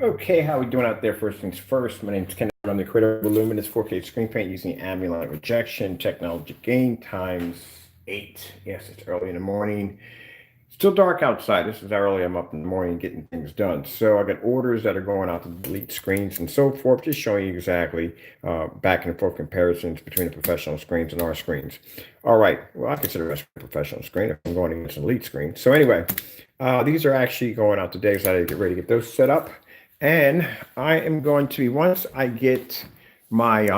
Okay, how we doing out there? First things first, my name's Ken. I'm the creator of Luminous 4K screen paint using ambient light rejection technology gain times 8. Yes, it's early in the morning. Still dark outside. This is how early I'm up in the morning getting things done. So I got orders that are going out to delete screens and so forth, just showing you exactly back and forth comparisons between the professional screens and our screens. All right, well, I consider us a professional screen if I'm going against an elite screen. So anyway, these are actually going out today, so I gotta get ready to get those set up. And I am going to, my once I get my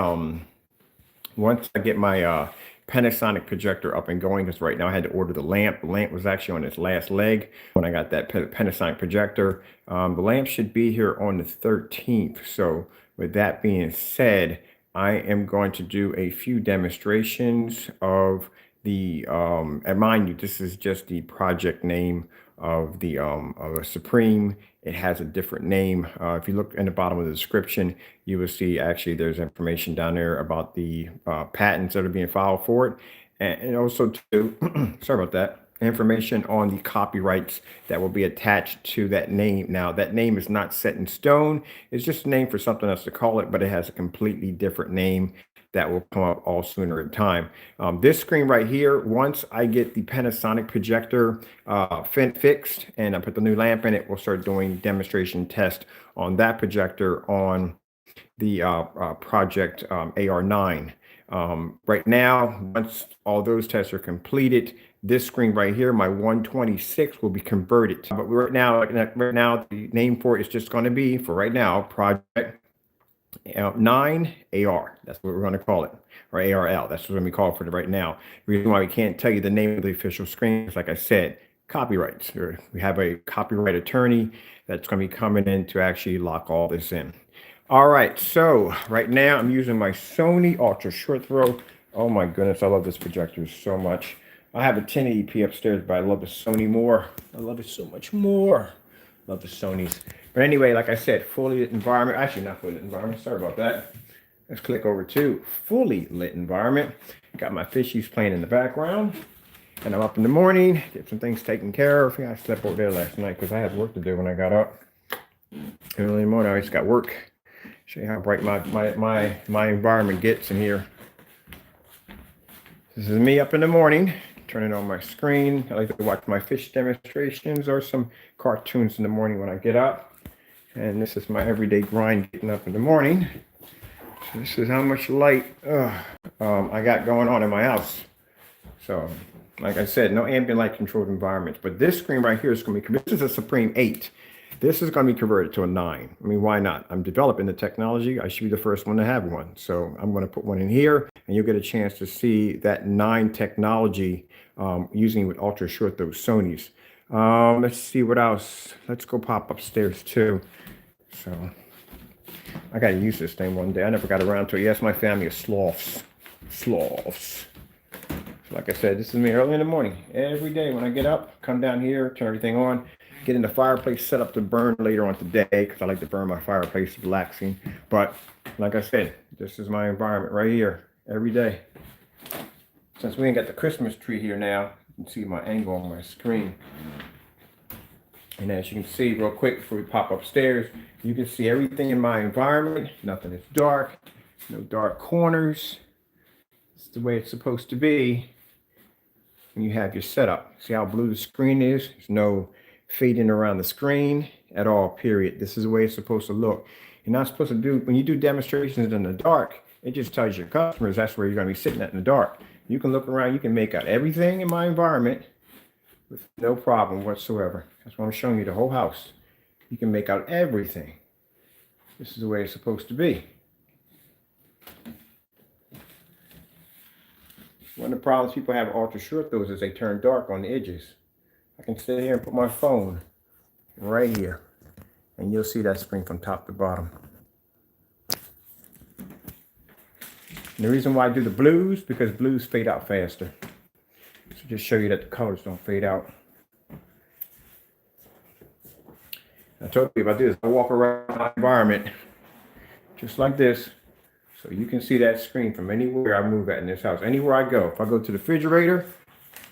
Panasonic projector up and going, because right now I had to order the lamp. The lamp was actually on its last leg when I got that Panasonic projector. The lamp should be here on the 13th. So with that being said, I am going to do a few demonstrations of the, and mind you, this is just the project name of the of a Supreme. It has a different name. If you look in the bottom of the description, you will see actually there's information down there about the patents that are being filed for it. And also too, sorry about that, information on the copyrights that will be attached to that name. Now, that name is not set in stone. It's just a name for something else to call it, but it has a completely different name that will come up all sooner in time. This screen right here, once I get the Panasonic projector fixed and I put the new lamp in it, we'll start doing demonstration test on that projector on the project AR9. Right now, once all those tests are completed, this screen right here, my 126 will be converted. But right now, the name for it is just going to be, for right now, Project 9 AR. That's what we're going to call it, or ARL. That's what we're going to call it for right now. The reason why we can't tell you the name of the official screen is, like I said, copyrights. We have a copyright attorney that's going to be coming in to actually lock all this in. All right, so right now I'm using my Sony Ultra Short Throw. Oh my goodness, I love this projector so much. I have a 1080p upstairs, but I love the Sony more. I love it so much more. Love the Sonys. But anyway, like I said, fully lit environment. Actually, not fully lit environment. Sorry about that. Let's click over to fully lit environment. Got my fishies playing in the background. And I'm up in the morning, get some things taken care of. Yeah, I slept over there last night because I had work to do when I got up. Early in the morning, I just got work. Show you how bright my environment gets in here. This is me up in the morning, turning on my screen. I like to watch my fish demonstrations or some cartoons in the morning when I get up. And this is my everyday grind getting up in the morning. So this is how much light I got going on in my house. So, like I said, no ambient light controlled environments. But this screen right here is going to be, this is a Supreme 8. This is going to be converted to a 9. I mean, why not? I'm developing the technology. I should be the first one to have one. So I'm going to put one in here, and you'll get a chance to see that 9 technology using with ultra short those Sonys. Let's see what else. Let's go pop upstairs too. So I got to use this thing one day. I never got around to it. Yes, my family is sloths. Sloths. So like I said, this is me early in the morning. Every day when I get up, come down here, turn everything on, get in the fireplace, set up to burn later on today because I like to burn my fireplace, relaxing. But like I said, this is my environment right here every day. Since we ain't got the Christmas tree here now, you can see my angle on my screen. And as you can see real quick before we pop upstairs, you can see everything in my environment. Nothing is dark, no dark corners. It's the way it's supposed to be when you have your setup. See how blue the screen is? There's no fading around the screen at all, period. This is the way it's supposed to look. You're not supposed to do, when you do demonstrations in the dark, it just tells your customers that's where you're going to be sitting at in the dark. You can look around, you can make out everything in my environment with no problem whatsoever. That's why I'm showing you the whole house. You can make out everything. This is the way it's supposed to be. One of the problems people have ultra short throws is they turn dark on the edges. I can sit here and put my phone right here, and you'll see that screen from top to bottom. And the reason why I do the blues, because blues fade out faster. So just show you that the colors don't fade out. I told you if I do this, I walk around my environment just like this, so you can see that screen from anywhere I move at in this house. Anywhere I go, if I go to the refrigerator,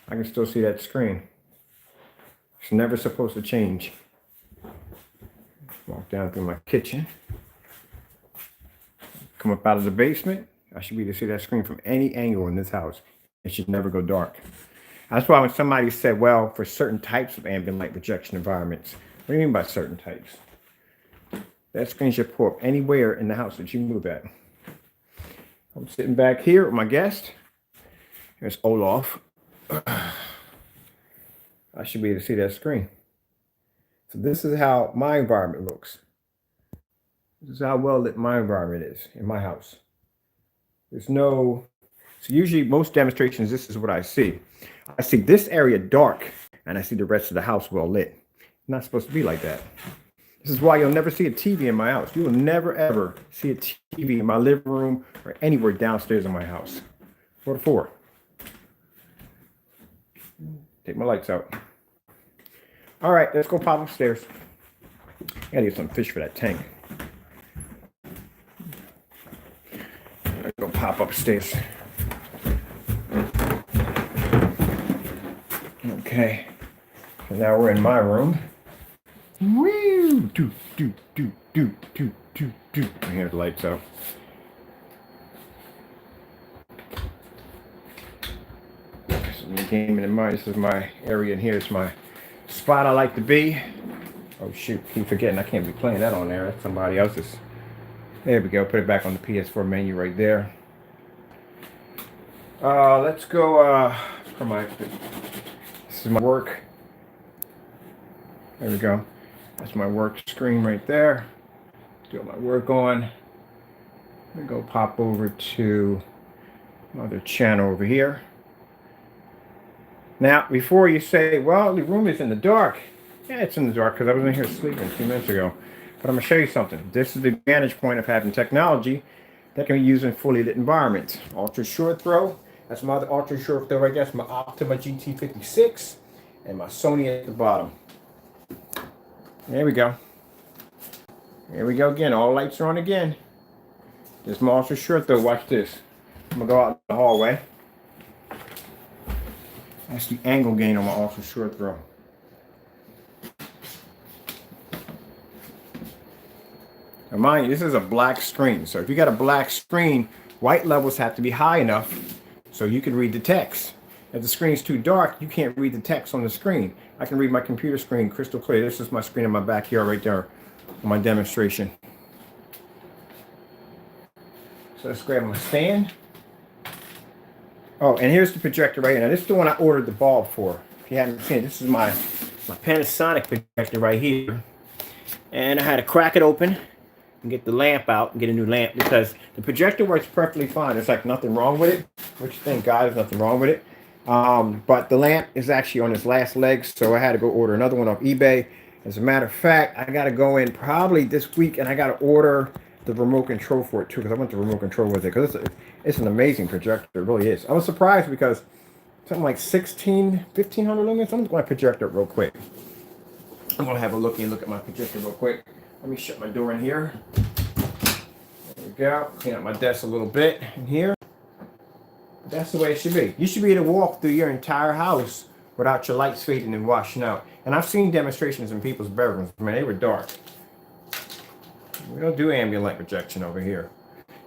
I can still see that screen. It's never supposed to change. Walk down through my kitchen. Come up out of the basement. I should be able to see that screen from any angle in this house. It should never go dark. That's why when somebody said, well, for certain types of ambient light projection environments, what do you mean by certain types? That screen should pull up anywhere in the house that you move at. I'm sitting back here with my guest. Here's Olaf. I should be able to see that screen. So this is how my environment looks. This is how well lit my environment is in my house. There's no, so usually most demonstrations, this is what I see. I see this area dark and I see the rest of the house well lit. It's not supposed to be like that. This is why you'll never see a TV in my house. You will never ever see a TV in my living room or anywhere downstairs in my house. What for? Take my lights out. All right, let's go pop upstairs. I gotta get some fish for that tank. Let's go pop upstairs. Okay, so now we're in my room. Woo! Do. I hear the lights out. Gaming in mind. This is my area in here. It's my spot I like to be. Oh shoot, keep forgetting I can't be playing that on there. That's somebody else's. There we go. Put it back on the PS4 menu right there. Let's go for my. This is my work. There we go. That's my work screen right there. Do my work on. Let me go pop over to another channel over here. Now, before you say, well, the room is in the dark. Yeah, it's in the dark because I was in here sleeping a few minutes ago. But I'm going to show you something. This is the advantage point of having technology that can be used in fully lit environments. Ultra short throw. That's my other ultra short throw right there. That's my Optima GT56 and my Sony at the bottom. There we go. Here we go again. All lights are on again. This is my ultra short throw. Watch this. I'm going to go out in the hallway. That's the angle gain on my ultra short throw. Now mind you, this is a black screen. So if you got a black screen, white levels have to be high enough so you can read the text. If the screen's too dark, you can't read the text on the screen. I can read my computer screen crystal clear. This is my screen in my backyard right there on my demonstration. So let's grab my stand. Oh, and here's the projector right here. Now, this is the one I ordered the bulb for. If you haven't seen it, this is my Panasonic projector right here. And I had to crack it open and get the lamp out and get a new lamp because the projector works perfectly fine. There's like nothing wrong with it, which thank God there's nothing wrong with it. But the lamp is actually on its last legs, so I had to go order another one off eBay. As a matter of fact, I got to go in probably this week and I got to order the remote control for it too because I want the remote control with it because it's an amazing projector. It really is. I was surprised because something like 1500 lumens. I'm going to project it real quick. I'm going to have a look at my projector real quick. Let me shut my door in here. There we go. Clean up my desk a little bit in here. That's the way it should be. You should be able to walk through your entire house without your lights fading and washing out. And I've seen demonstrations in people's bedrooms. Man, they were dark. We don't do ambient light projection over here.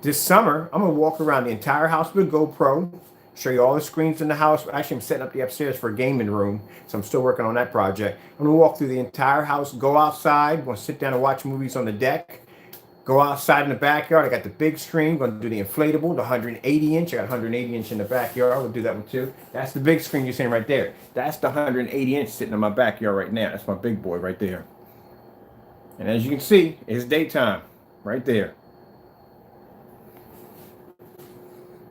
This summer, I'm going to walk around the entire house with a GoPro, show you all the screens in the house. Actually, I'm setting up the upstairs for a gaming room, so I'm still working on that project. I'm going to walk through the entire house, go outside, going to sit down and watch movies on the deck, go outside in the backyard. I got the big screen, going to do the inflatable, the 180-inch. I got 180-inch in the backyard. We'll do that one too. That's the big screen you're seeing right there. That's the 180-inch sitting in my backyard right now. That's my big boy right there. And as you can see, it's daytime right there.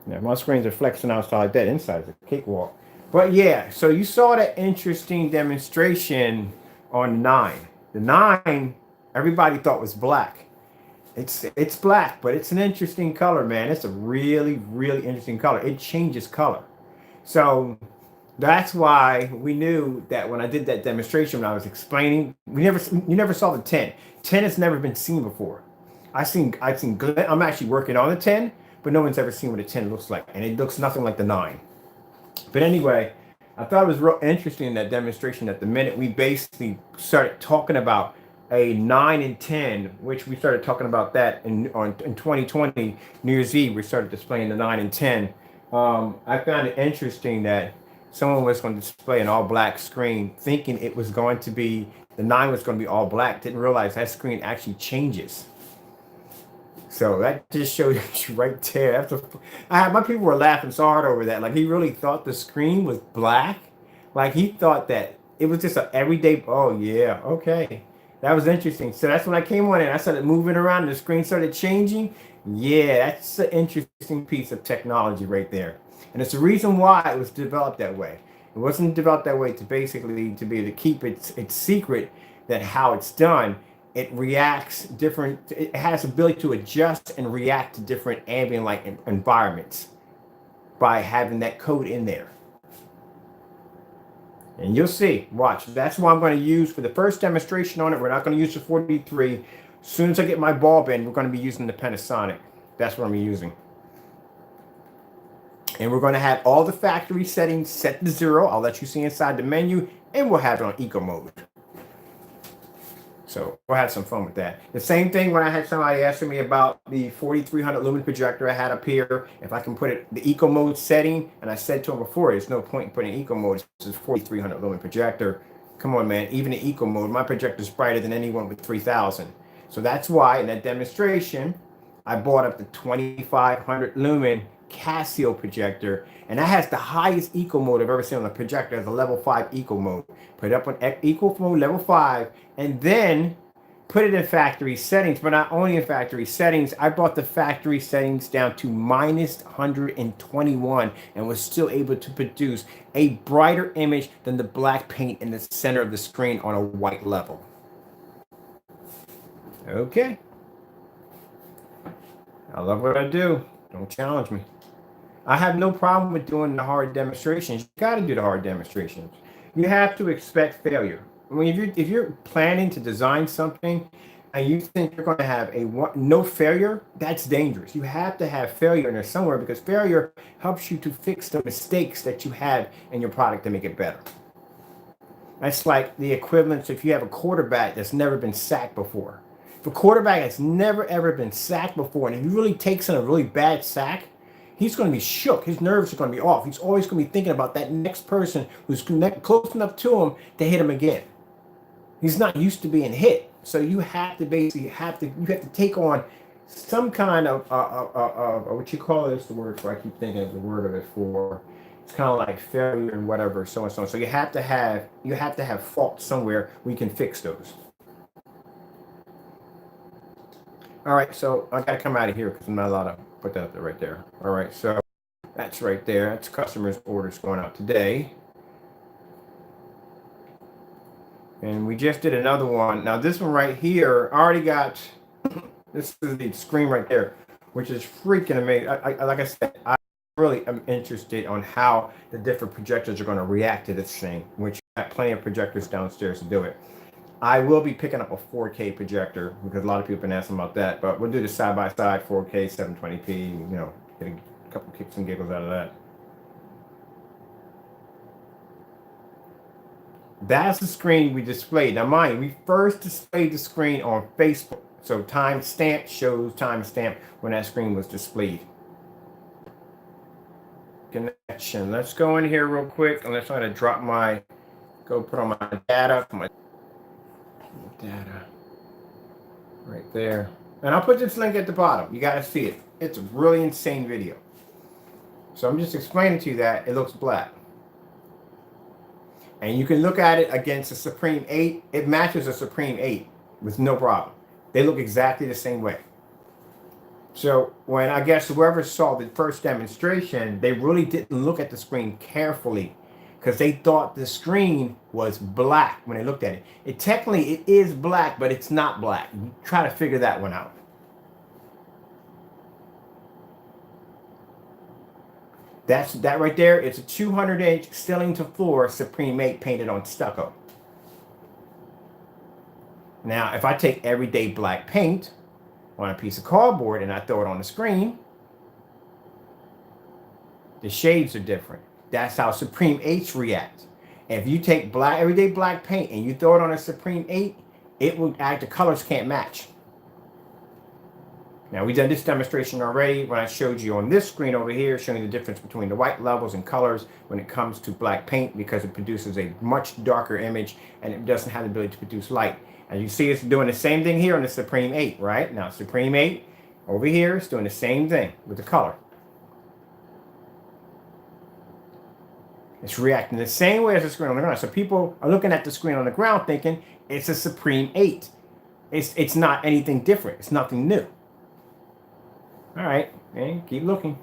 Now, my screens are flexing outside that. Inside is a cakewalk. But yeah, so you saw that interesting demonstration on the 9. The 9, everybody thought was black. It's black, but it's an interesting color, man. It's a really, really interesting color. It changes color. So that's why we knew that when I did that demonstration, when I was explaining, you never saw the 10. 10 has never been seen before. I'm actually working on the 10, but no one's ever seen what a 10 looks like, and it looks nothing like the 9. But anyway, I thought it was real interesting in that demonstration that the minute we basically started talking about a 9 and 10, which we started talking about that in 2020 New Year's Eve. We started displaying the 9 and 10. I found it interesting that someone was going to display an all black screen, thinking it was going to be the 9 was going to be all black. Didn't realize that screen actually changes. So that just shows you right there. My people were laughing so hard over that. Like he really thought the screen was black. Like he thought that it was just a everyday. Oh yeah, okay, that was interesting. So that's when I came on and I started moving around and the screen started changing. Yeah, that's an interesting piece of technology right there, and it's the reason why it was developed that way. It wasn't developed that way to basically to be able to keep its secret that how it's done. It reacts different. It has ability to adjust and react to different ambient light environments by having that code in there. And you'll see, watch. That's what I'm going to use for the first demonstration on it. We're not going to use the 43. As soon as I get my bulb in, we're going to be using the Panasonic. That's what I'm using. And we're going to have all the factory settings set to 0. I'll let you see inside the menu, and we'll have it on eco mode. So we'll have some fun with that. The same thing when I had somebody asking me about the 4300 lumen projector I had up here. If I can put it the eco mode setting, and I said to him before, there's no point in putting eco mode. This is 4300 lumen projector. Come on, man. Even in eco mode, my projector is brighter than anyone with 3000. So that's why in that demonstration, I bought up the 2500 lumen Casio projector, and that has the highest eco mode I've ever seen on a projector. As a level 5 eco mode. Put it up on eco mode level 5, and then put it in factory settings. But not only in factory settings, I brought the factory settings down to minus 121 and was still able to produce a brighter image than the black paint in the center of the screen on a white level. Okay. I love what I do. Don't challenge me. I have no problem with doing the hard demonstrations. You got to do the hard demonstrations. You have to expect failure. I mean, if you're planning to design something and you think you're going to have no failure, that's dangerous. You have to have failure in there somewhere, because failure helps you to fix the mistakes that you have in your product to make it better. That's like the equivalent if you have a quarterback that's never been sacked before. If a quarterback has never ever been sacked before, and if he really takes in a really bad sack, he's going to be shook. His nerves are going to be off. He's always going to be thinking about that next person who's close enough to him to hit him again. He's not used to being hit. So you have to basically take on some kind of what you call this, the word for, I keep thinking of the word of it for, it's kind of like failure and whatever, so and so. So you have to have fault somewhere where you can fix those. All right, so I got to come out of here because I'm not allowed to put that up there right there. All right, so that's right there. That's customers' orders going out today. And we just did another one. Now this one right here, I already got, this is the screen right there, which is freaking amazing. Like I said, I really am interested on how the different projectors are going to react to this thing, which I have plenty of projectors downstairs to do it. I will be picking up a 4K projector because a lot of people have been asking about that, but we'll do the side-by-side 4K, 720p, you know, get a couple kicks and giggles out of that. That's the screen we displayed. Now, mind you, we first displayed the screen on Facebook. So timestamp shows timestamp when that screen was displayed. Connection. Let's go in here real quick and let's try to put on my data. Data right there, and I'll put this link at the bottom. You got to see it. It's a really insane video. So I'm just explaining to you that it looks black, and you can look at it against a Supreme 8. It matches a Supreme 8 with no problem. They look exactly the same way. So when I guess whoever saw the first demonstration, they really didn't look at the screen carefully, because they thought the screen was black when they looked at it. Technically it is black, but it's not black. You try to figure that one out. That right there. It's a 200-inch ceiling to floor Supreme 8 painted on stucco. Now, if I take everyday black paint on a piece of cardboard and I throw it on the screen, the shades are different. That's how Supreme 8s react. If you take everyday black paint and you throw it on a Supreme 8, it will act, the colors can't match. Now, we've done this demonstration already when I showed you on this screen over here, showing the difference between the white levels and colors when it comes to black paint, because it produces a much darker image and it doesn't have the ability to produce light. And you see it's doing the same thing here on the Supreme 8, right? Now, Supreme 8 over here is doing the same thing with the color. It's reacting the same way as the screen on the ground. So people are looking at the screen on the ground thinking it's a Supreme 8. It's not anything different. It's nothing new. All right, okay, keep looking.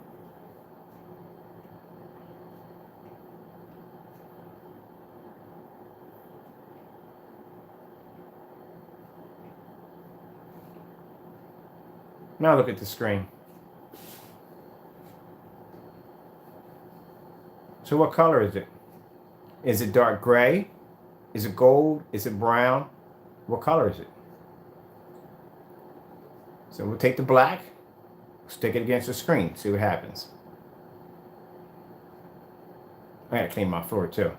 Now look at the screen. So what color is it? Is it dark gray? Is it gold? Is it brown? What color is it? So we'll take the black, stick it against the screen, see what happens. I gotta clean my floor too.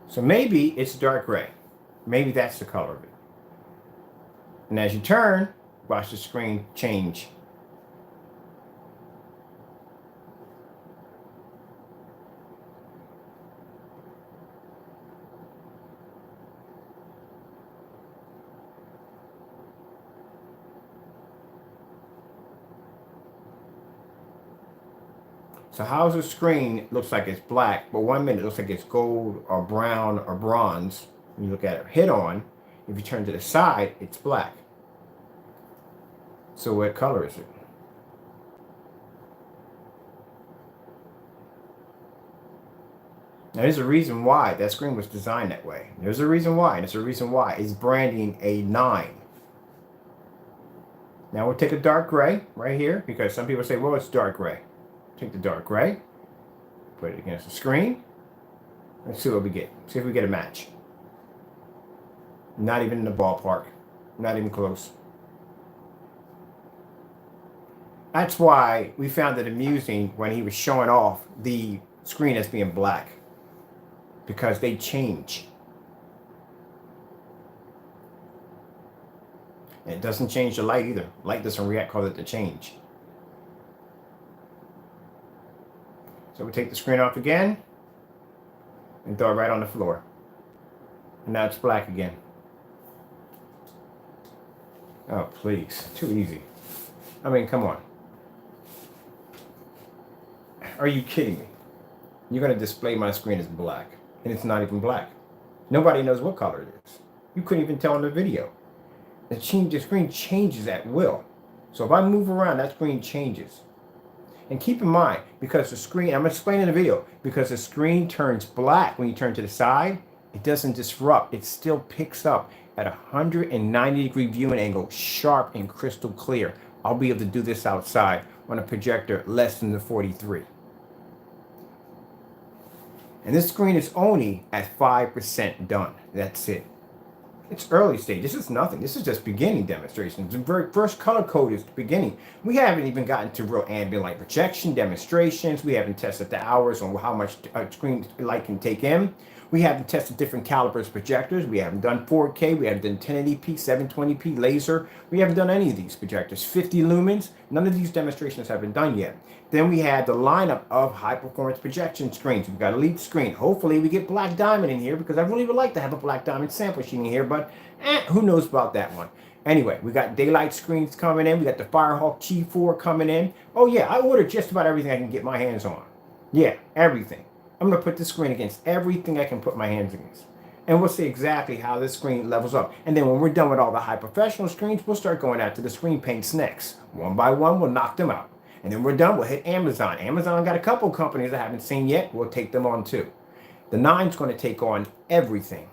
So maybe it's dark gray. Maybe that's the color of it. And as you turn, watch the screen change. So how's the screen looks like it's black, but 1 minute it looks like it's gold or brown or bronze. When you look at it head on, if you turn to the side, it's black. So what color is it? Now there's a reason why that screen was designed that way. There's a reason why, and it's a reason why it's branding a 9. Now we'll take a dark gray right here, because some people say, well, it's dark gray. Take the dark gray, put it against the screen. Let's see what we get. See if we get a match. Not even in the ballpark. Not even close. That's why we found it amusing when he was showing off the screen as being black. Because they change. And it doesn't change the light either. Light doesn't react, cause it to change. So we take the screen off again and throw it right on the floor. And now it's black again. Oh, please. Too easy. I mean, come on. Are you kidding me? You're going to display my screen as black. And it's not even black. Nobody knows what color it is. You couldn't even tell in the video. The screen changes at will. So if I move around, that screen changes. And keep in mind, because the screen, I'm explaining in the video, because the screen turns black when you turn to the side, it doesn't disrupt. It still picks up at a 190-degree viewing angle, sharp and crystal clear. I'll be able to do this outside on a projector less than the 43. And this screen is only at 5% done. That's it. It's early stage. This is nothing. This is just beginning demonstrations. The very first color code is the beginning. We haven't even gotten to real ambient light projection demonstrations. We haven't tested the hours on how much screen light can take in. We haven't tested different calibers projectors. We haven't done 4K. We haven't done 1080p, 720p laser. We haven't done any of these projectors. 50 lumens. None of these demonstrations have been done yet. Then we had the lineup of high performance projection screens. We've got a lead screen. Hopefully we get Black Diamond in here, because I really would like to have a Black Diamond sample sheet in here, but who knows about that one. Anyway, we got daylight screens coming in. We got the Firehawk G4 coming in. Oh yeah, I ordered just about everything I can get my hands on. Yeah, everything. I'm going to put this screen against everything I can put my hands against. And we'll see exactly how this screen levels up. And then when we're done with all the high professional screens, we'll start going out to the screen paints next. One by one, we'll knock them out. And then we're done, we'll hit Amazon. Amazon got a couple companies I haven't seen yet. We'll take them on too. The 9's going to take on everything.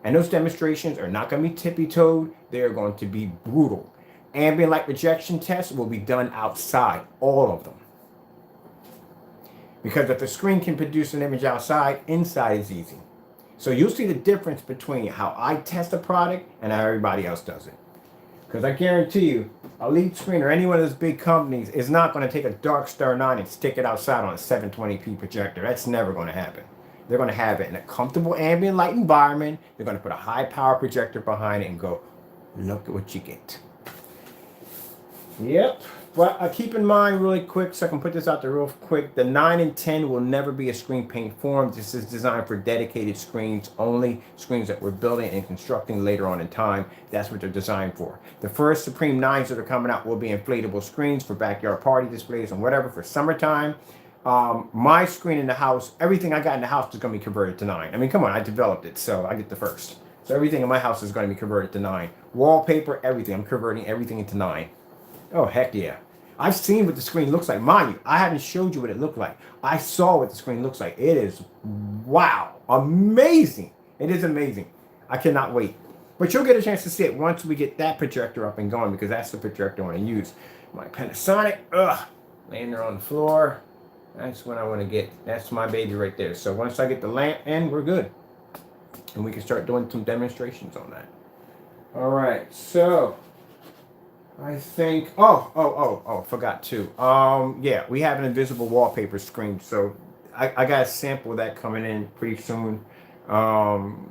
And those demonstrations are not going to be tippy-toed. They're going to be brutal. Ambient light projection tests will be done outside, all of them. Because if the screen can produce an image outside, inside is easy. So you'll see the difference between how I test a product and how everybody else does it. Because I guarantee you, a lead screen or any one of those big companies is not going to take a Dark Star 9 and stick it outside on a 720p projector. That's never going to happen. They're going to have it in a comfortable ambient light environment. They're going to put a high power projector behind it and go, look at what you get. Yep. But keep in mind really quick, so I can put this out there real quick, the 9 and 10 will never be a screen paint form. This is designed for dedicated screens only, screens that we're building and constructing later on in time. That's what they're designed for. The first Supreme 9s that are coming out will be inflatable screens for backyard party displays and whatever for summertime. My screen in the house, everything I got in the house is going to be converted to 9. I mean, come on, I developed it, so I get the first. So everything in my house is going to be converted to 9. Wallpaper, everything. I'm converting everything into 9. Oh, heck yeah. I've seen what the screen looks like. Mind you, I haven't showed you what it looked like. I saw what the screen looks like. It is, wow, amazing. It is amazing. I cannot wait. But you'll get a chance to see it once we get that projector up and going, because that's the projector I want to use. My Panasonic, laying there on the floor. That's what I want to get. That's my baby right there. So once I get the lamp in, we're good. And we can start doing some demonstrations on that. All right, so I think, forgot to. Yeah, we have an invisible wallpaper screen. So I got a sample of that coming in pretty soon. On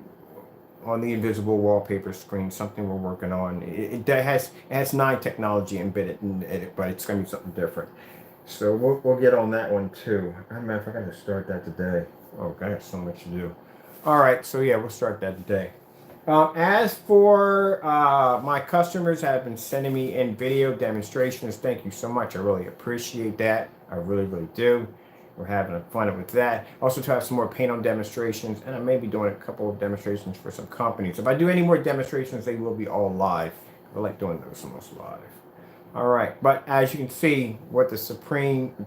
the invisible wallpaper screen, something we're working on. It has 9 technology embedded in it, but it's going to be something different. So we'll get on that one too. As a matter of fact, I got to start that today. Oh, I got so much to do. All right, so yeah, we'll start that today. As for my customers have been sending me in video demonstrations. Thank you so much. I really appreciate that. I really, really do. We're having fun with that. Also to have some more paint on demonstrations, and I may be doing a couple of demonstrations for some companies. If I do any more demonstrations, they will be all live. I like doing those almost live. All right, but as you can see, what the Supreme, we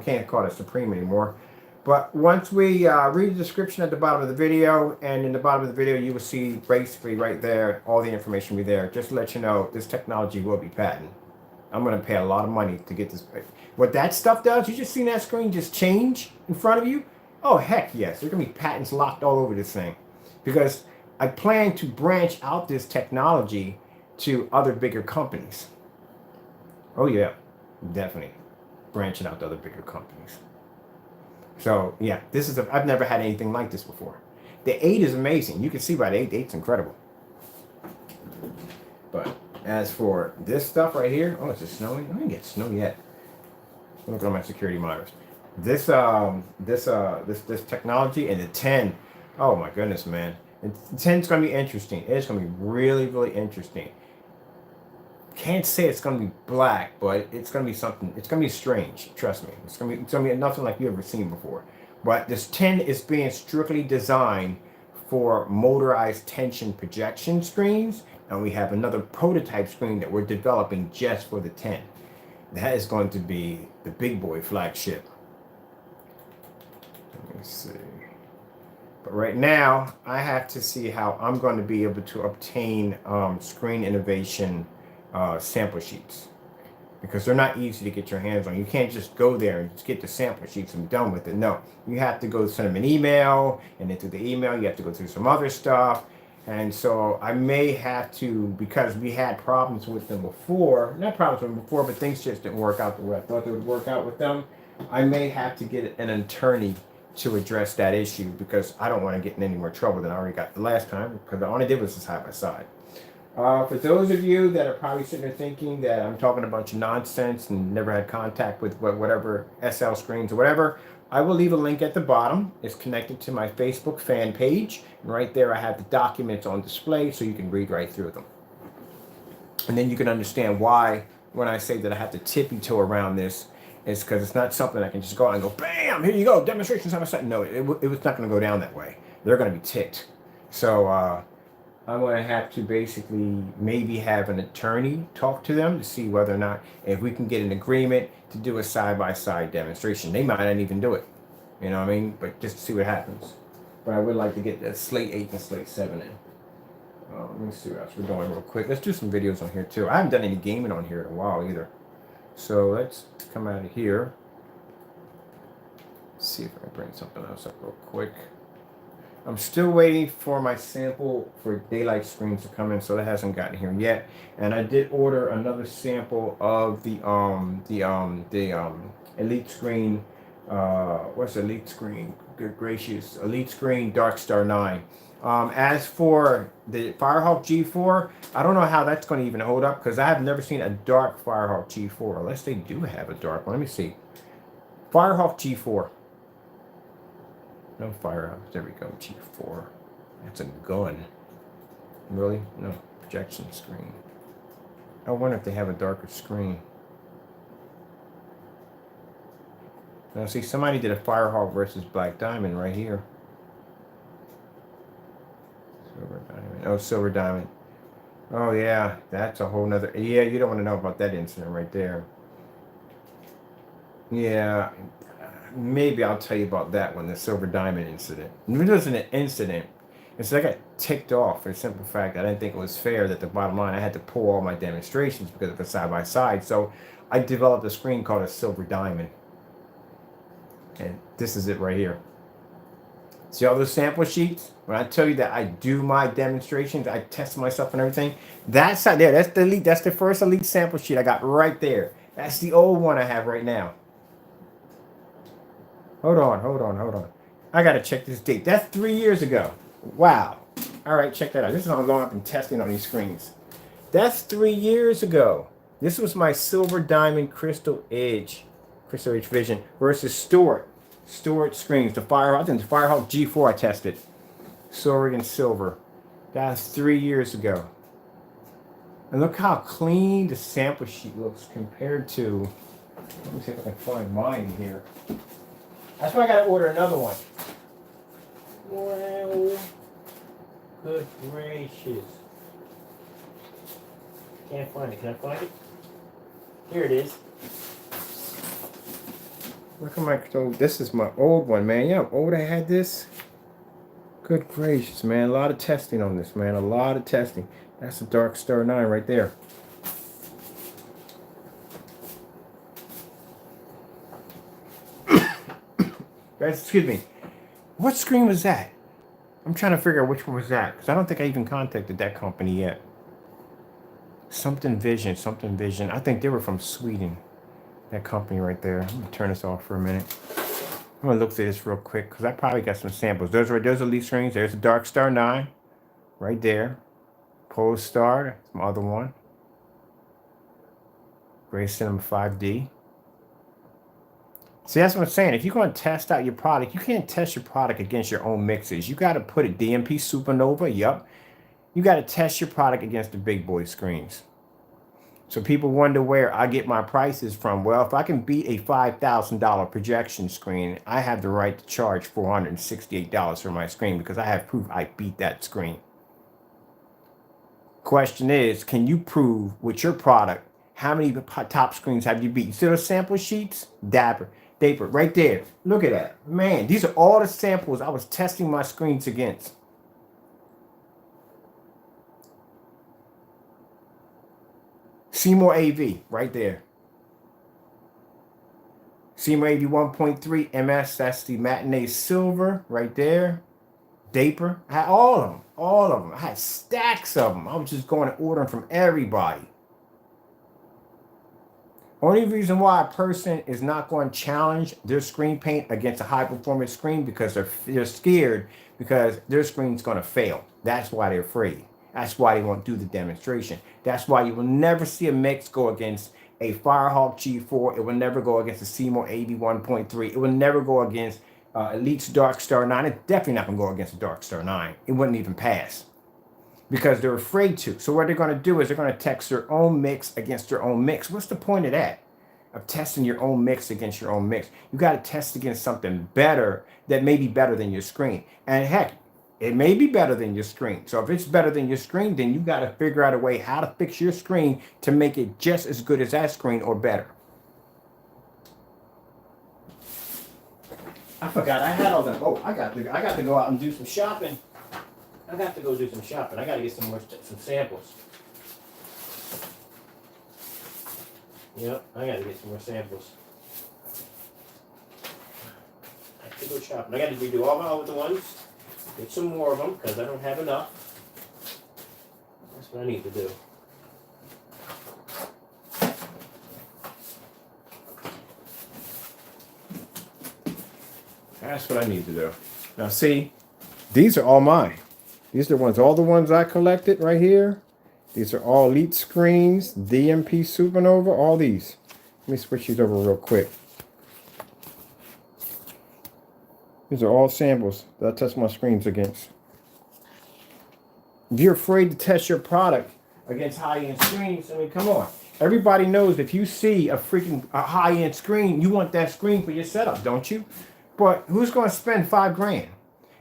can't call it Supreme anymore. But once we read the description at the bottom of the video, and in the bottom of the video, you will see basically right there, all the information will be there. Just to let you know, this technology will be patented. I'm going to pay a lot of money to get this. What that stuff does, you just seen that screen just change in front of you? Oh, heck yes. There's going to be patents locked all over this thing. Because I plan to branch out this technology to other bigger companies. Oh, yeah. Definitely. Branching out to other bigger companies. So, yeah. I've never had anything like this before. The 8 is amazing. You can see by the 8. The 8's incredible. But as for this stuff right here, oh, is it snowing? I didn't get snow yet. Look at my security monitors. This technology and the 10. Oh my goodness, man. The 10 is going to be interesting. It's going to be really, really interesting. Can't say it's going to be black, but it's going to be something. It's going to be strange. Trust me. It's going to be nothing like you've ever seen before. But this 10 is being strictly designed for motorized tension projection screens. And we have another prototype screen that we're developing just for the 10. That is going to be the big boy flagship. Let me see. But right now, I have to see how I'm going to be able to obtain Screen Innovation sample sheets. Because they're not easy to get your hands on. You can't just go there and just get the sample sheets and be done with it. No, you have to go send them an email, and then through the email, you have to go through some other stuff. And so I may have to, because we had problems with them before, not problems with them before, but things just didn't work out the way I thought they would work out with them. I may have to get an attorney to address that issue, because I don't want to get in any more trouble than I already got the last time, because all I did was side by side. For those of you that are probably sitting there thinking that I'm talking a bunch of nonsense and never had contact with whatever SL screens or whatever, I will leave a link at the bottom. It's connected to my Facebook fan page. And right there I have the documents on display so you can read right through them. And then you can understand why when I say that I have to tippy toe around this, it's because it's not something I can just go out and go, bam, here you go, demonstrations on a site. No, it was not going to go down that way. They're going to be ticked. So I'm going to have to basically maybe have an attorney talk to them to see whether or not, if we can get an agreement to do a side-by-side demonstration. They might not even do it, you know what I mean? But just to see what happens. But I would like to get that Slate 8 and Slate 7 in. Let me see what else we're doing real quick. Let's do some videos on here too. I haven't done any gaming on here in a while either. So let's come out of here. Let's see if I can bring something else up real quick. I'm still waiting for my sample for daylight screens to come in, so that hasn't gotten here yet. And I did order another sample of the elite screen. What's the elite screen? Good gracious. Elite screen, Dark Star 9. As for the Firehawk G4, I don't know how that's going to even hold up because I have never seen a dark Firehawk G4 unless they do have a dark one. Let me see. Firehawk G4. No Firehawk. There we go. G4. That's a gun. Really? No. Projection screen. I wonder if they have a darker screen. Now see, somebody did a Firehawk versus Black Diamond right here. Silver Diamond. Oh, Silver Diamond. Oh yeah, that's a whole nother. Yeah, you don't want to know about that incident right there. Yeah, maybe I'll tell you about that one, the Silver Diamond incident. It wasn't an incident. It's like I got ticked off for the simple fact that I didn't think it was fair that the bottom line I had to pull all my demonstrations because of the side by side. So I developed a screen called a Silver Diamond. And this is it right here. See all those sample sheets? When I tell you that I do my demonstrations, I test myself and everything. That's out there. That's the elite. That's the first elite sample sheet I got right there. That's the old one I have right now. Hold on. I gotta check this date. That's 3 years ago. Wow. All right, check that out. This is how long I've been testing on these screens. That's 3 years ago. This was my Silver Diamond Crystal Edge Vision versus Stuart screens. The Firehawk, I think the Firehawk G4 I tested. Silver and silver. That's 3 years ago. And look how clean the sample sheet looks compared to. Let me see if I can find mine here. That's why I gotta order another one. Well, good gracious. Can't find it. Can I find it? Here it is. Look at my, so this is my old one, man. Yeah, old I had this. Good gracious, man. A lot of testing on this, man. A lot of testing. That's a Dark Star 9 right there. Guys, excuse me. What screen was that? I'm trying to figure out which one was that because I don't think I even contacted that company yet. Something Vision. I think they were from Sweden. That company right there. I'm gonna turn this off for a minute. I'm gonna look through this real quick because I probably got some samples. Those are elite screens. There's a Dark Star 9 right there. Polestar, some other one. Gray Cinema 5D. See, that's what I'm saying. If you're going to test out your product, you can't test your product against your own mixes. You got to put it DMP Supernova. Yup. You got to test your product against the big boy screens. So people wonder where I get my prices from. Well, if I can beat a $5,000 projection screen, I have the right to charge $468 for my screen because I have proof I beat that screen. Question is, can you prove with your product how many top screens have you beat? You see those sample sheets? Dapper, right there. Look at that. Man, these are all the samples I was testing my screens against. Seymour AV, right there. Seymour AV 1.3 MS, that's the Matinee Silver, right there. Daper, I had all of them. I had stacks of them. I was just going and ordering from everybody. Only reason why a person is not going to challenge their screen paint against a high performance screen because they're scared because their screen's going to fail. That's why they're afraid. That's why they won't do the demonstration. That's why you will never see a mix go against a Firehawk G4. It will never go against a Seymour AV 1.3. It will never go against Elite's Dark Star 9. It's definitely not going to go against a Dark Star 9. It wouldn't even pass because they're afraid to. So what they're going to do is they're going to test their own mix against their own mix. What's the point of that? Of testing your own mix against your own mix. You got to test against something better that may be better than your screen. And heck, it may be better than your screen. So if it's better than your screen, then you got to figure out a way how to fix your screen to make it just as good as that screen or better. I forgot I had all that. Oh, I got to go out and do some shopping. I got to go do some shopping. I got to get some samples. Yep, I got to get some more samples. I have to go shopping. I got to redo all my other ones. Get some more of them because I don't have enough. That's what I need to do. That's what I need to do. Now see, these are all mine. These are all the ones I collected right here. These are all Elite screens, DMP Supernova, all these. Let me switch these over real quick. These are all samples that I test my screens against. If you're afraid to test your product against high-end screens, I mean, come on. Everybody knows if you see a high-end screen, you want that screen for your setup, don't you? But who's going to spend $5 grand?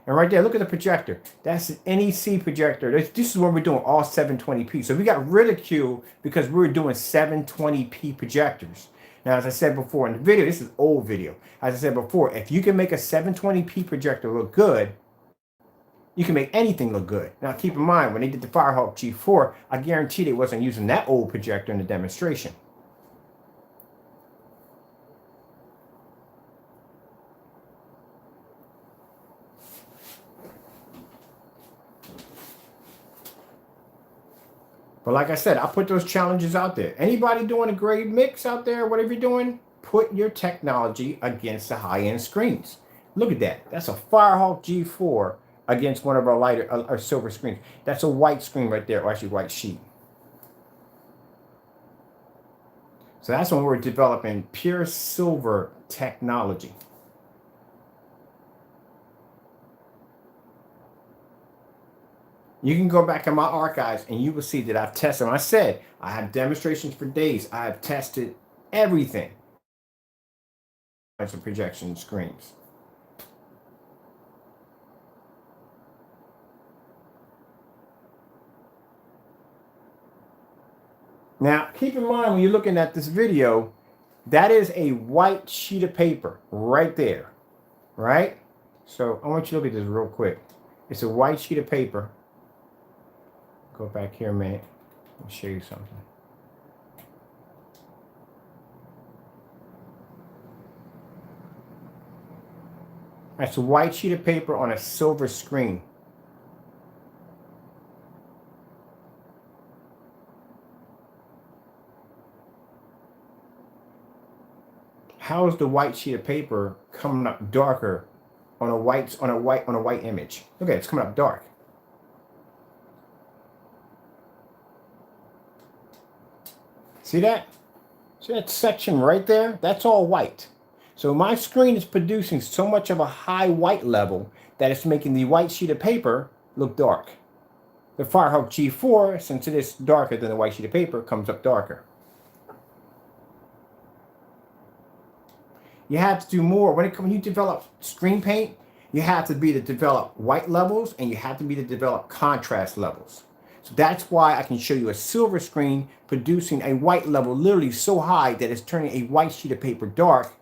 And right there, look at the projector. That's an NEC projector. This is what we're doing, all 720p. So we got ridiculed because we were doing 720p projectors. Now, as I said before in the video, this is old video. As I said before, if you can make a 720p projector look good, you can make anything look good. Now, keep in mind, when they did the Firehawk G4, I guarantee they wasn't using that old projector in the demonstration. But like I said, I put those challenges out there. Anybody doing a grade mix out there, whatever you're doing, put your technology against the high-end screens. Look at that. That's a Firehawk G4 against one of our lighter or silver screens. That's a white screen right there, or actually white sheet. So that's when we're developing pure silver technology. You can go back in my archives and you will see that I've tested. I said I have demonstrations for days. I have tested everything. Of projection screens. Now, keep in mind when you're looking at this video, that is a white sheet of paper right there, right? So I want you to look at this real quick. It's a white sheet of paper. Go back here a minute. Let me show you something. That's a white sheet of paper on a silver screen. How is the white sheet of paper coming up darker on a white image? Look at it, it's coming up dark. See that? See that section right there? That's all white. So my screen is producing so much of a high white level that it's making the white sheet of paper look dark. The Firehawk G4, since it is darker than the white sheet of paper, comes up darker. You have to do more. When you develop screen paint, you have to be to develop white levels and you have to be to develop contrast levels. So that's why I can show you a silver screen producing a white level literally so high that it's turning a white sheet of paper dark,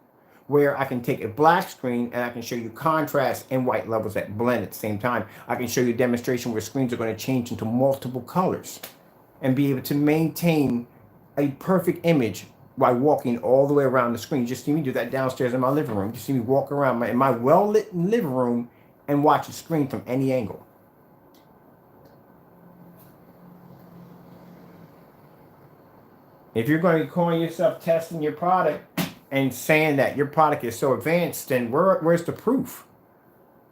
where I can take a black screen and I can show you contrast and white levels that blend at the same time. I can show you a demonstration where screens are going to change into multiple colors and be able to maintain a perfect image by walking all the way around the screen. You just see me do that downstairs in my living room. You see me walk around in my well-lit living room and watch the screen from any angle. If you're going to be calling yourself testing your product and saying that your product is so advanced, then where's the proof?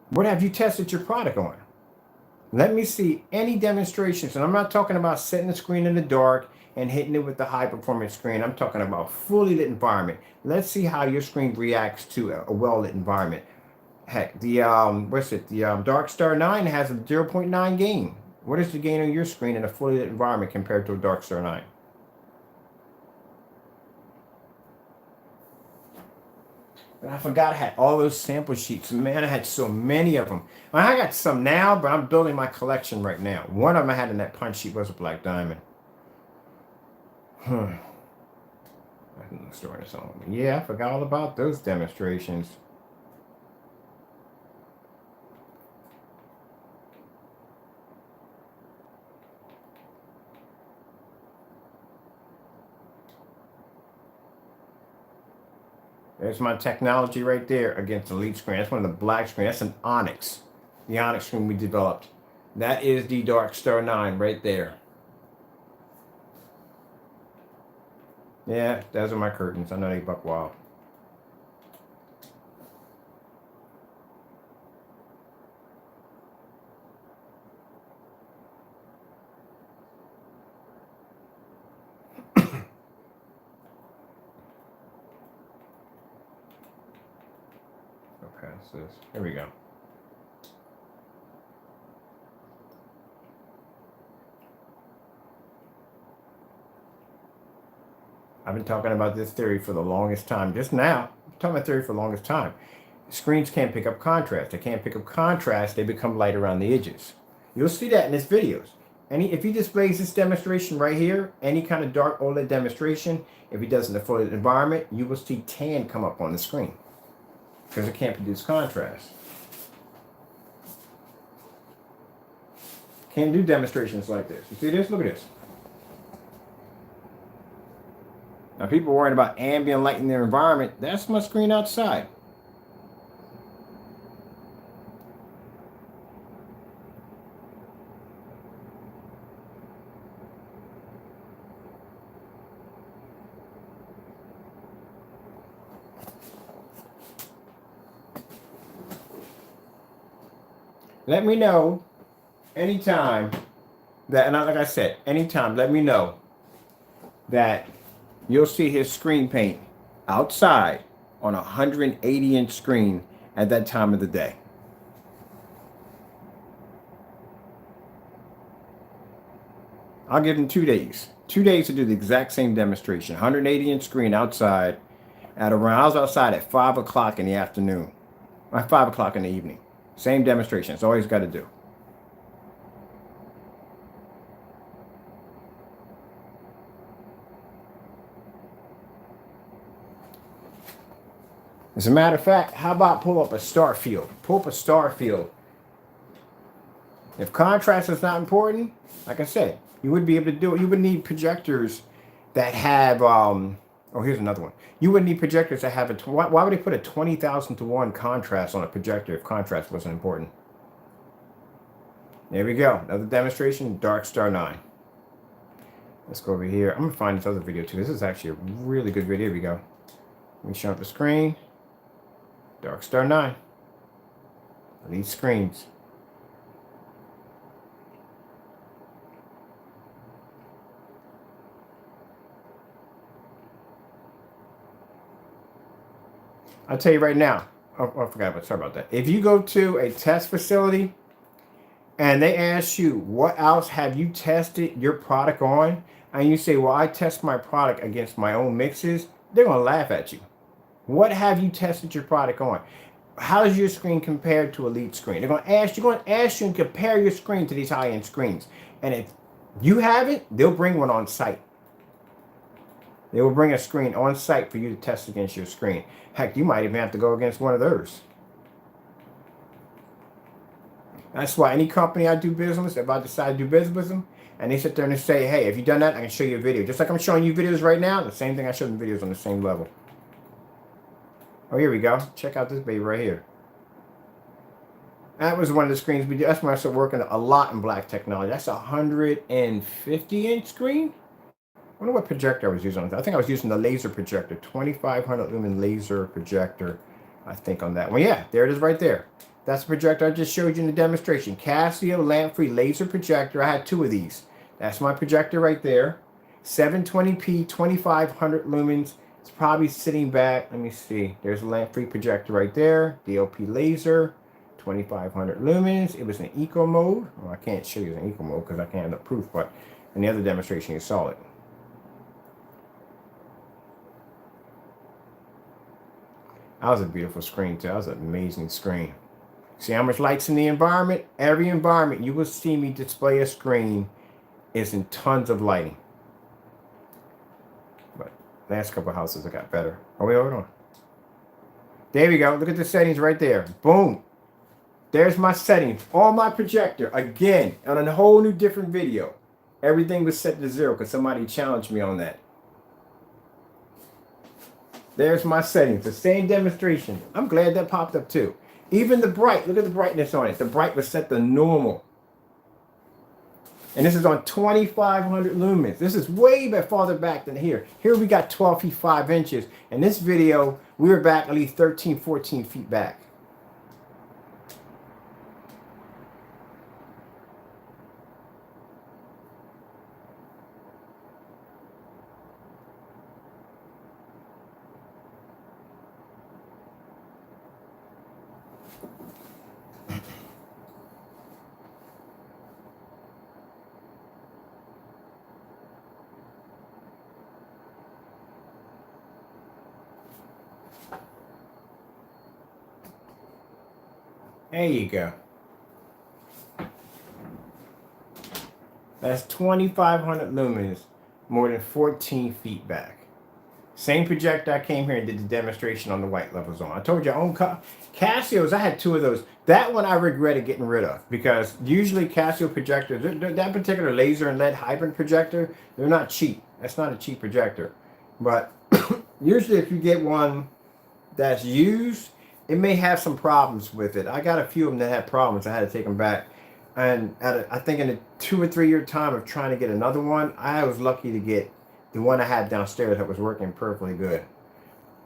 What have you tested your product on? Let me see any demonstrations. And I'm not talking about setting the screen in the dark and hitting it with the high performance screen. I'm talking about fully lit environment. Let's see how your screen reacts to a well-lit environment. Heck, the Dark Star 9 has a 0.9 gain. What is the gain on your screen in a fully lit environment compared to a Dark Star 9? And I forgot I had all those sample sheets. Man, I had so many of them. I got some now, but I'm building my collection right now. One of them I had in that punch sheet was a black diamond. I can store this on. Yeah, I forgot all about those demonstrations. There's my technology right there against the Elite screen. That's one of the black screen. That's an Onyx. The Onyx screen we developed. That is the Dark Star 9 right there. Yeah, those are my curtains. I know they buck wild. past this. Here we go. I've been talking about this theory for the longest time. Just now, I'm talking about theory for the longest time. Screens can't pick up contrast. They can't pick up contrast. They become light around the edges. You'll see that in his videos. If he displays this demonstration right here, any kind of dark OLED demonstration, if he does in the full environment, you will see tan come up on the screen because it can't produce contrast. Can't do demonstrations like this. You see this? Look at this. Now people are worrying about ambient light in their environment. That's my screen outside. Let me know anytime that, and like I said, anytime, let me know that you'll see his screen paint outside on a 180-inch screen at that time of the day. I'll give him 2 days. 2 days to do the exact same demonstration. 180-inch screen outside at around, I was outside at 5 o'clock in the afternoon. Or 5 o'clock in the evening. Same demonstration. It's all he's got to do. As a matter of fact, how about pull up a star field? Pull up a star field. If contrast is not important, like I said, you would be able to do it. You would need projectors that have, oh, here's another one. You would need projectors that have why would they put a 20,000 to 1 contrast on a projector if contrast wasn't important? There we go. Another demonstration, Dark Star 9. Let's go over here. I'm going to find this other video too. This is actually a really good video. Here we go. Let me show up the screen. Dark Star 9. These screens. I'll tell you right now. Oh, I forgot about. Sorry about that. If you go to a test facility and they ask you, what else have you tested your product on? And you say, well, I test my product against my own mixes. They're going to laugh at you. What have you tested your product on? How is your screen compared to a lead screen? They're going to ask you and compare your screen to these high-end screens. And if you haven't, they'll bring one on site. They will bring a screen on site for you to test against your screen. Heck, you might even have to go against one of theirs. That's why any company I do business, if I decide to do business with them, and they sit there and they say, hey, if you've done that, I can show you a video. Just like I'm showing you videos right now, the same thing I show them videos on the same level. Oh, here we go. Check out this baby right here. That was one of the screens we did. That's when I started working a lot in black technology. That's a 150-inch screen. I wonder what projector I was using on that. I think I was using the laser projector, 2500 lumen laser projector, I think, on that one. Yeah, there it is right there. That's the projector I just showed you in the demonstration. Casio lamp-free laser projector. I had 2 of these. That's my projector right there. 720p, 2500 lumens. It's probably sitting back. Let me see. There's a lamp-free projector right there. DLP laser, 2500 lumens. It was in eco mode. Well, I can't show you in eco mode because I can't have the proof, but in the other demonstration you saw it. That was a beautiful screen too. That was an amazing screen. See how much light's in the environment? Every environment you will see me display a screen is in tons of lighting. But last couple of houses I got better. Oh wait, hold on. There we go. Look at the settings right there. Boom. There's my settings on my projector. Again, on a whole new different video. Everything was set to 0 because somebody challenged me on that. There's my settings. The same demonstration. I'm glad that popped up too. Even the bright. Look at the brightness on it. The bright was set to normal. And this is on 2500 lumens. This is way back farther back than here. Here we got 12 feet 5 inches. In this video, we were back at least 13, 14 feet back. There you go. That's 2,500 lumens, more than 14 feet back. Same projector I came here and did the demonstration on the white levels on. I told you I own Casios. I had two of those. That one I regretted getting rid of because usually Casio projectors, that particular laser and LED hybrid projector, they're not cheap. That's not a cheap projector. But usually if you get one that's used, it may have some problems with it. I got a few of them that had problems. I had to take them back. And I think in a 2 or 3 year time of trying to get another one, I was lucky to get the one I had downstairs that was working perfectly good.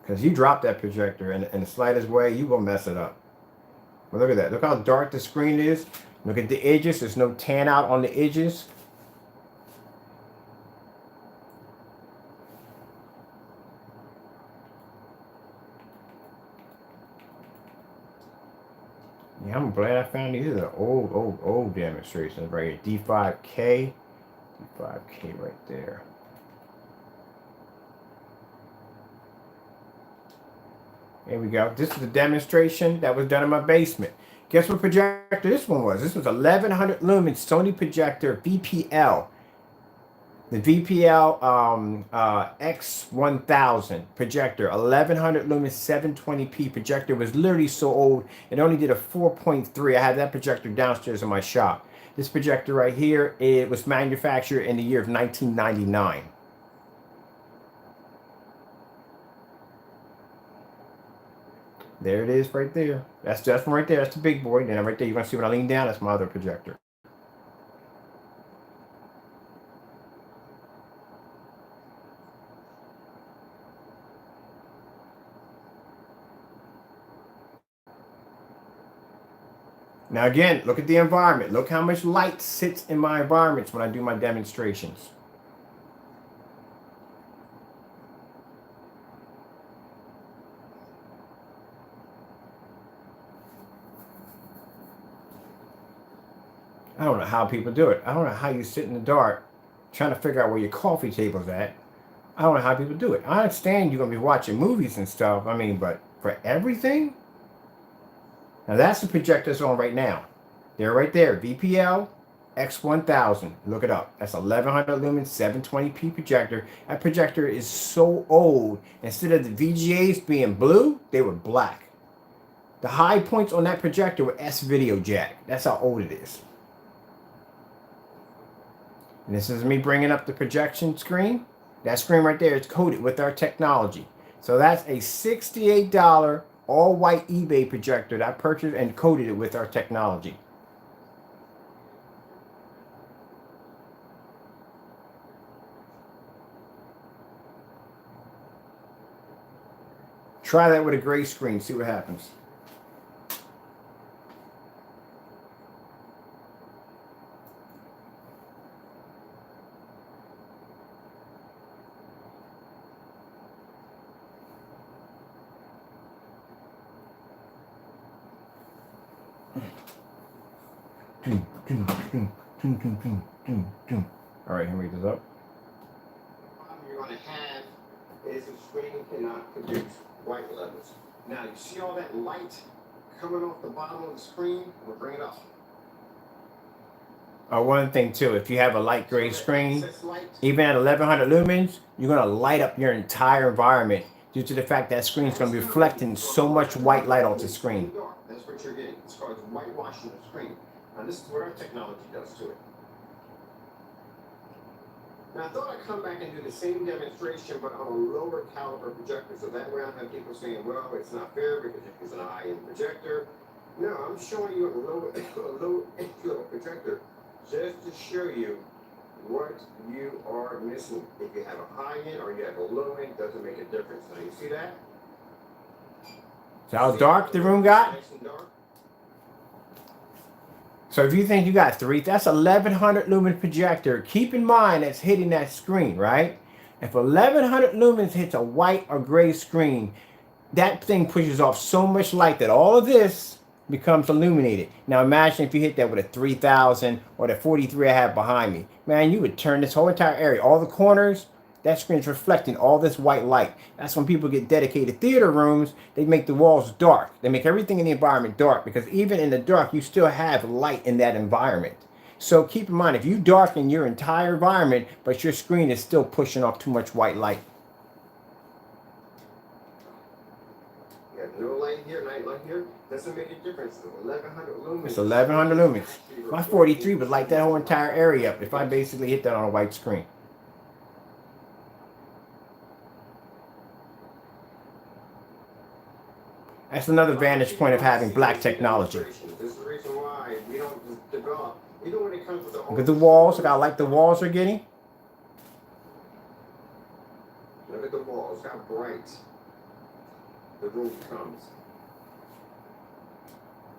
Because you drop that projector in the slightest way, you will mess it up. But look at that. Look how dark the screen is. Look at the edges. There's no tan out on the edges. Yeah, I'm glad I found these. These are the old demonstrations right here. D5K. D5K right there. There we go. This is a demonstration that was done in my basement. Guess what projector this one was? This was 1100 lumen Sony projector VPL. The VPL X1000 projector, 1100 lumen 720p projector, was literally so old. It only did a 4.3. I had that projector downstairs in my shop. This projector right here, it was manufactured in the year of 1999. There it is right there. That's one right there. That's the big boy. Then right there, you're going to see when I lean down, that's my other projector. Now again, look at the environment. Look how much light sits in my environments when I do my demonstrations. I don't know how people do it. I don't know how you sit in the dark trying to figure out where your coffee table's at. I don't know how people do it. I understand you're going to be watching movies and stuff. I mean, but for everything? Now that's the projector that's on right now. They're right there. VPL X1000. Look it up. That's 1100 lumen 720p projector. That projector is so old. Instead of the VGAs being blue, they were black. The high points on that projector were S-video jack. That's how old it is. And this is me bringing up the projection screen. That screen right there is coated with our technology. So that's a $68 all-white eBay projector that I purchased and coated it with our technology. Try that with a gray screen, see what happens. All right, here we go. You're going to have is the screen cannot produce white levels. Now you see all that light coming off the bottom of the screen? We'll bring it up. One thing too, if you have a light gray screen, even at 1100 lumens, you're going to light up your entire environment due to the fact that screen is going to be reflecting so much white light off the screen. That's what you're getting. It's called whitewashing the screen. Now this is what our technology does to it. Now I thought I'd come back and do the same demonstration but on a lower caliber projector, so that way I don't have people saying, well, it's not fair because it's an high-end projector. No, I'm showing you a low level projector just to show you what you are missing. If you have a high-end or you have a low-end, doesn't make a difference. Now you see that? So how dark the room got? Nice and dark. So if you think you got that's 1100 lumen projector. Keep in mind that's hitting that screen, right? If 1100 lumens hits a white or gray screen, that thing pushes off so much light that all of this becomes illuminated. Now imagine if you hit that with a 3000 or the 43 I have behind me. Man, you would turn this whole entire area, all the corners, that screen's reflecting all this white light. That's when people get dedicated theater rooms, they make the walls dark. They make everything in the environment dark, because even in the dark, you still have light in that environment. So keep in mind, if you darken your entire environment, but your screen is still pushing off too much white light. You got no light here, night light here. Doesn't make a difference. 1100 lumens. It's 1100 lumens. My 43 would light that whole entire area up if I basically hit that on a white screen. That's another vantage point of having black technology. This is the reason why we don't develop. Even when it comes to the Look at the walls. Look how light the walls are getting. Look at the walls. How bright the room becomes.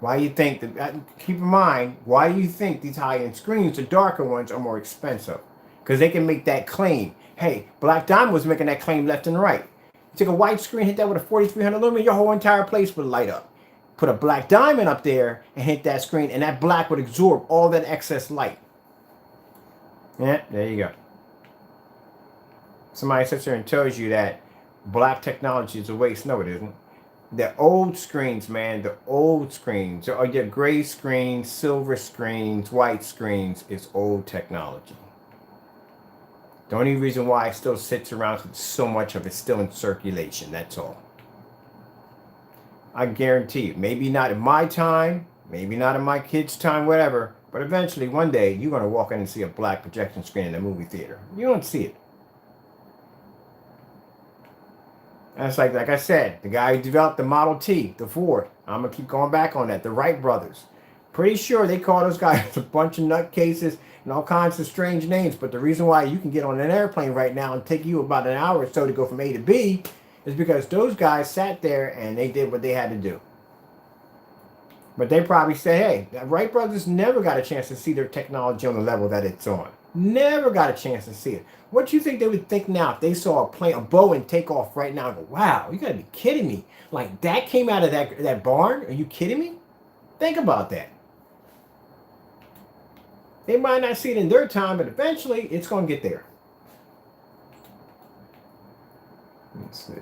Why do you think that? Keep in mind, why do you think these high-end screens, the darker ones, are more expensive? Because they can make that claim. Hey, Black Diamond was making that claim left and right. You take a white screen, hit that with a 4300 lumen, your whole entire place would light up. Put a Black Diamond up there and hit that screen, and that black would absorb all that excess light. Yeah, there you go. Somebody sits there and tells you that black technology is a waste. No, it isn't. The old screens, man, the old screens, or your gray screens, silver screens, white screens, is old technology. The only reason why it still sits around is so much of it's still in circulation. That's all. I guarantee you, maybe not in my time, maybe not in my kids' time, whatever, but eventually one day you're going to walk in and see a black projection screen in a movie theater. You don't see it. And it's like I said, the guy who developed the Model T, the Ford, I'm going to keep going back on that, the Wright brothers. Pretty sure they call those guys a bunch of nutcases and all kinds of strange names, but the reason why you can get on an airplane right now and take you about an hour or so to go from A to B is because those guys sat there and they did what they had to do. But they probably say, hey, the Wright brothers never got a chance to see their technology on the level that it's on. Never got a chance to see it. What do you think they would think now if they saw a plane, a Boeing take off right now and go, wow, you gotta be kidding me. Like that came out of that barn? Are you kidding me? Think about that. They might not see it in their time, but eventually it's gonna get there. Let's see.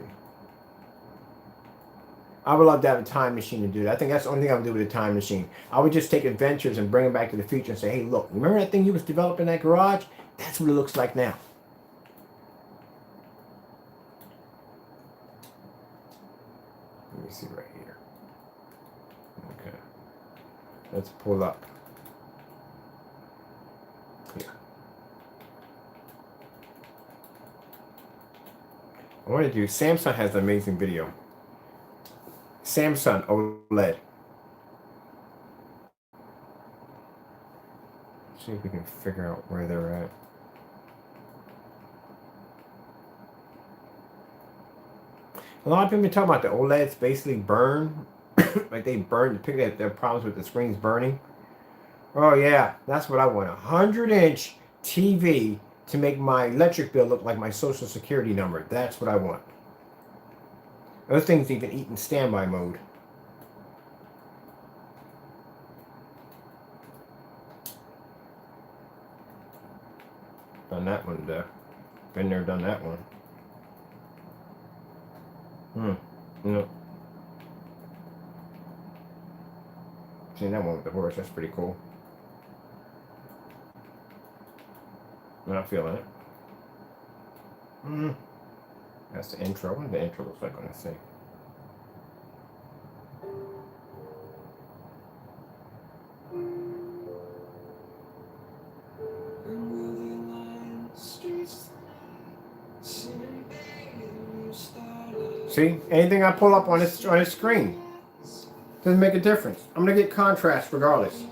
I would love to have a time machine to do that. I think that's the only thing I would do with a time machine. I would just take adventures and bring them back to the future and say, hey, look, remember that thing you was developing in that garage? That's what it looks like now. Let me see right here. Okay. Let's pull up. Here. I want to do, Samsung has an amazing video. Samsung OLED. See if we can figure out where they're at. A lot of people talk about the OLEDs basically burn, like they burn, pick up their problems with the screens burning. Oh yeah, that's what I want. A 100-inch TV to make my electric bill look like my social security number. That's what I want. Those things even eat in standby mode. Done that one there. Been there, done that one. No. Seen that one with the horse. That's pretty cool. I'm not feeling it. That's the intro. What does the intro look like on this thing? See, anything I pull up on this screen doesn't make a difference. I'm gonna get contrast regardless.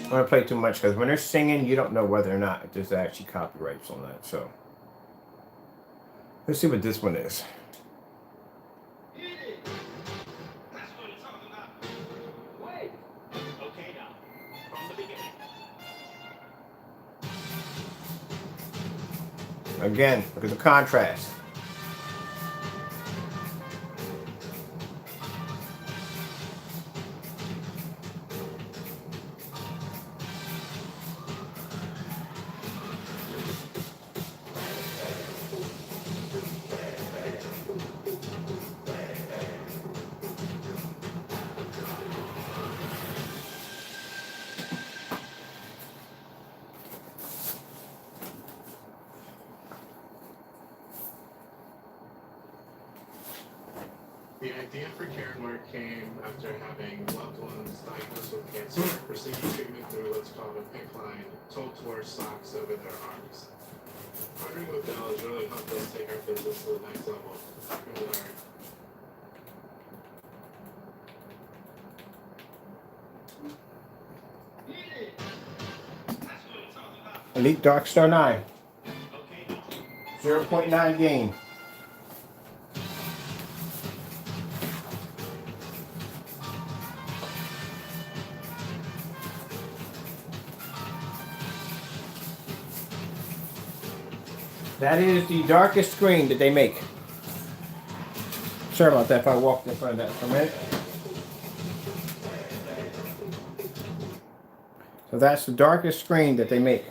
I'm gonna play too much because when they're singing, you don't know whether or not there's actually copyrights on that. So let's see what this one is. Again, look at the contrast. The idea for Karen Mark came after having loved ones diagnosed with cancer receiving treatment through what's called a PICC line, told to wear socks over their arms. Partnering with Bell has really helped us take our business to the next level. Here's our Elite Dark Star 9. 0.9 gain. That is the darkest screen that they make. Sorry about that if I walked in front of that for a minute. So that's the darkest screen that they make.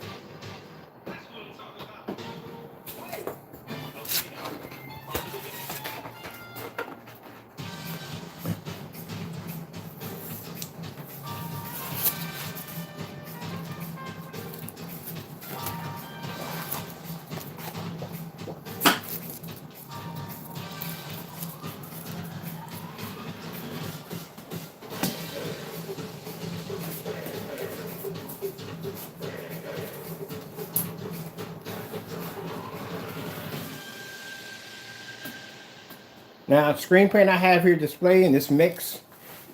Now, screen print I have here displayed in this mix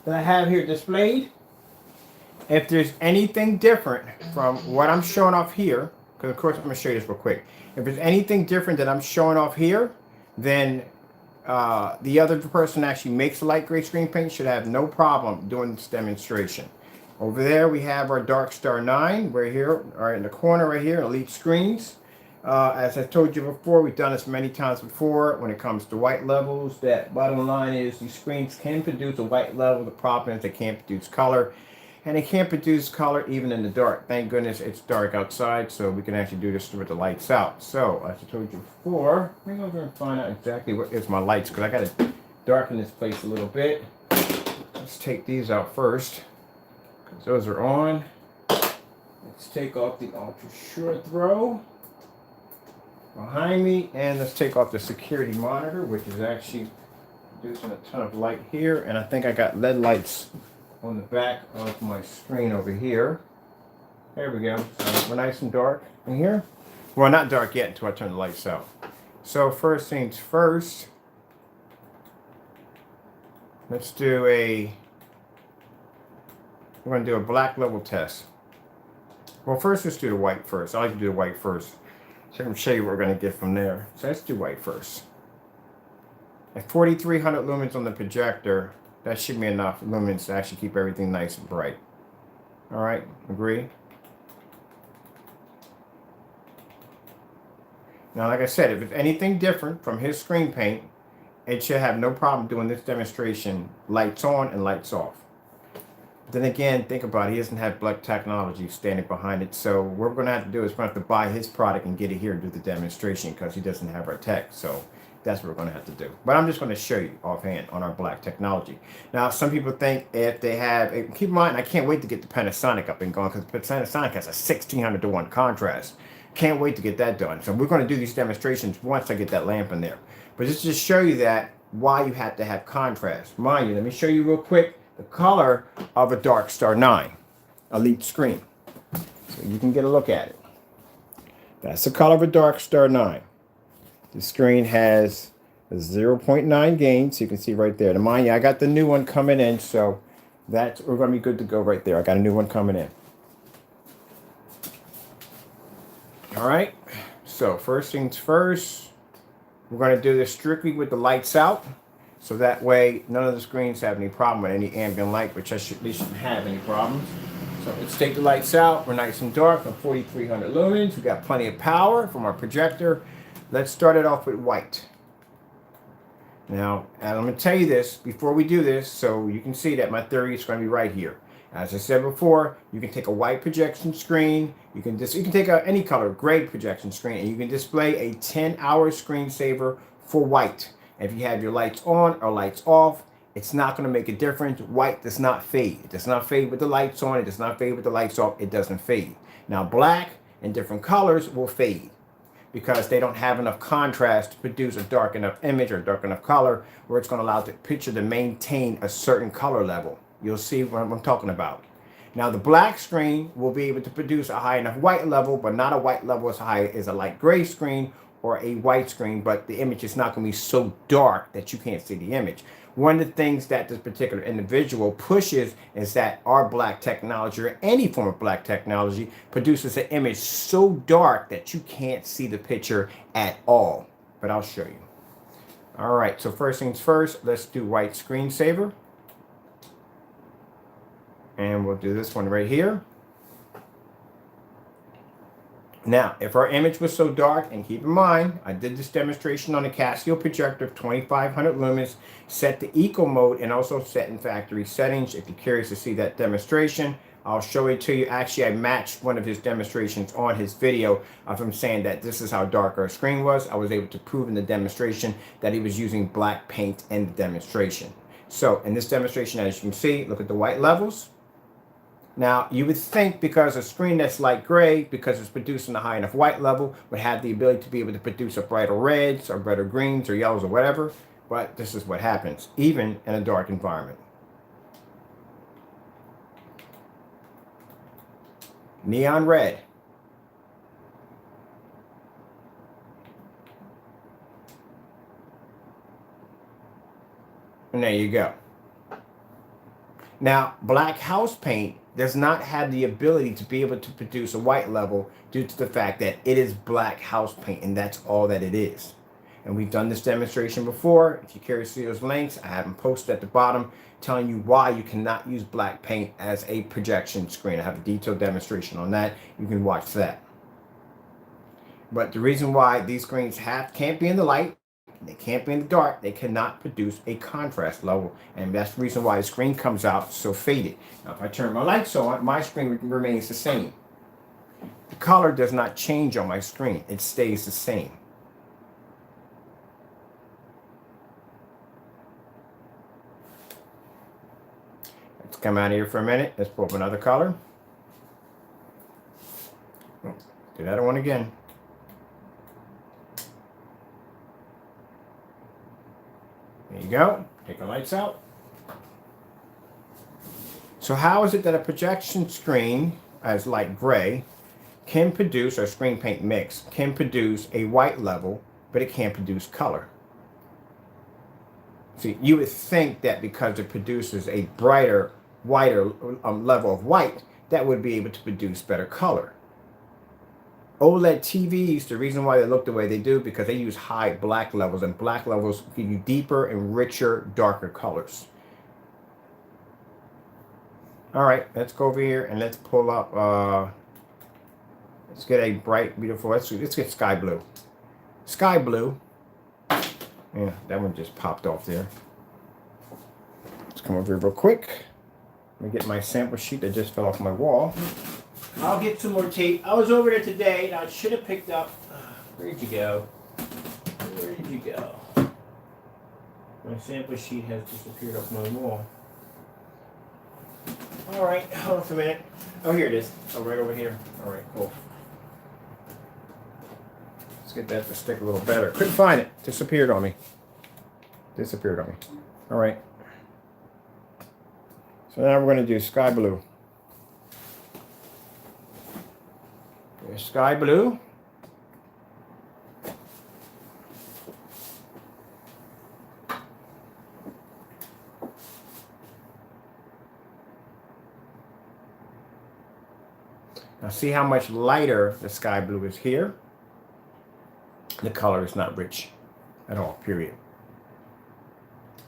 that I have here displayed, if there's anything different from what I'm showing off here, because of course I'm going to show you this real quick. If there's anything different that I'm showing off here, then the other person actually makes the light gray screen paint should have no problem doing this demonstration. Over there we have our Dark Star 9 right here, or in the corner right here, Elite Screens. As I told you before, we've done this many times before when it comes to white levels. That bottom line is these screens can produce a white level. The problem is they can't produce color. And they can't produce color even in the dark. Thank goodness it's dark outside, so we can actually do this with the lights out. So, as I told you before, let me go over and find out exactly what is my lights, because I got to darken this place a little bit. Let's take these out first, because those are on. Let's take off the ultra short throw behind me, and let's take off the security monitor, which is actually producing a ton of light here, and I think I got LED lights on the back of my screen over here. There we go. So we're nice and dark in here. Well, not dark yet until I turn the lights out. So first things first, let's do we're going to do a black level test. Well, first let's do the white first. I like to do the white first, so I can show you what we're going to get from there. So let's do white first. At 4,300 lumens on the projector, that should be enough lumens to actually keep everything nice and bright. All right, agree? Now, like I said, if it's anything different from his screen paint, it should have no problem doing this demonstration lights on and lights off. Then again, think about it, he doesn't have black technology standing behind it, so what we're going to have to do is we're going to have to buy his product and get it here and do the demonstration because he doesn't have our tech. So that's what we're going to have to do. But I'm just going to show you offhand on our black technology. Now, some people think if they have, keep in mind, I can't wait to get the Panasonic up and going because Panasonic has a 1600 to 1 contrast. Can't wait to get that done. So we're going to do these demonstrations once I get that lamp in there. But just to show you that, why you have to have contrast. Mind you, let me show you real quick the color of a Dark Star 9 Elite screen. So you can get a look at it. That's the color of a Dark Star 9. The screen has a 0.9 gain, so you can see right there. Now, mind you, I got the new one coming in, so we're going to be good to go right there. I got a new one coming in. All right, so first things first, we're going to do this strictly with the lights out, so that way none of the screens have any problem with any ambient light, which they shouldn't have any problems. So let's take the lights out. We're nice and dark on 4,300 lumens. We got plenty of power from our projector. Let's start it off with white. Now, and I'm going to tell you this before we do this, so you can see that my theory is going to be right here. As I said before, you can take a white projection screen. You can take any color, gray projection screen, and you can display a 10-hour screensaver for white. If you have your lights on or lights off, it's not going to make a difference. White does not fade. It does not fade with the lights on. It does not fade with the lights off. It doesn't fade. Now, black and different colors will fade. because they don't have enough contrast to produce a dark enough image or dark enough color where it's going to allow the picture to maintain a certain color level. You'll see what I'm talking about. Now the black screen will be able to produce a high enough white level, but not a white level as high as a light gray screen or a white screen, but the image is not going to be so dark that you can't see the image. One of the things that this particular individual pushes is that our black technology, or any form of black technology, produces an image so dark that you can't see the picture at all. But I'll show you. All right, so first things first, let's do white screensaver. And we'll do this one right here. Now, if our image was so dark, and keep in mind, I did this demonstration on a Casio projector of 2500 lumens, set to eco mode and also set in factory settings. If you're curious to see that demonstration, I'll show it to you. Actually, I matched one of his demonstrations on his video of him saying that this is how dark our screen was. I was able to prove in the demonstration that he was using black paint in the demonstration. So in this demonstration, as you can see, look at the white levels. Now, you would think because a screen that's light gray, because it's producing a high enough white level, would have the ability to be able to produce a brighter reds or brighter greens or yellows or whatever. But this is what happens, even in a dark environment. Neon red. And there you go. Now, black house paint does not have the ability to be able to produce a white level due to the fact that it is black house paint, and that's all that it is. And we've done this demonstration before. If you're curious to see those links, I have them posted at the bottom telling you why you cannot use black paint as a projection screen. I have a detailed demonstration on that. You can watch that. But the reason why these screens can't be in the light, they can't be in the dark, they cannot produce a contrast level, and that's the reason why the screen comes out so faded. Now if I turn my lights on, my screen remains the same. The color does not change on my screen, it stays the same. Let's come out of here for a minute. Let's pull up another color. Do that one again. There you go. Take the lights out. So how is it that a projection screen as light gray can produce, or screen paint mix, can produce a white level, but it can't produce color? See, you would think that because it produces a brighter, whiter level of white, that would be able to produce better color. OLED TVs, the reason why they look the way they do, because they use high black levels, and black levels give you deeper and richer, darker colors. All right, let's go over here and let's pull up, let's get a bright, beautiful, let's get sky blue. Sky blue. Yeah, that one just popped off there. Let's come over here real quick. Let me get my sample sheet that just fell off my wall. I'll get some more tape. I was over there today and I should have picked up. Where'd you go? Where did you go? My sample sheet has disappeared off my wall. All right, hold on for a minute. Oh, here it is. Oh, right over here. All right, cool. Let's get that to stick a little better. Couldn't find it. Disappeared on me. Disappeared on me. All right. So now we're going to do sky blue. There's sky blue. Now see how much lighter the sky blue is here. The color is not rich at all, period.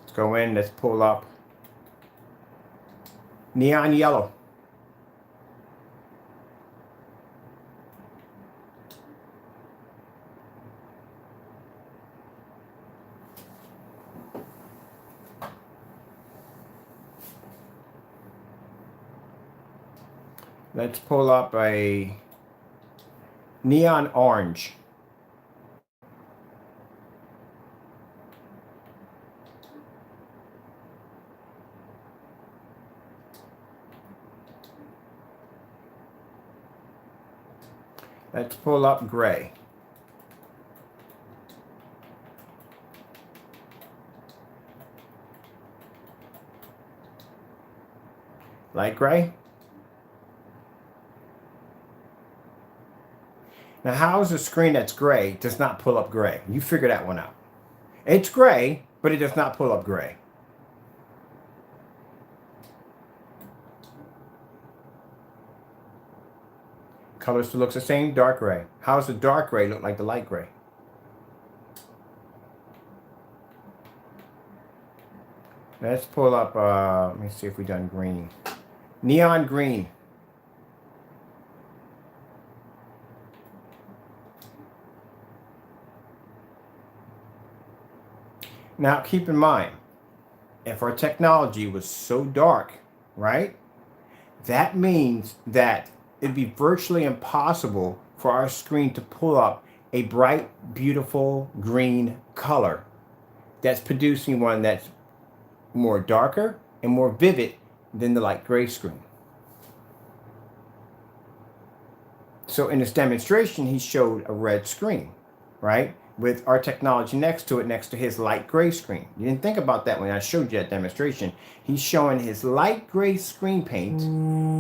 Let's go in, let's pull up neon yellow. Let's pull up a neon orange. Let's pull up gray. Light gray. Now, how is a screen that's gray does not pull up gray? You figure that one out. It's gray, but it does not pull up gray. Color still looks the same, dark gray. How does the dark gray look like the light gray? Let's pull up, let me see if we've done green. Neon green. Now, keep in mind, if our technology was so dark, right, that means that it'd be virtually impossible for our screen to pull up a bright, beautiful green color that's producing one that's more darker and more vivid than the light gray screen. So in this demonstration, he showed a red screen, right? With our technology next to it, next to his light gray screen. You didn't think about that when I showed you that demonstration. He's showing his light gray screen paint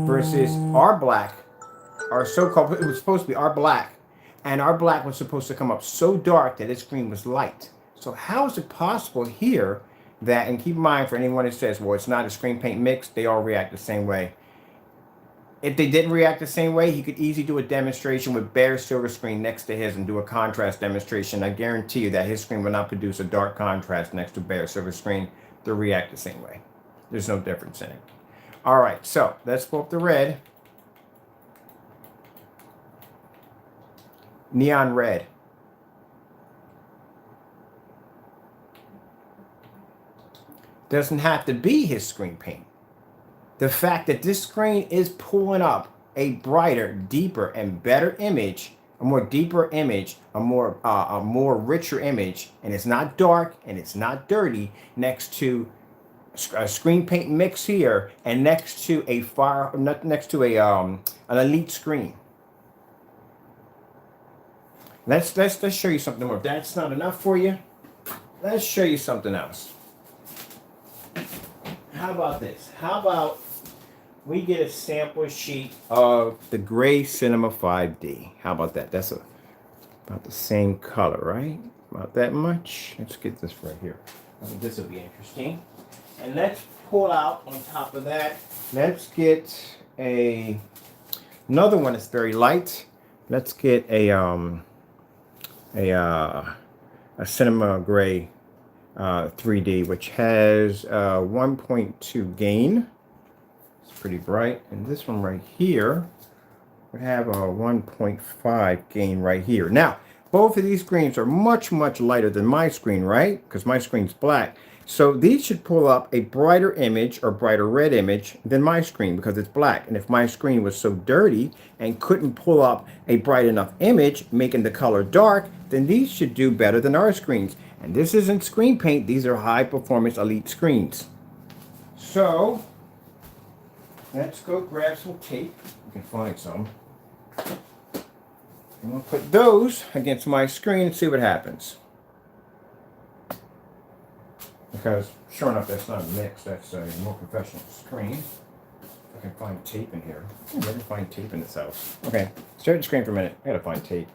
versus our black, our so-called, it was supposed to be our black, and our black was supposed to come up so dark that its screen was light. So how is it possible here that, and keep in mind for anyone that says, well, it's not a screen paint mix, they all react the same way. If they didn't react the same way, he could easily do a demonstration with bare silver screen next to his and do a contrast demonstration. I guarantee you that his screen will not produce a dark contrast next to bare silver screen. They'll react the same way. There's no difference in it. All right, so let's pull up the red. Neon red. Doesn't have to be his screen paint. The fact that this screen is pulling up a brighter, deeper, and better image, a more deeper image, a more richer image, and it's not dark and it's not dirty, next to a screen paint mix here, and next to a an elite screen. Let's show you something more. If that's not enough for you, let's show you something else. How about this? How about we get a sample sheet of the Gray Cinema 5D. How about that? That's about the same color, right? About that much. Let's get this right here. I think this will be interesting. And let's pull out on top of that. Let's get another one that's very light. Let's get a Cinema Gray 3D, which has 1.2 gain. Pretty bright, and this one right here would have a 1.5 gain right here. Now, both of these screens are much lighter than my screen, right? Because my screen's black. So these should pull up a brighter image or brighter red image than my screen because it's black. And if my screen was so dirty and couldn't pull up a bright enough image, making the color dark, then these should do better than our screens. And this isn't screen paint. These are high performance elite screens. So let's go grab some tape. You can find some. I'm going to put those against my screen and see what happens. Because sure enough, that's not a mix. That's a more professional screen. I can find tape in here. I can never find tape in this house. Okay, stare at the screen for a minute. I got to find tape.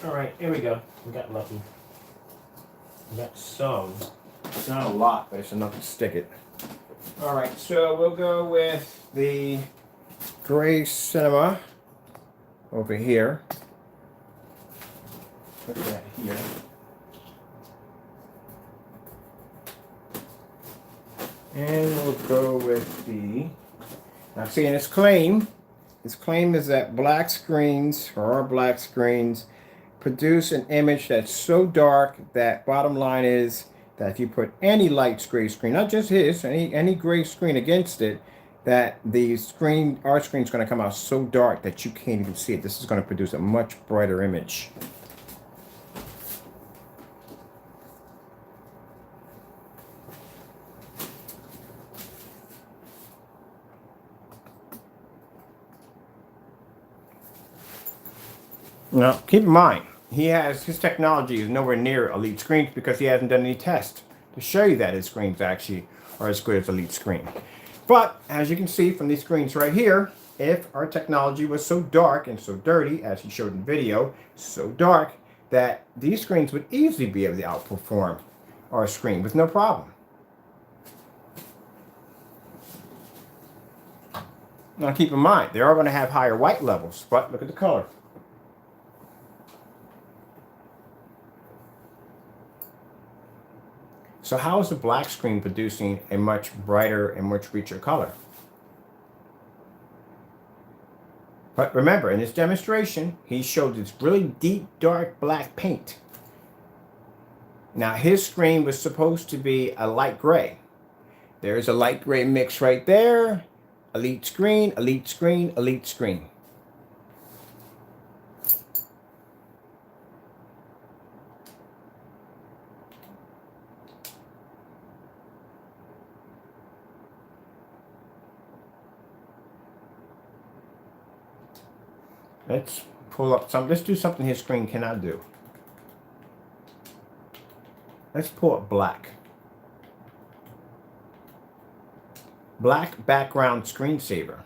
All right, here we go. We got lucky. We got some. It's not a lot, but it's enough to stick it. All right, so we'll go with the Gray Cinema over here. Put that here. And we'll go with the, now see in his claim is that black screens, or our black screens, produce an image that's so dark that bottom line is that if you put any light gray screen, not just his, any gray screen against it, that the screen, our screen is going to come out so dark that you can't even see it. This is going to produce a much brighter image. Now, keep in mind, his technology is nowhere near Elite Screens because he hasn't done any tests to show you that his screens actually are as good as Elite Screen. But as you can see from these screens right here, if our technology was so dark and so dirty, as he showed in the video, so dark that these screens would easily be able to outperform our screen with no problem. Now keep in mind, they are going to have higher white levels, but look at the color. So how is the black screen producing a much brighter and much richer color? But remember, in this demonstration, he showed this really deep, dark black paint. Now his screen was supposed to be a light gray. There's a light gray mix right there. Elite Screen, Elite Screen, Elite Screen. Let's pull up some. Let's do something his screen cannot do. Let's pull up black. Black background screensaver.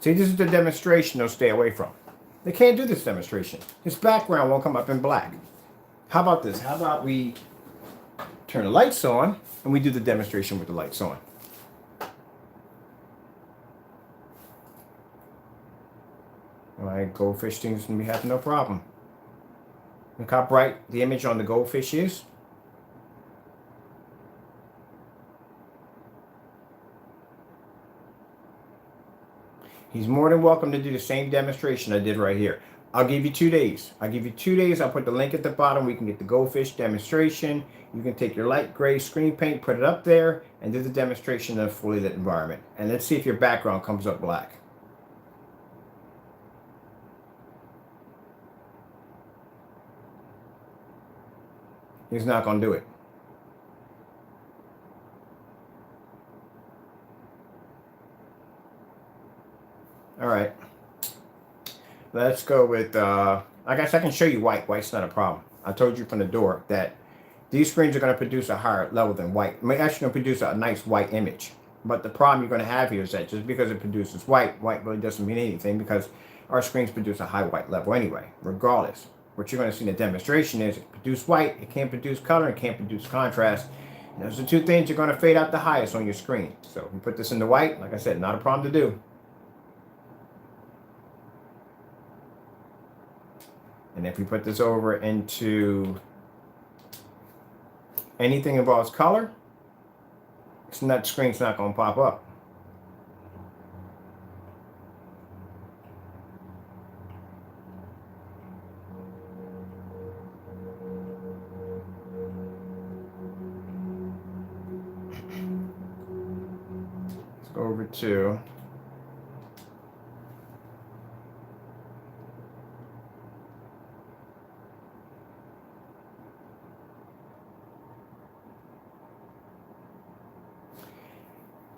See, this is the demonstration they'll stay away from. They can't do this demonstration. His background won't come up in black. How about this? How about we turn the lights on and we do the demonstration with the lights on? My goldfish things we have no problem. Look how bright the image on the goldfish is. He's more than welcome to do the same demonstration I did right here. I'll give you 2 days. I'll give you 2 days. I'll put the link at the bottom. We can get the goldfish demonstration. You can take your light gray screen paint, put it up there, and do the demonstration in a fully lit environment. And let's see if your background comes up black. He's not going to do it. All right, let's go with, I guess I can show you white. White's not a problem. I told you from the door that these screens are going to produce a higher level than white. I mean, actually going to produce a nice white image. But the problem you're going to have here is that just because it produces white, white really doesn't mean anything because our screens produce a high white level anyway, regardless. What you're going to see in the demonstration is it produces white, it can't produce color, it can't produce contrast. And those are two things you're going to fade out the highest on your screen. So if you put this into white, like I said, not a problem to do. And if we put this over into anything involves color, that screen's not going to pop up. Let's go over to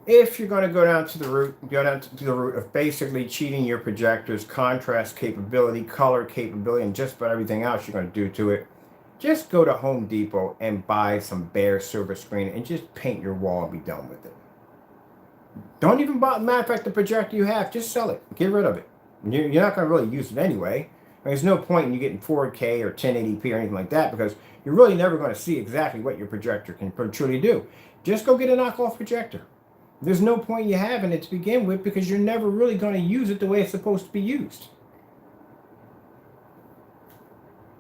if you're going to go down to the route of basically cheating your projector's contrast capability, color capability, and just about everything else you're going to do to it, just go to Home Depot and buy some bare silver screen and just paint your wall and be done with it. Don't even buy, matter of fact, the projector you have, just sell it. Get rid of it. You're not going to really use it anyway. There's no point in you getting 4K or 1080p or anything like that because you're really never going to see exactly what your projector can truly do. Just go get a knockoff projector. There's no point you having it to begin with because you're never really going to use it the way it's supposed to be used.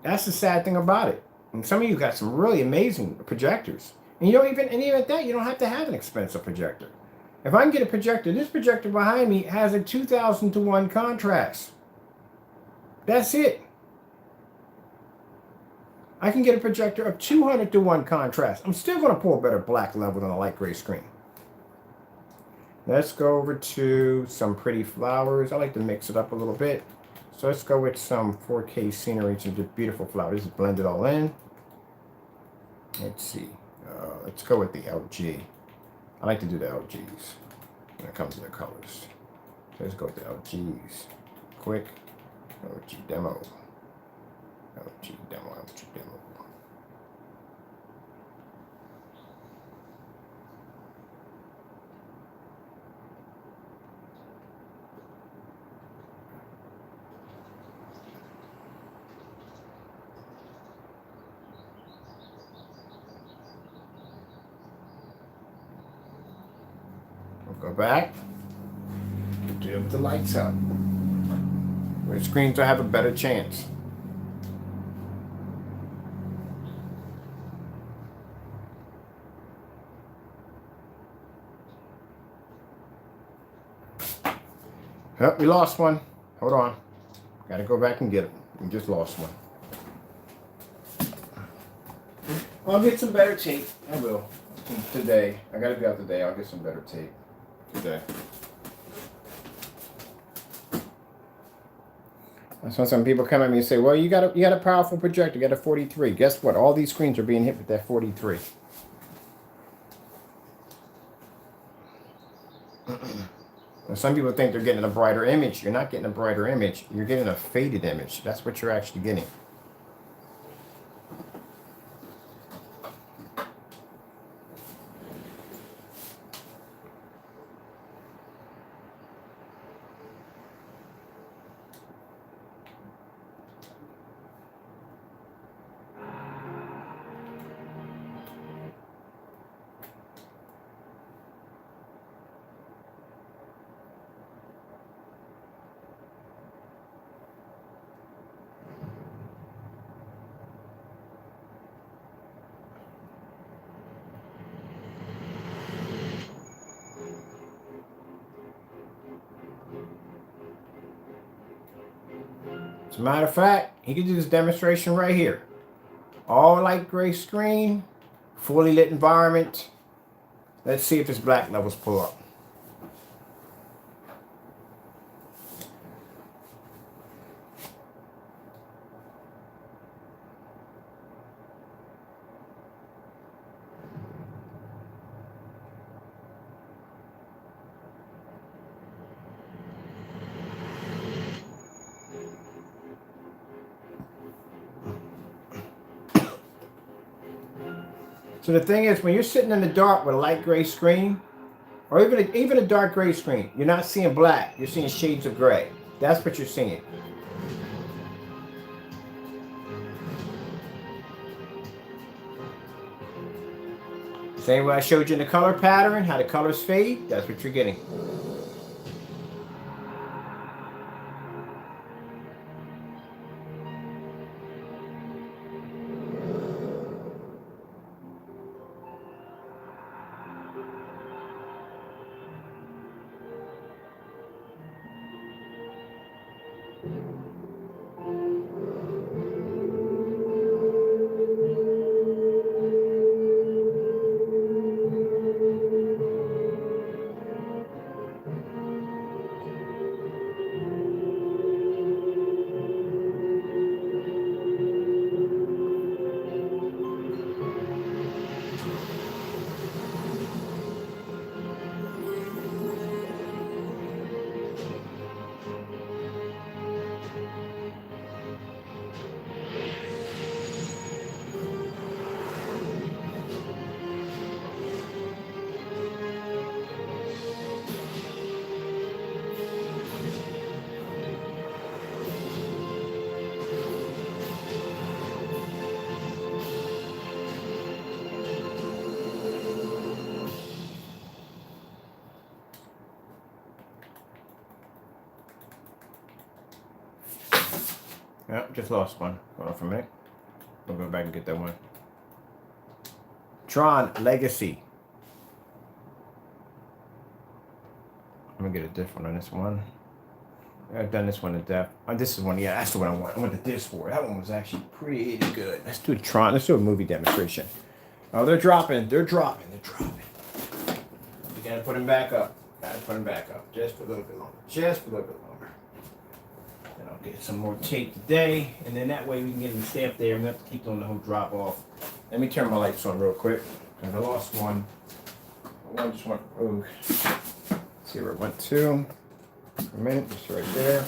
That's the sad thing about it. And some of you got some really amazing projectors. And you don't even, and even at that, you don't have to have an expensive projector. If I can get a projector, this projector behind me has a 2000-to-1 contrast. That's it. I can get a projector of 200 to 1 contrast. I'm still going to pull a better black level than a light gray screen. Let's go over to some pretty flowers. I like to mix it up a little bit. So let's go with some 4K scenery, some beautiful flowers. Just blend it all in. Let's see. Let's go with the LG. I like to do the LGs when it comes to the colors. So let's go with the LGs. Quick. LG demo. LG demo. LG demo. We'll go back. Do it with the lights out. Where screens will have a better chance. Oh, we lost one. Hold on. Gotta go back and get it. We just lost one. I'll get some better tape. I will. Today. I gotta be out today. I'll get some better tape today. That's why some people come at me and say, well, you got a powerful projector, you got a 43. Guess what? All these screens are being hit with that 43. Some people think they're getting a brighter image. You're not getting a brighter image. You're getting a faded image. That's what you're actually getting. As a matter of fact, he can do this demonstration right here. All light gray screen, fully lit environment. Let's see if his black levels pull up. So the thing is, when you're sitting in the dark with a light gray screen, or even a dark gray screen, you're not seeing black. You're seeing shades of gray. That's what you're seeing. Same way I showed you in the color pattern, how the colors fade. That's what you're getting. Yep, just lost one. Hold on for a minute. We'll go back and get that one. Tron Legacy. I'm gonna get a different on this one. I've done this one to death. This is one, yeah, that's the one I want. I want the disc for. That one was actually pretty good. Let's do a Tron. Let's do a movie demonstration. Oh, they're dropping. They're dropping. They're dropping. We gotta put them back up. Gotta put them back up. Just for a little bit longer. Just for a little bit longer. And I'll get some more tape today. And then that way we can get them stamped there. I'm gonna have to keep doing the whole drop off. Let me turn my lights on real quick. Because I lost one. One just went rogue. Let's see where it went to. For a minute, just right there.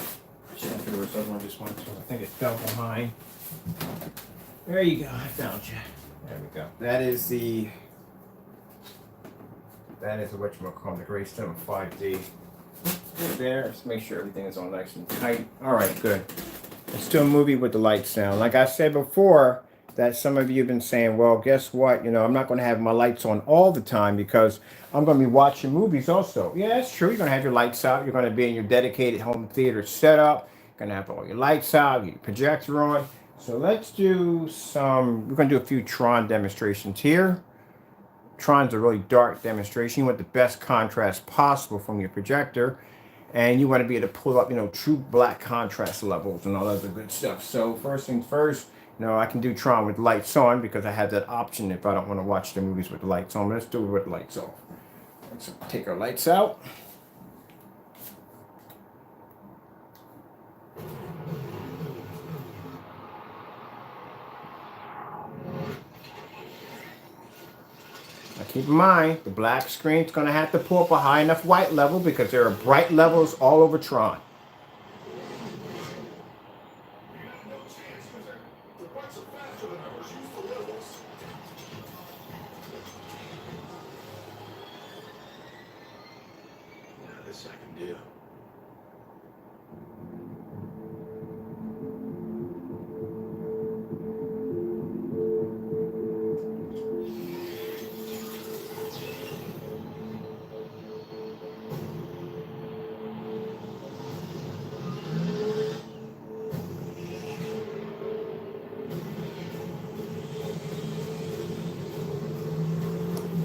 Trying to figure where this other one just went to. I think it fell behind. There you go. I found you. There we go. That is the whatchamacallit, the Gray Stone 5D. There. Let's make sure everything is on nice and tight. All right, good. Let's do a movie with the lights down. Like I said before, that some of you have been saying, well, guess what? You know, I'm not going to have my lights on all the time because I'm going to be watching movies also. Yeah, that's true. You're going to have your lights out. You're going to be in your dedicated home theater setup. You're going to have all your lights out, your projector on. So let's do we're going to do a few Tron demonstrations here. Tron's a really dark demonstration. You want the best contrast possible from your projector. And you want to be able to pull up, you know, true black contrast levels and all that other good stuff. So first things first, you know, I can do Tron with lights on because I have that option if I don't want to watch the movies with the lights on. Let's do it with the lights off. Let's take our lights out. Now keep in mind, the black screen's going to have to pull up a high enough white level because there are bright levels all over Tron. This I can do.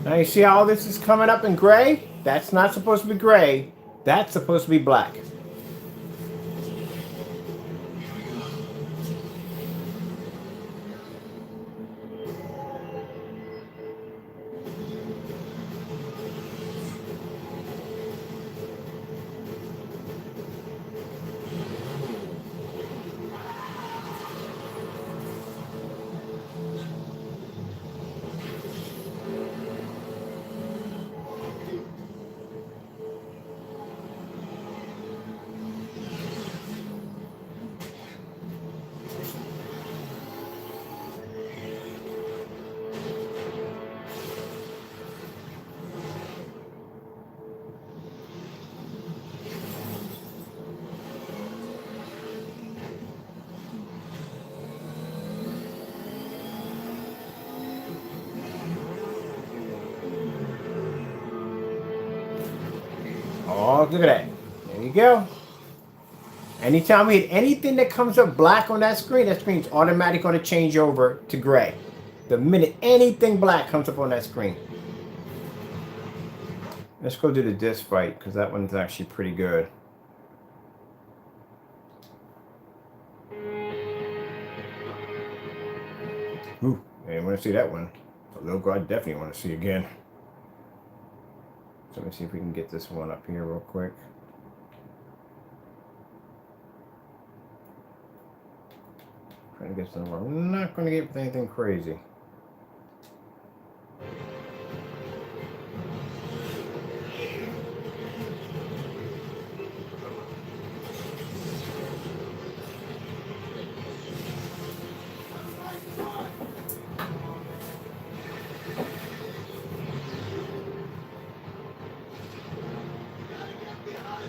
Now you see how all this is coming up in gray? That's not supposed to be gray. That's supposed to be black. Oh, look at that. There you go. Anytime we hit anything that comes up black on that screen's automatically going to change over to gray. The minute anything black comes up on that screen. Let's go do the disc fight because that one's actually pretty good. Ooh, I want to see that one. The logo I definitely want to see again. So let me see if we can get this one up here real quick. Trying to get somewhere. I'm not going to get anything crazy.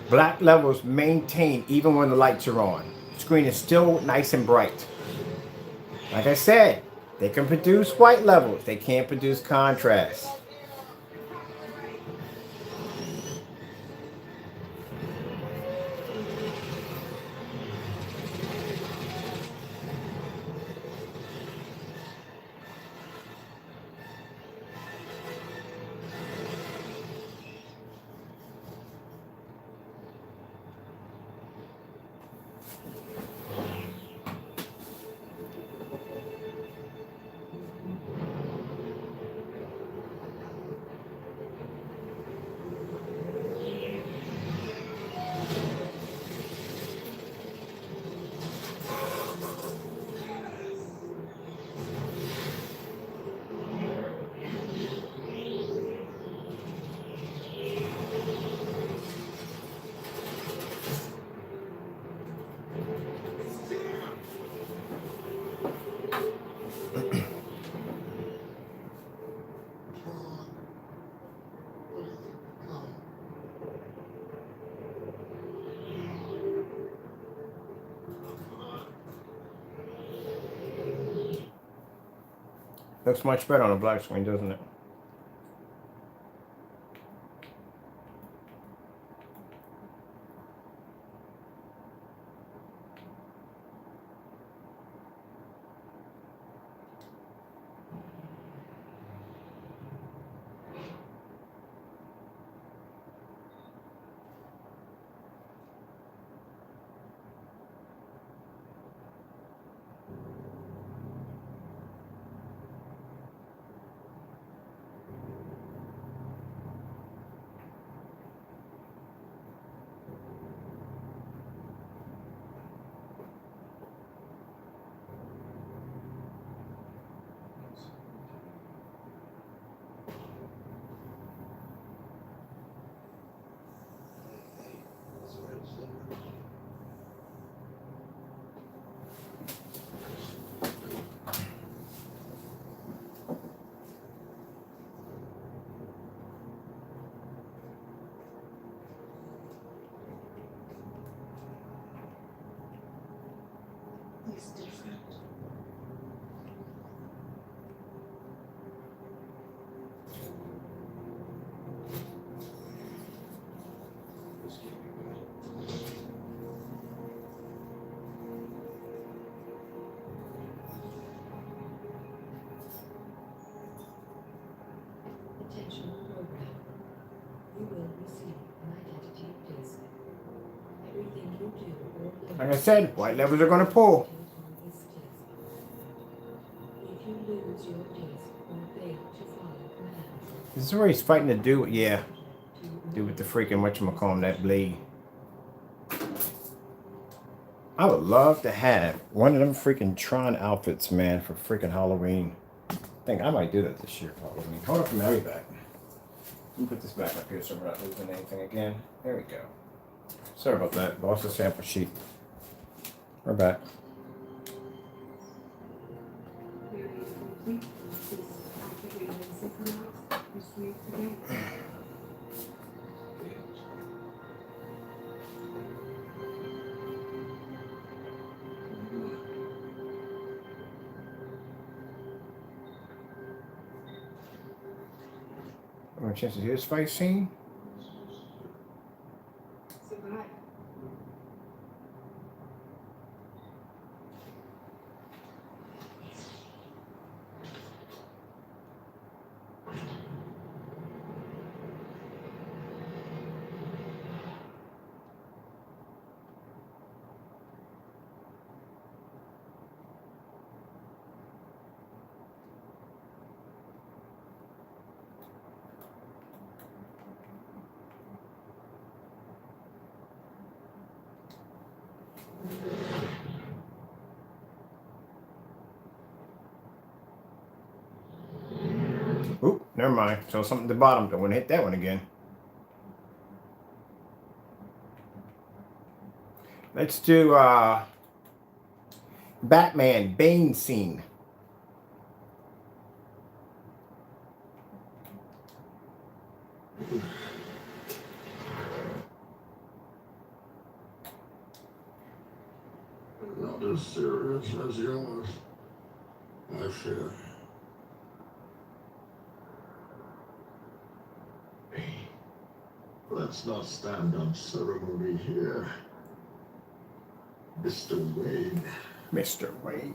Black levels maintain even when the lights are on. The screen is still nice and bright. Like I said, they can produce white levels. They can't produce contrast. Looks much better on a black screen, doesn't it? It's different. Attention program. You will receive an identity disc. Everything you do or Like I said, white levers are going to pull. if you lose your disc or fail to follow commands, This is where he's fighting to do, yeah, do with the freaking whatchamacallit, that blade. I would love to have one of them freaking Tron outfits, man, for freaking Halloween. I think I might do that this year for Halloween. Hold on for me, I'll be back. Let me put this back up here so we're not losing anything again. There we go. Sorry about that. Lost the sample sheet. We're back. Want a chance to hear this fight scene? Oop, never mind. So something at the bottom. Don't want to hit that one again. Let's do Batman Bane scene. Not as serious as yours, I fear. Let's not stand on ceremony here. Mr. Wayne. Mr. Wayne.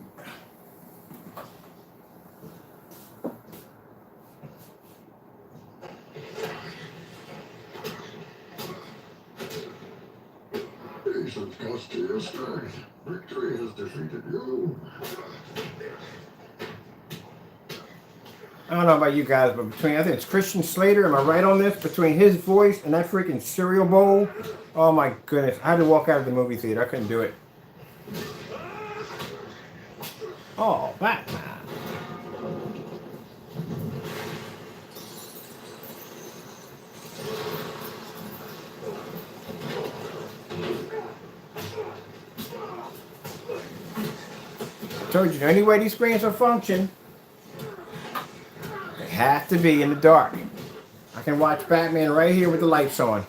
Patience cost you your strength. Victory has defeated you. I don't know about you guys, but between, I think it's Christian Slater, am I right on this? Between his voice and that freaking cereal bowl, oh my goodness. I had to walk out of the movie theater. I couldn't do it. Oh, Batman. I told you, any way these screens will function, they have to be in the dark. I can watch Batman right here with the lights on.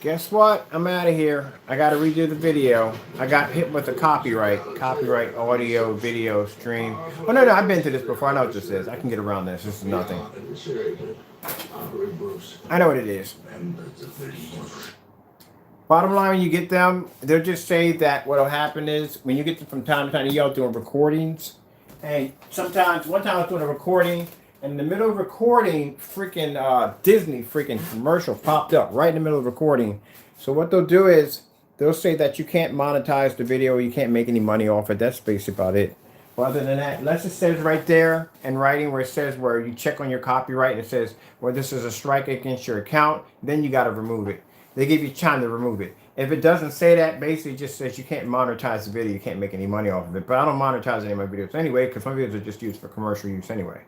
guess what? I'm out of here. I got to redo the video. I got hit with a copyright audio, video, stream. Oh, no, I've been to this before. I know what this is. I can get around this. This is nothing. I know what it is. Bottom line, when you get them, they'll just say that what'll happen is when you get them from time to time, y'all doing recordings. And sometimes, one time I was doing a recording, and in the middle of recording, freaking Disney freaking commercial popped up right in the middle of recording. So what they'll do is they'll say that you can't monetize the video, you can't make any money off it. That's basically about it. But other than that, unless it says right there in writing where it says where you check on your copyright and it says, well, this is a strike against your account, then you got to remove it. They give you time to remove it. If it doesn't say that, basically it just says you can't monetize the video, you can't make any money off of it. But I don't monetize any of my videos anyway, because my videos are just used for commercial use anyway.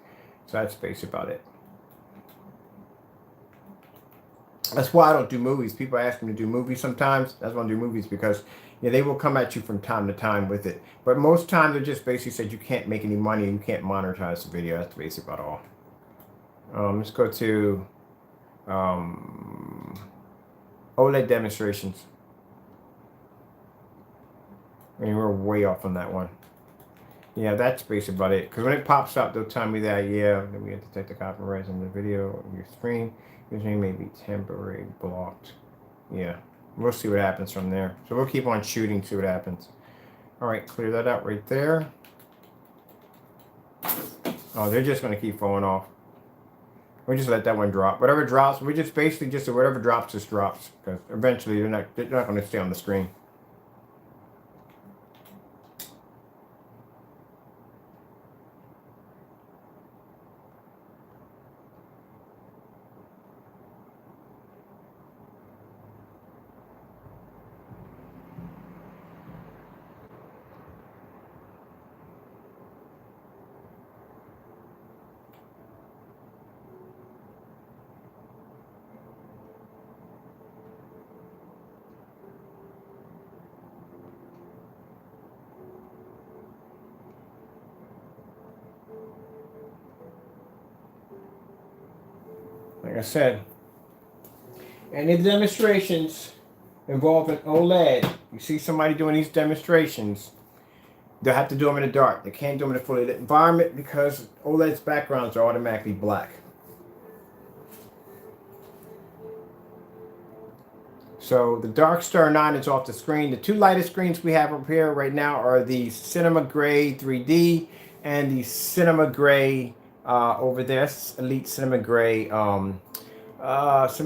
So that's basically about it. That's why I don't do movies. People ask me to do movies sometimes. That's why I don't do movies, because they will come at you from time to time with it. But most times they just basically said you can't make any money, you can't monetize the video. That's basically about all. Let's go to OLED demonstrations. I mean, we're way off on that one. Yeah, that's basically about it. Because when it pops up, they'll tell me that, yeah, then we have to detect the copyright on the video on your screen. Your screen may be temporarily blocked. Yeah, we'll see what happens from there. So we'll keep on shooting, see what happens. All right, clear that out right there. Oh, they're just going to keep falling off. We just let that one drop. Whatever drops, we just basically just whatever drops, just drops. Because eventually they're not going to stay on the screen. Like I said, any of the demonstrations involving OLED, you see somebody doing these demonstrations, they'll have to do them in the dark. They can't do them in a fully lit environment because OLED's backgrounds are automatically black. So the Dark Star 9 is off the screen. The two lightest screens we have up here right now are the Cinema Gray 3D and the Cinema Gray over there, Elite Cinema Gray, Cinema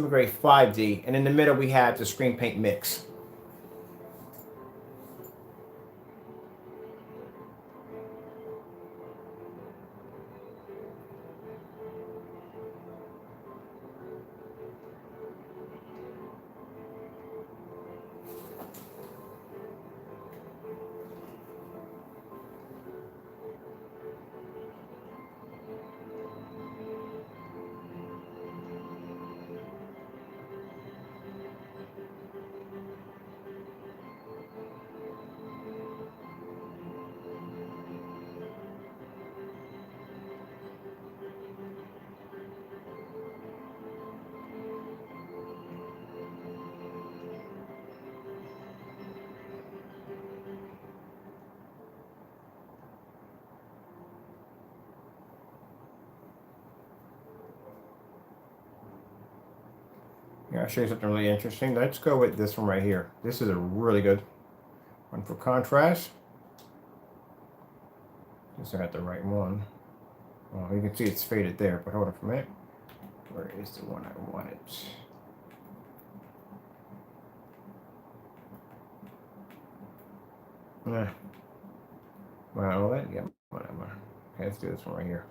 Gray 5D, and in the middle we have the Screen Paint Mix. Yeah, I'll show you something really interesting. Let's go with this one right here. This is a really good one for contrast. Guess I got the right one. Well, you can see it's faded there, but hold on for a minute. Where is the one I wanted? Well, that, yeah, whatever. Okay, let's do this one right here.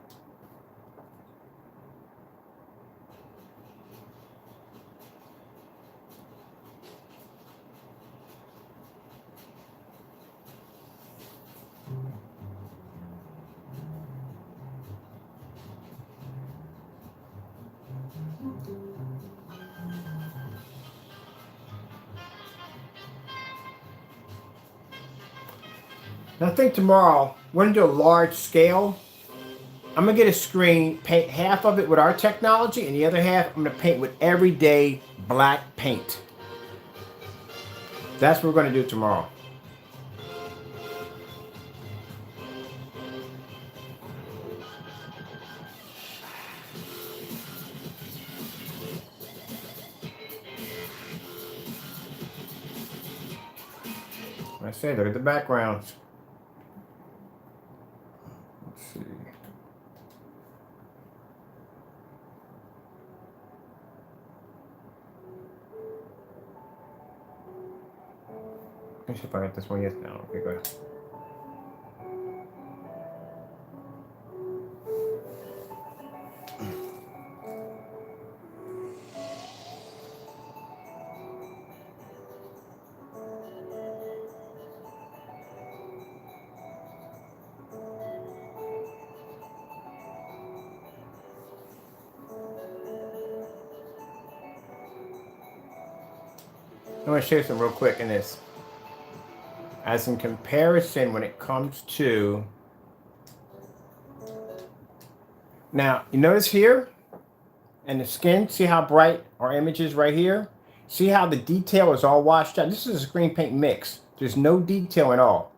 Now I think tomorrow we're gonna do a large scale. I'm gonna get a screen, paint half of it with our technology, and the other half I'm gonna paint with everyday black paint. That's what we're going to do tomorrow. I say, look at the backgrounds. Let's see. Let me see if I got this one yet. No, okay, go ahead. I want to show you something real quick in this. As in comparison, when it comes to, now you notice here and the skin, see how bright our image is right here? See how the detail is all washed out? This is a screen paint mix. There's no detail at all.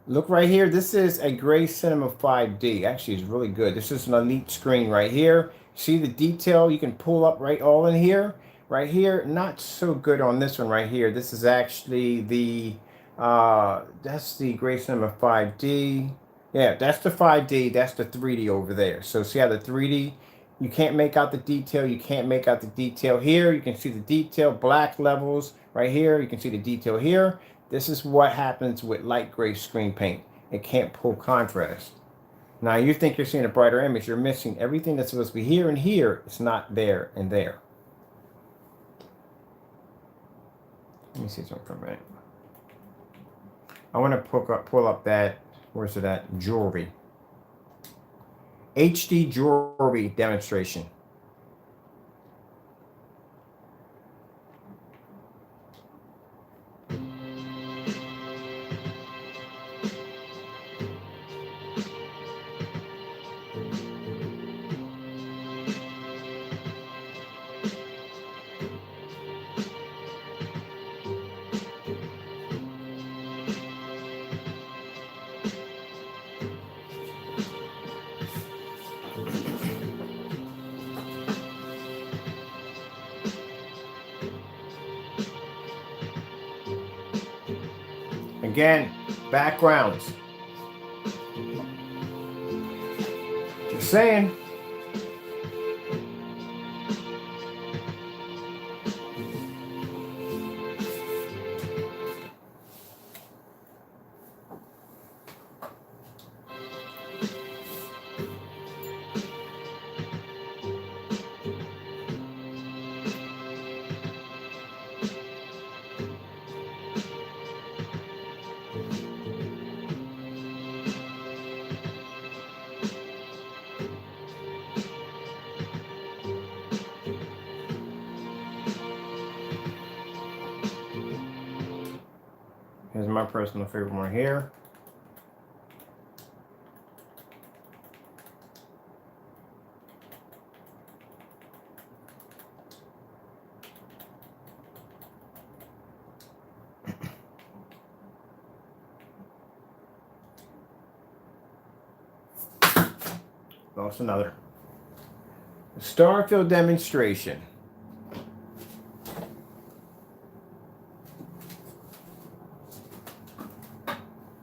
Look right here. This is a Gray Cinema 5D. Actually, it's really good. This is an elite screen right here. See the detail? You can pull up right all in here. Right here, not so good on this one right here. This is actually the, that's the Gray Cinema 5D. Yeah, that's the 5D. That's the 3D over there. So see how the 3D, you can't make out the detail. You can't make out the detail here. You can see the detail, black levels right here. You can see the detail here. This is what happens with light gray screen paint. It can't pull contrast. Now you think you're seeing a brighter image. You're missing everything that's supposed to be here and here. It's not there and there. Let me see something for a minute. I want to pull up that, where's it at? Jewelry. HD jewelry demonstration. Again, backgrounds. Just saying. Here's my personal favorite one here. Lost another. Starfield demonstration.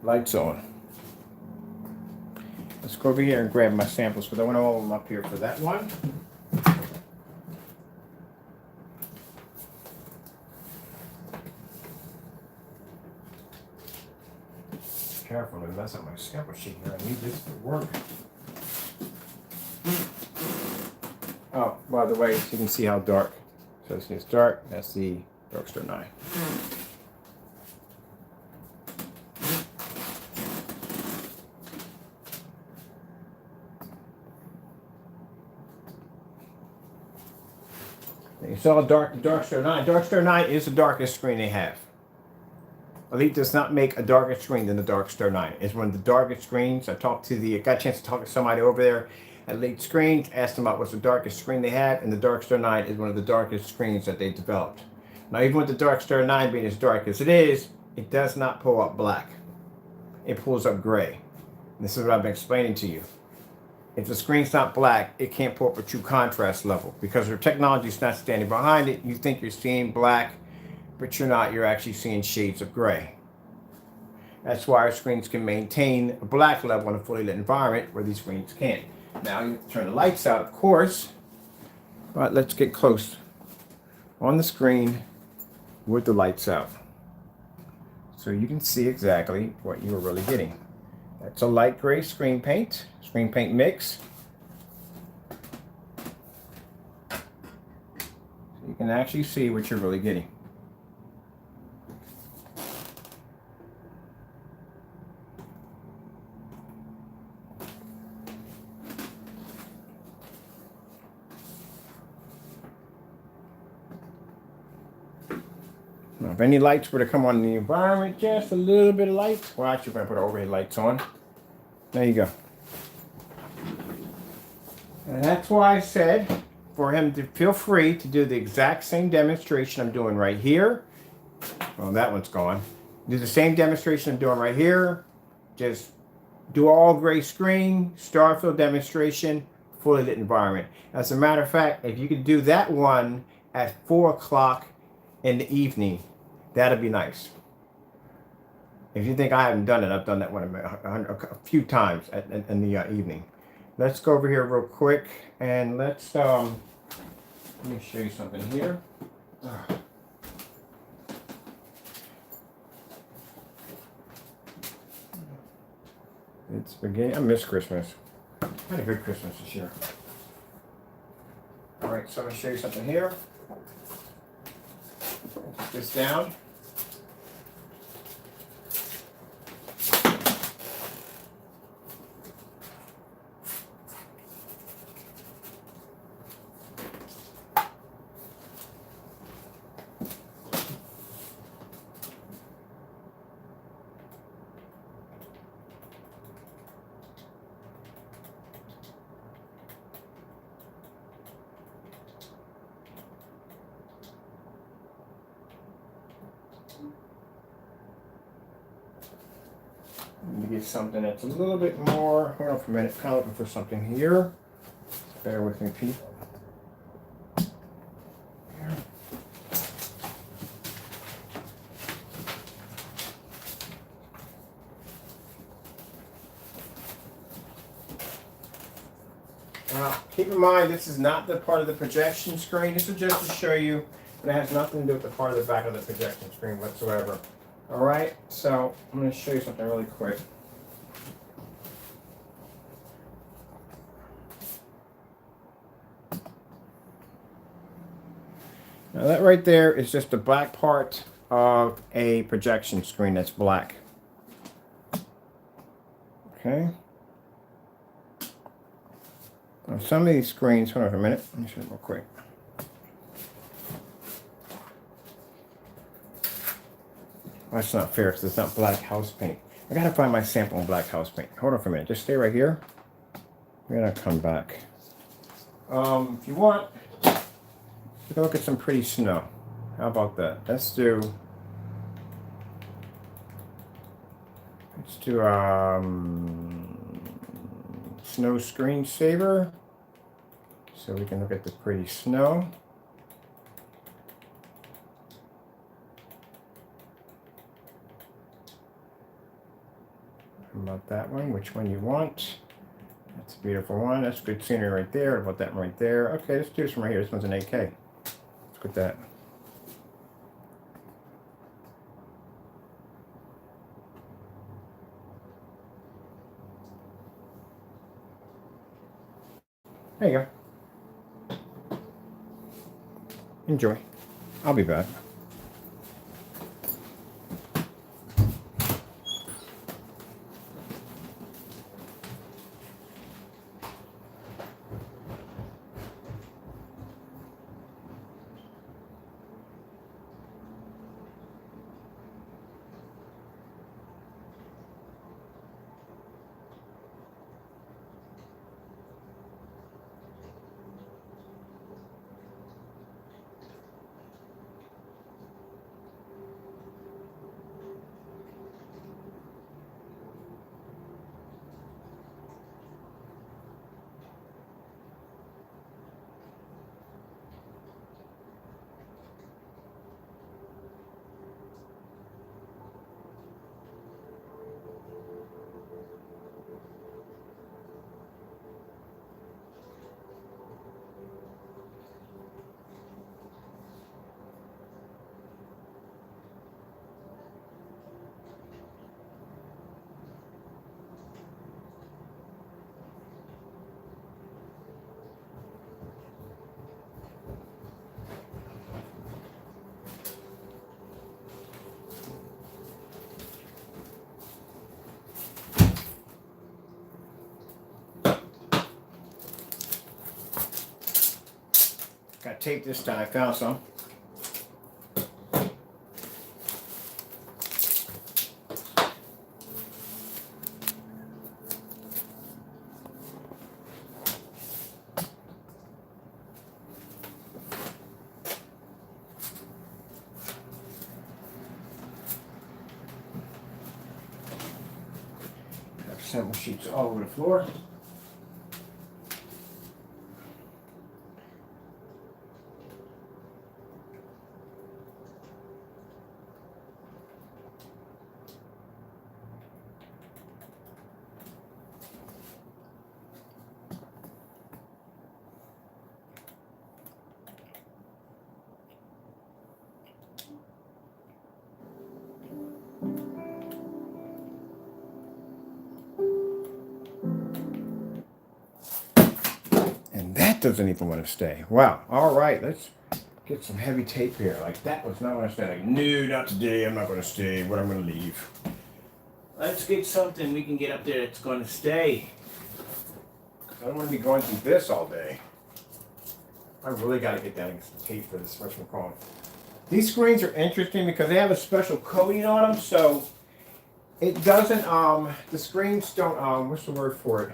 Lights on. Let's go over here and grab my samples because I want all of them up here for that one. Careful to mess up my sample sheet here. I need this to work. Oh, by the way, so you can see how dark. So it's dark. That's the Darkstar 9. You saw Darkstar 9. Darkstar 9 is the darkest screen they have. Elite does not make a darker screen than the Darkstar 9. It's one of the darkest screens. I got a chance to talk to somebody over there at Elite Screens, asked them about what's the darkest screen they had, and the Darkstar 9 is one of the darkest screens that they developed. Now, even with the dark star 9 being as dark as it is, it does not pull up black. It pulls up gray. And this is what I've been explaining to you. If the screen's not black, it can't pull up a true contrast level because their technology is not standing behind it. You think you're seeing black, but you're not. You're actually seeing shades of gray. That's why our screens can maintain a black level in a fully lit environment where these screens can't. Now you have to turn the lights out, of course, but let's get close on the screen with the lights out so you can see exactly what you're really getting. That's a light gray screen paint mix. You can actually see what you're really getting. Now, if any lights were to come on in the environment, just a little bit of light. Well, actually, we're going to put overhead lights on. There you go. And that's why I said for him to feel free to do the exact same demonstration I'm doing right here. Well, that one's gone. Do the same demonstration I'm doing right here. Just do all gray screen, Starfield demonstration, fully lit environment. As a matter of fact, if you could do that one at 4 o'clock in the evening, that'd be nice. If you think I haven't done it, I've done that one a few times in the evening. Let's go over here real quick and let's let me show you something here. It's beginning. I miss Christmas. I had a good Christmas this year. All right, so I'm gonna show you something here. Put this down. Let me get something that's a little bit more. Hold on for a minute. Kind of looking for something here. Bear with me, people. Here. Now, keep in mind, this is not the part of the projection screen. This is just to show you, but it has nothing to do with the part of the back of the projection screen whatsoever. All right, so I'm going to show you something really quick. Now that right there is just the black part of a projection screen that's black. Okay. Now some of these screens, hold on for a minute, let me show you real quick. That's not fair because it's not black house paint. I gotta find my sample on black house paint. Hold on for a minute. Just stay right here. We're gonna come back. If you want, we can look at some pretty snow. How about that? Let's do snow screensaver. So we can look at the pretty snow. About that one, which one you want. That's a beautiful one. That's good scenery right there. What about that one right there? Okay, let's do this one right here. This one's an 8K. Let's put that. There you go. Enjoy. I'll be back. Got tape this time. I found some. Have sample sheets all over the floor. That doesn't even want to stay. Wow. All right, let's get some heavy tape here. Like that was not going to stay. Like, no, not today. I'm not going to stay. What I'm going to leave. Let's get something we can get up there that's going to stay. I don't want to be going through this all day. I really got to get down and get some tape for this special call. These screens are interesting because they have a special coating on them, so it doesn't. The screens don't. What's the word for it?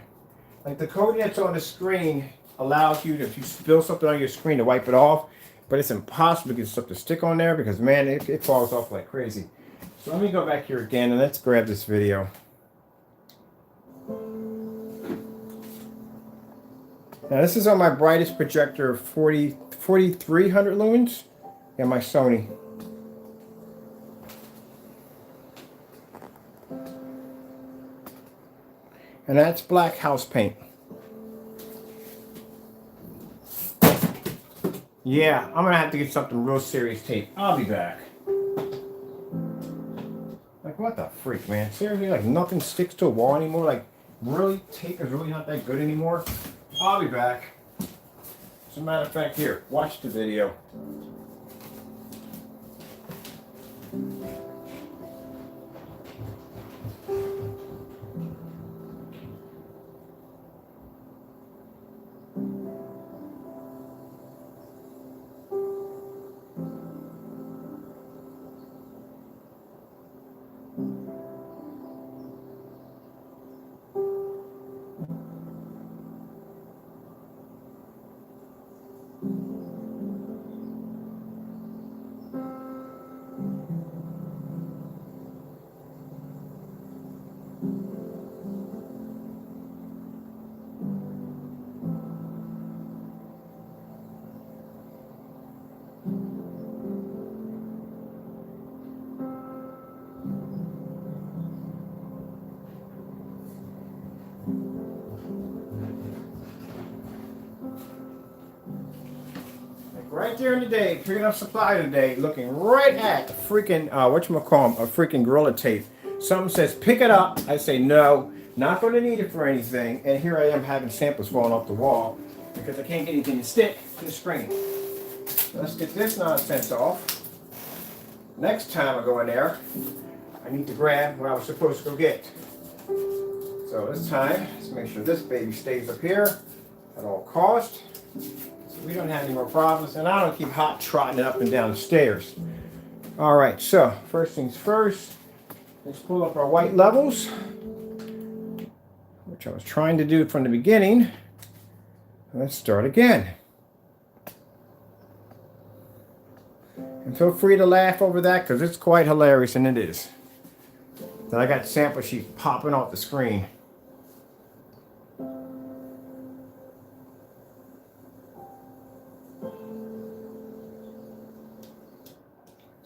Like the coating that's on the screen allows you to, if you spill something on your screen, to wipe it off, but it's impossible to get stuff to stick on there because, man, it falls off like crazy. So let me go back here again and let's grab this video. Now this is on my brightest projector of 4300 lumens and my Sony. And that's black house paint. Yeah, I'm gonna have to get something real serious tape. I'll be back. Like, what the freak, man? Seriously, like nothing sticks to a wall anymore? Like, really? Tape is really not that good anymore? I'll be back. As a matter of fact, here, watch the video. Right there in the day, picking up supply today, looking right at the freaking, whatchamacallit, a freaking Gorilla Tape. Something says, pick it up. I say, no, not going to need it for anything. And here I am having samples falling off the wall because I can't get anything to stick to the screen. So let's get this nonsense off. Next time I go in there, I need to grab what I was supposed to go get. So this time, let's make sure this baby stays up here at all costs. We don't have any more problems, and I don't keep hot trotting it up and down the stairs. All right, so first things first, let's pull up our white levels, which I was trying to do from the beginning. Let's start again. And feel free to laugh over that because it's quite hilarious, and it is. Then I got sample sheets popping off the screen.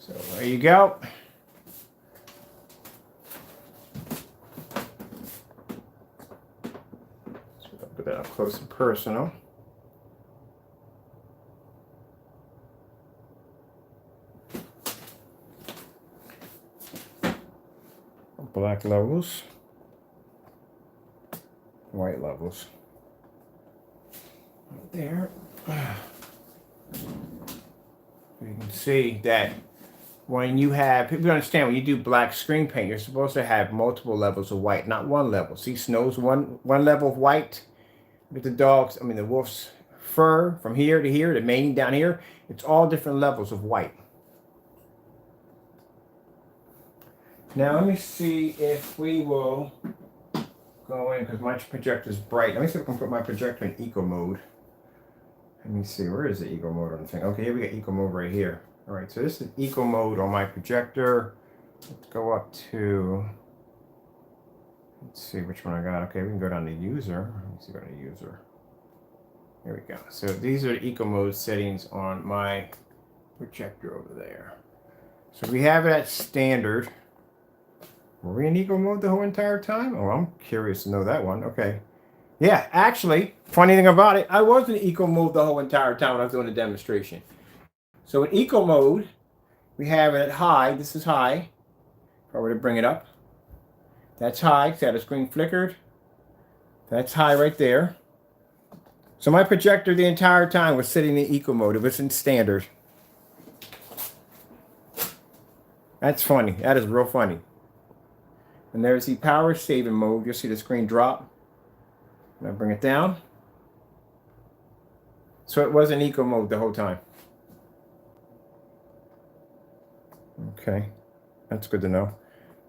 So there you go. So I'll put that up close and personal. Black levels, white levels. Right there. You can see that when you have, people understand when you do black screen paint, you're supposed to have multiple levels of white, not one level. See, Snow's one level of white with the dogs, the wolf's prefer from here to here, the main down here, it's all different levels of white. Now let me see if we will go in, because my projector is bright. Let me see if I can put my projector in eco mode. Let me see, where is the eco mode on the thing? Okay, here we got eco mode right here. All right, so this is eco mode on my projector. Let's go up to, let's see which one I got. Okay, we can go down to user. Let me see, go to user. There we go. So these are the eco mode settings on my projector over there. So we have it at standard. Were we in eco mode the whole entire time? Oh, I'm curious to know that one. Okay. Yeah, actually, funny thing about it, I was in eco mode the whole entire time when I was doing the demonstration. So in eco mode, we have it at high. This is high. If I were to bring it up, that's high. See how the screen flickered? That's high right there. So my projector the entire time was sitting in eco mode. It was in standard. That's funny. That is real funny. And there's the power saving mode. You'll see the screen drop. And I bring it down. So it was in eco mode the whole time. Okay. That's good to know.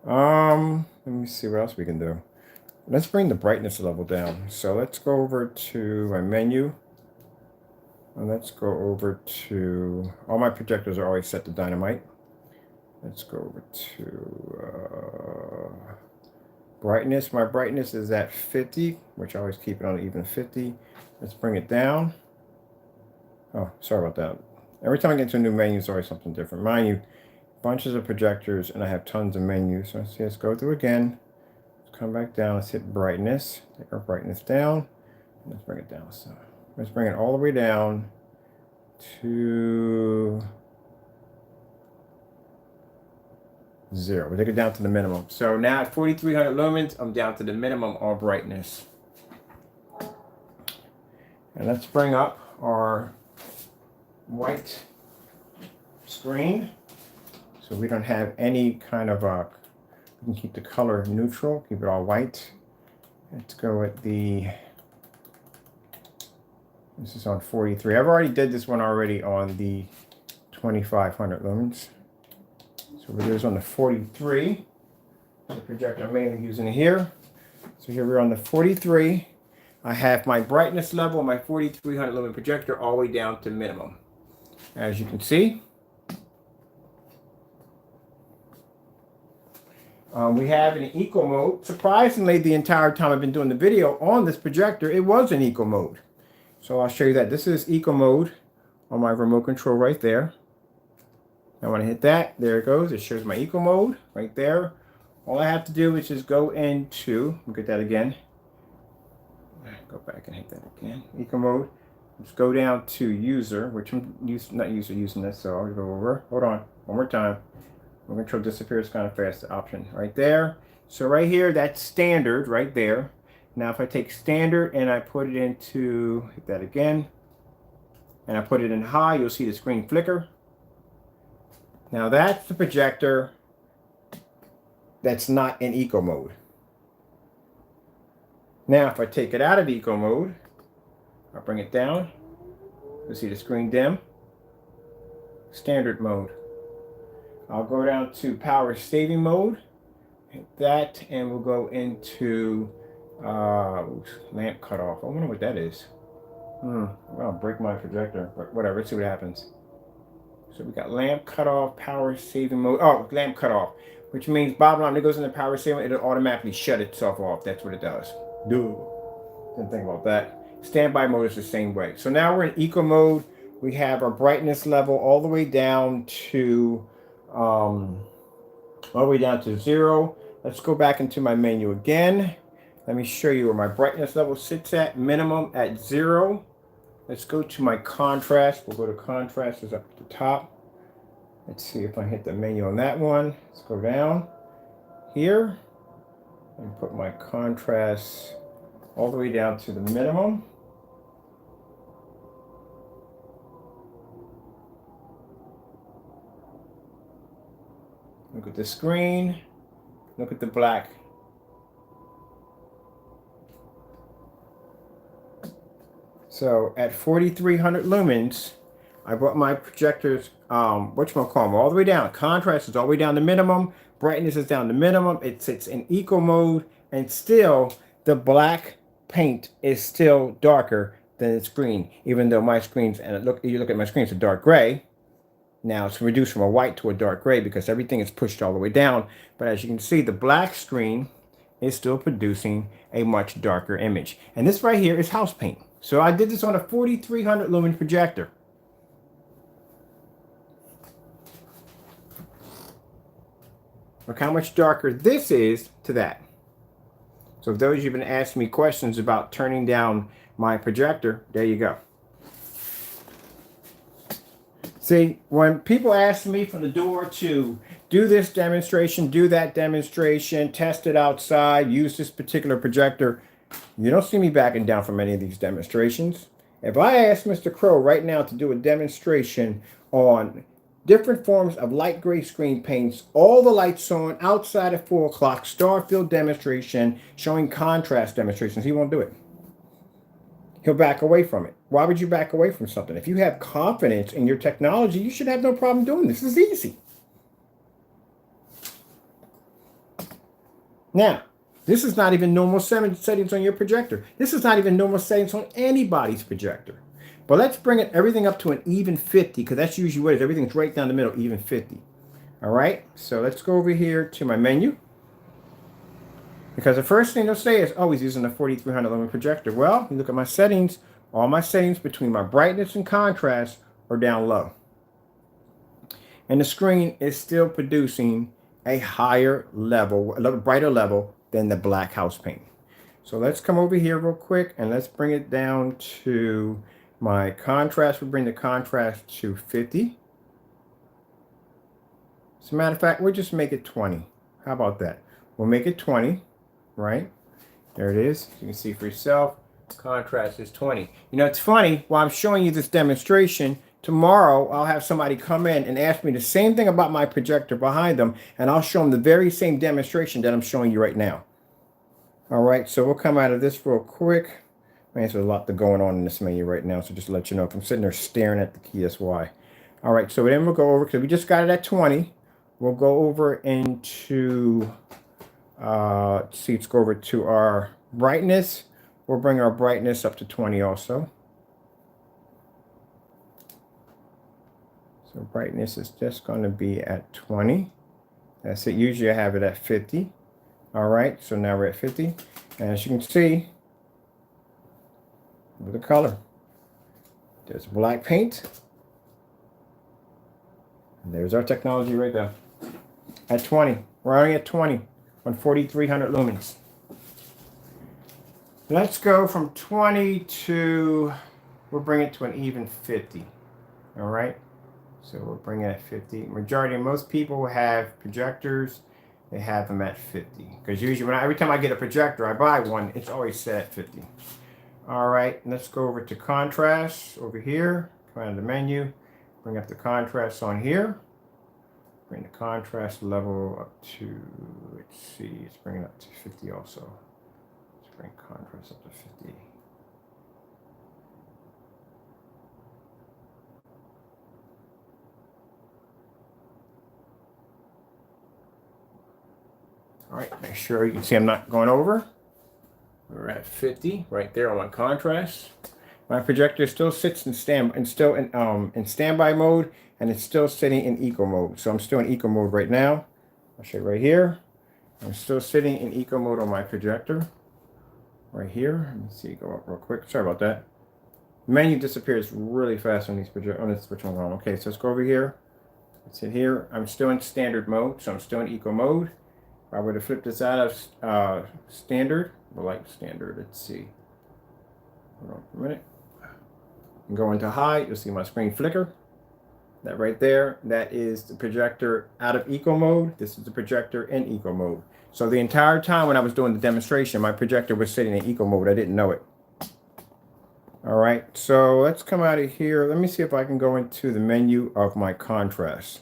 Let me see what else we can do. Let's bring the brightness level down. So let's go over to my menu. And let's go over to, all my projectors are always set to dynamite. Let's go over to brightness. My brightness is at 50, which I always keep it on even 50. Let's bring it down. Oh, sorry about that. Every time I get into a new menu, it's always something different. Mind you, bunches of projectors, and I have tons of menus. So let's go through again. Let's come back down. Let's hit brightness. Take our brightness down. Let's bring it down. So let's bring it all the way down to 0. We'll take it down to the minimum. So now at 4,300 lumens, I'm down to the minimum on brightness. And let's bring up our white screen. So we don't have any kind of, we can keep the color neutral, keep it all white. Let's go with the, this is on 43. I've already did this one already on the 2,500 lumens. So it is on the 43. The projector I'm mainly using it here. So here we're on the 43. I have my brightness level, my 4,300 lumen projector all the way down to minimum. As you can see, we have it in eco mode. Surprisingly, the entire time I've been doing the video on this projector, it was in eco mode. So I'll show you that. This is eco mode on my remote control right there. I want to hit that. There it goes. It shows my eco mode right there. All I have to do is just go into, look at that again. Go back and hit that again. Eco mode. Let's go down to user, which I'm not using this, so I'll go over. Hold on, one more time. Remote control disappears kind of fast. The option right there. So right here, that's standard right there. Now if I take standard and I put it into, hit that again, and I put it in high, you'll see the screen flicker. Now that's the projector that's not in eco mode. Now if I take it out of eco mode, I'll bring it down. You'll see the screen dim. Standard mode. I'll go down to power saving mode. Hit that and we'll go into lamp cutoff. I wonder what that is. I'll break my projector, but whatever, let's see what happens. So we got lamp cutoff, power saving mode. Oh, lamp cutoff, which means bottom line, it goes into power saving, it'll automatically shut itself off. That's what it does. Dude, didn't think about that. Standby mode is the same way. So now we're in eco mode. We have our brightness level all the way down to 0. Let's go back into my menu again. Let me show you where my brightness level sits at. Minimum at 0. Let's go to my contrast. We'll go to contrast, is up at the top. Let's see if I hit the menu on that one. Let's go down here and put my contrast all the way down to the minimum. Look at the screen. Look at the black. So at 4,300 lumens, I brought my projectors, whatchamacallit, all the way down. Contrast is all the way down to minimum. Brightness is down to minimum. It sits in eco mode, and still the black paint is still darker than its green, even though my screens, and you look at my screen, it's a dark gray. Now it's reduced from a white to a dark gray because everything is pushed all the way down. But as you can see, the black screen is still producing a much darker image. And this right here is house paint. So I did this on a 4,300 lumen projector. Look how much darker this is to that. So if those of you have been asking me questions about turning down my projector, there you go. See, when people ask me from the door to do this demonstration, do that demonstration, test it outside, use this particular projector, you don't see me backing down from any of these demonstrations. If I ask Mr. Crow right now to do a demonstration on different forms of light gray screen paints, all the lights on, outside at 4 o'clock, star field demonstration, showing contrast demonstrations, he won't do it. He'll back away from it. Why would you back away from something? If you have confidence in your technology, you should have no problem doing this. This is easy. Now, this is not even normal settings on your projector. This is not even normal settings on anybody's projector. But let's bring everything up to an even 50, because that's usually what it is. Everything's right down the middle, even 50. All right, so let's go over here to my menu. Because the first thing they'll say is, oh, he's using a 4,300 lumen projector. Well, you look at my settings, all my settings between my brightness and contrast are down low. And the screen is still producing a higher level, a little brighter level than the black house paint. So let's come over here real quick and let's bring it down to my contrast. We'll bring the contrast to 50. As a matter of fact, we'll just make it 20. How about that? We'll make it 20. Right? There it is. You can see for yourself. Contrast is 20. You know, it's funny, while I'm showing you this demonstration, tomorrow I'll have somebody come in and ask me the same thing about my projector behind them, and I'll show them the very same demonstration that I'm showing you right now. All right, so we'll come out of this real quick. Man, there's a lot going on in this menu right now, so just to let you know, if I'm sitting there staring at the key, that's why. All right, so then we'll go over, because we just got it at 20. We'll go over into... let's go over to our brightness. We'll bring our brightness up to 20 also. So brightness is just going to be at 20. That's it. Usually I have it at 50. All right, so now we're at 50. And as you can see, with the color, there's black paint. And there's our technology right there. At 20. We're only at 20. On 4,300 lumens. Let's go from 20 to, we'll bring it to an even 50. All right. So we'll bring it at 50. Majority of most people have projectors. They have them at 50. Because usually every time I get a projector, I buy one, it's always set at 50. All right. Let's go over to contrast over here. Come out of the menu. Bring up the contrast on here. Bring the contrast level up to, let's see, let's bring it up to 50 also. Let's bring contrast up to 50. All right, make sure you can see I'm not going over. We're at 50 right there on my contrast. My projector still sits in standby mode, and it's still sitting in eco mode. So I'm still in eco mode right now. I'll show you right here. I'm still sitting in eco mode on my projector. Right here. Let me see, go up real quick. Sorry about that. The menu disappears really fast on these projectors. On this switch on. Okay, so let's go over here. Let's hit here. I'm still in standard mode, so I'm still in eco mode. If I were to flip this out of standard, well, like standard, let's see. Hold on for a minute. And go into high, you'll see my screen flicker. That right there, that is the projector out of eco mode. This is the projector in eco mode. So the entire time when I was doing the demonstration, my projector was sitting in eco mode. I didn't know it. All right, so let's come out of here. Let me see if I can go into the menu of my contrast.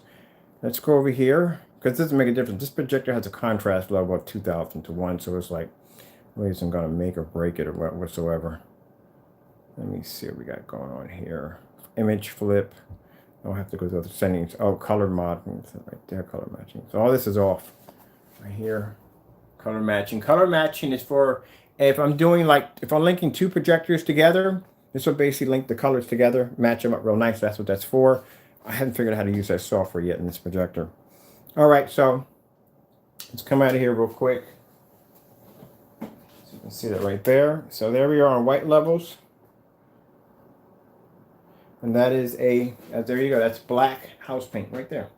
Let's go over here, because this doesn't make a difference. This projector has a contrast level of 2000 to 1, so it's like, really isn't going to make or break it or whatsoever. Let me see what we got going on here. Image flip. I don't have to go through the settings. Oh, color modeling. Right there, color matching. So all this is off. Right here. Color matching. Color matching is for if I'm doing like, if I'm linking two projectors together, this will basically link the colors together, match them up real nice. That's what that's for. I haven't figured out how to use that software yet in this projector. All right, so let's come out of here real quick. So you can see that right there. So there we are on white levels. And that is there you go. That's black house paint right there.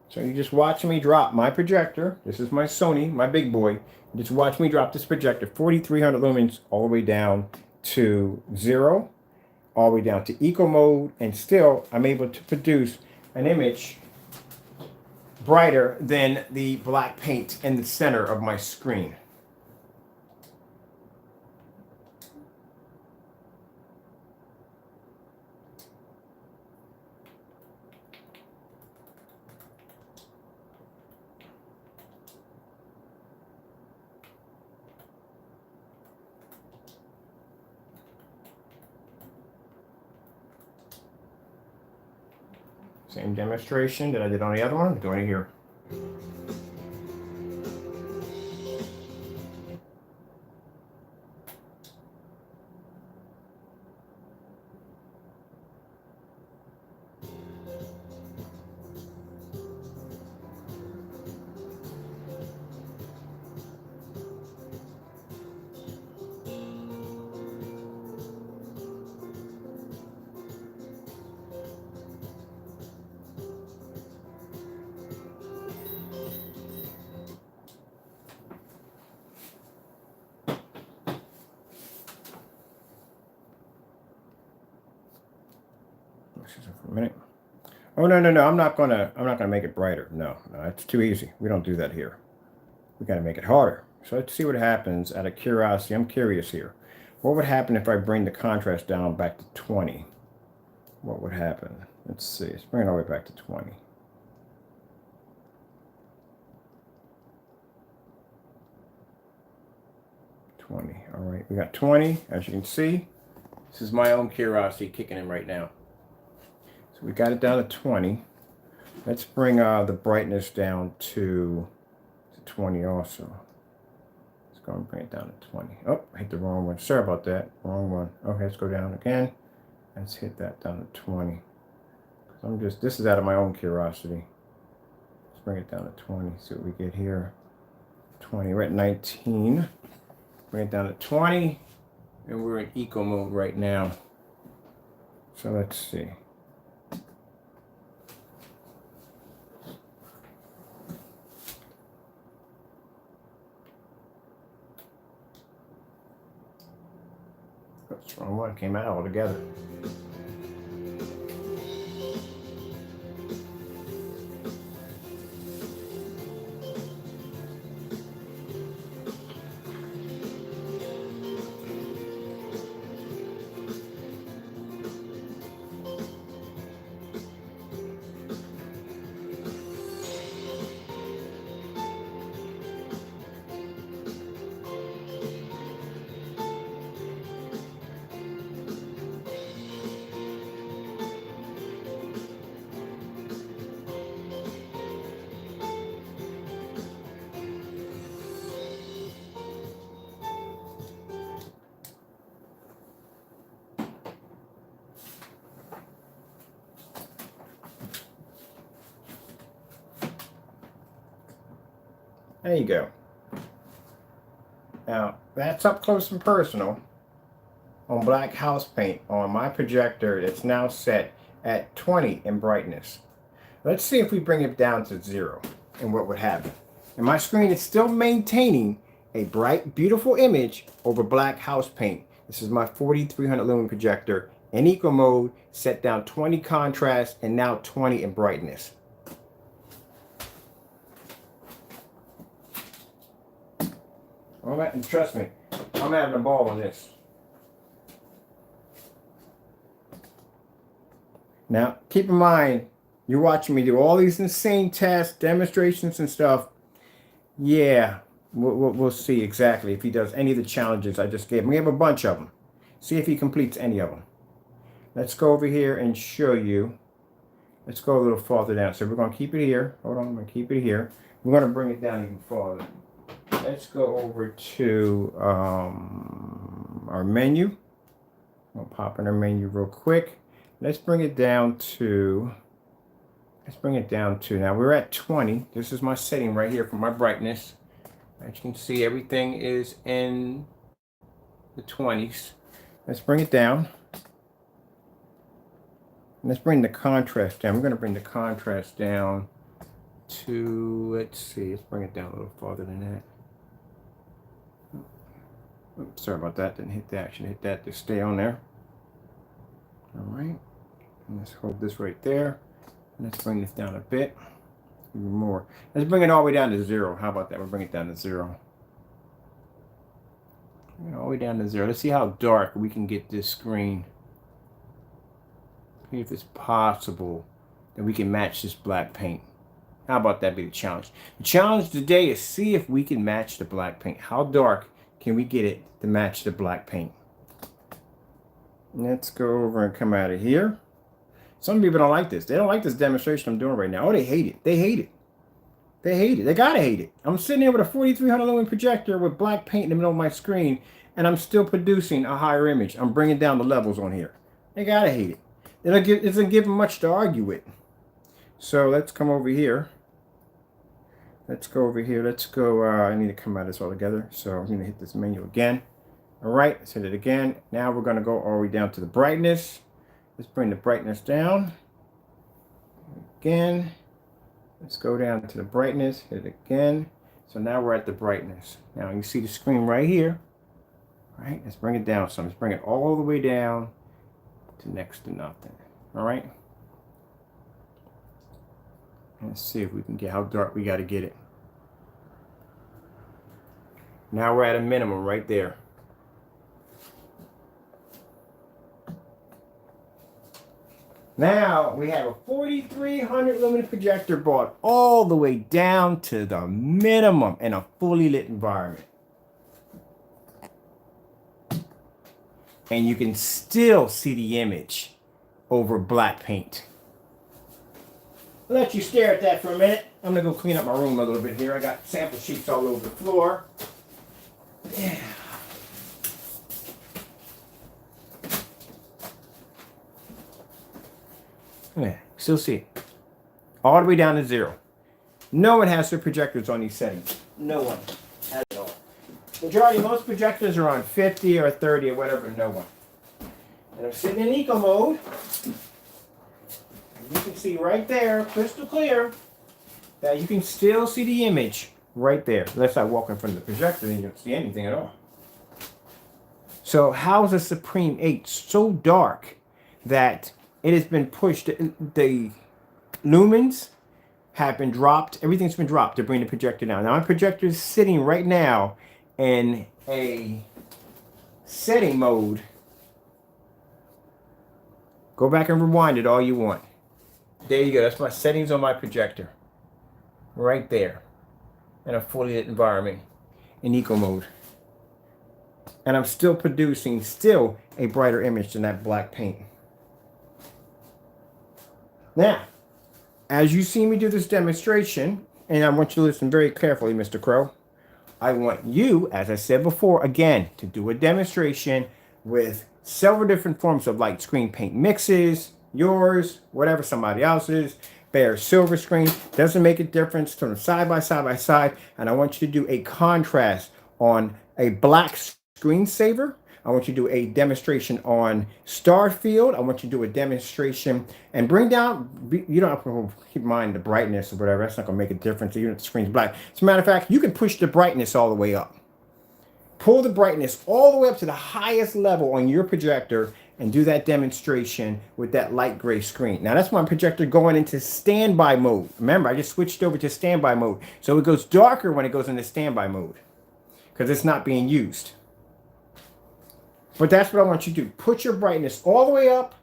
So you just watch me drop my projector. This is my Sony, my big boy. You just watch me drop this projector, 4,300 lumens, all the way down to 0, all the way down to eco mode, and still I'm able to produce an image brighter than the black paint in the center of my screen. Same demonstration that I did on the other one, I'm doing it here. For a minute. Oh no, I'm not gonna make it brighter. No, it's too easy. We don't do that here. We gotta make it harder. So let's see what happens out of curiosity. I'm curious here. What would happen if I bring the contrast down back to 20? What would happen? Let's see. Let's bring it all the way back to 20. All right, we got 20. As you can see, this is my own curiosity kicking in right now. So we got it down to 20. Let's bring the brightness down to 20 also. Let's go and bring it down to 20. Oh, I hit the wrong one. Sorry about that. Wrong one. Okay, let's go down again. Let's hit that down to 20. This is out of my own curiosity. Let's bring it down to 20. See what we get here. 20. We're at 19. Bring it down to 20. And we're in eco mode right now. So let's see. That's the wrong one. Came out all together. There you go. Now, that's up close and personal on black house paint on my projector that's now set at 20 in brightness. Let's see if we bring it down to 0 and what would happen. And my screen is still maintaining a bright, beautiful image over black house paint. This is my 4,300 lumen projector in eco mode, set down 20 contrast and now 20 in brightness. All right, and trust me, I'm having a ball on this. Now, keep in mind, you're watching me do all these insane tests, demonstrations and stuff. Yeah, We'll see exactly if he does any of the challenges I just gave him. We have a bunch of them. See if he completes any of them. Let's go over here and show you. Let's go a little farther down. So we're going to keep it here. Hold on, I'm going to keep it here. We're going to bring it down even farther. Let's go over to our menu. We'll pop in our menu real quick. Let's bring it down to, now we're at 20. This is my setting right here for my brightness. As you can see, everything is in the 20s. Let's bring it down. Let's bring the contrast down. We're going to bring the contrast down to, let's see, let's bring it down a little farther than that. Oops, sorry about that. Didn't hit that. Should hit that to stay on there. All right. And let's hold this right there. Let's bring this down a bit. Even more. Let's bring it all the way down to 0. How about that? We'll bring it down to 0. Bring it all the way down to 0. Let's see how dark we can get this screen. See if it's possible that we can match this black paint. How about that be the challenge? The challenge today is see if we can match the black paint. How dark can we get it to match the black paint? Let's go over and come out of here. Some people don't like this. They don't like this demonstration I'm doing right now. Oh, they hate it. They hate it. They hate it. They gotta hate it. I'm sitting there with a 4300 lumen projector with black paint in the middle of my screen, and I'm still producing a higher image. I'm bringing down the levels on here. They gotta hate it. It doesn't give them much to argue with. So let's come over here. Let's go over here. Let's go. I need to come out of this all together. So I'm going to hit this menu again. All right. Let's hit it again. Now we're going to go all the way down to the brightness. Let's bring the brightness down. Again. Let's go down to the brightness. Hit it again. So now we're at the brightness. Now you see the screen right here. All right. Let's bring it down some. Let's bring it all the way down to next to nothing. All right. Let's see if we can get how dark we got to get it. Now we're at a minimum right there. Now we have a 4300 lumen projector brought all the way down to the minimum in a fully lit environment. And you can still see the image over black paint. I'll let you stare at that for a minute. I'm gonna go clean up my room a little bit here. I got sample sheets all over the floor. Yeah. Yeah, still see it. All the way down to 0. No one has their projectors on these settings. No one at all. Majority, most projectors are on 50 or 30 or whatever, no one. And I'm sitting in eco mode. And you can see right there, crystal clear, that you can still see the image right there. Unless I walk in front of the projector, then you don't see anything at all. So how is the Supreme 8 so dark that it has been pushed? The lumens have been dropped. Everything's been dropped to bring the projector down. Now my projector is sitting right now in a setting mode. Go back and rewind it all you want. There you go. That's my settings on my projector. Right there. In a fully lit environment. In eco mode. And I'm still producing a brighter image than that black paint. Now, as you see me do this demonstration, and I want you to listen very carefully, Mr. Crow. I want you, as I said before, again, to do a demonstration with several different forms of light screen paint mixes, yours, whatever somebody else's, bare silver screen, doesn't make a difference, turn them side by side, and I want you to do a contrast on a black screensaver. I want you to do a demonstration on Starfield. I want you to do a demonstration and bring down, you don't have to keep in mind the brightness or whatever. That's not going to make a difference even if the screen's black. As a matter of fact, you can push the brightness all the way up. Pull the brightness all the way up to the highest level on your projector and do that demonstration with that light gray screen. Now that's my projector going into standby mode. Remember, I just switched over to standby mode. So it goes darker when it goes into standby mode because it's not being used. But that's what I want you to do. Put your brightness all the way up.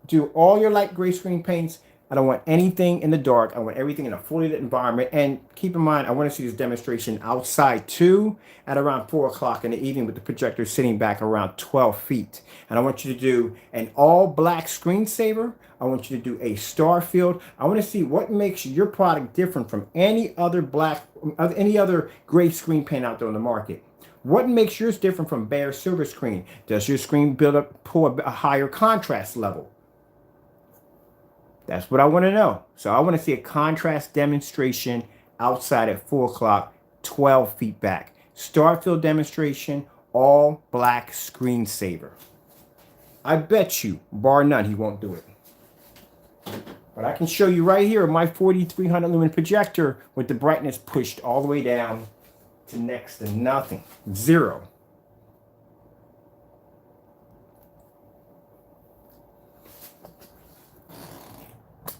Do all your light gray screen paints. I don't want anything in the dark. I want everything in a fully lit environment. And keep in mind, I want to see this demonstration outside too at around 4 o'clock in the evening with the projector sitting back around 12 feet. And I want you to do an all black screensaver. I want you to do a star field. I want to see what makes your product different from any other gray screen paint out there on the market. What makes yours different from bare silver screen? Does your screen pull a higher contrast level? That's what I want to know. So I want to see a contrast demonstration outside at 4 o'clock, 12 feet back. Star field demonstration, all black screensaver. I bet you, bar none, he won't do it. But I can show you right here my 4300 lumen projector with the brightness pushed all the way down to next to nothing, 0.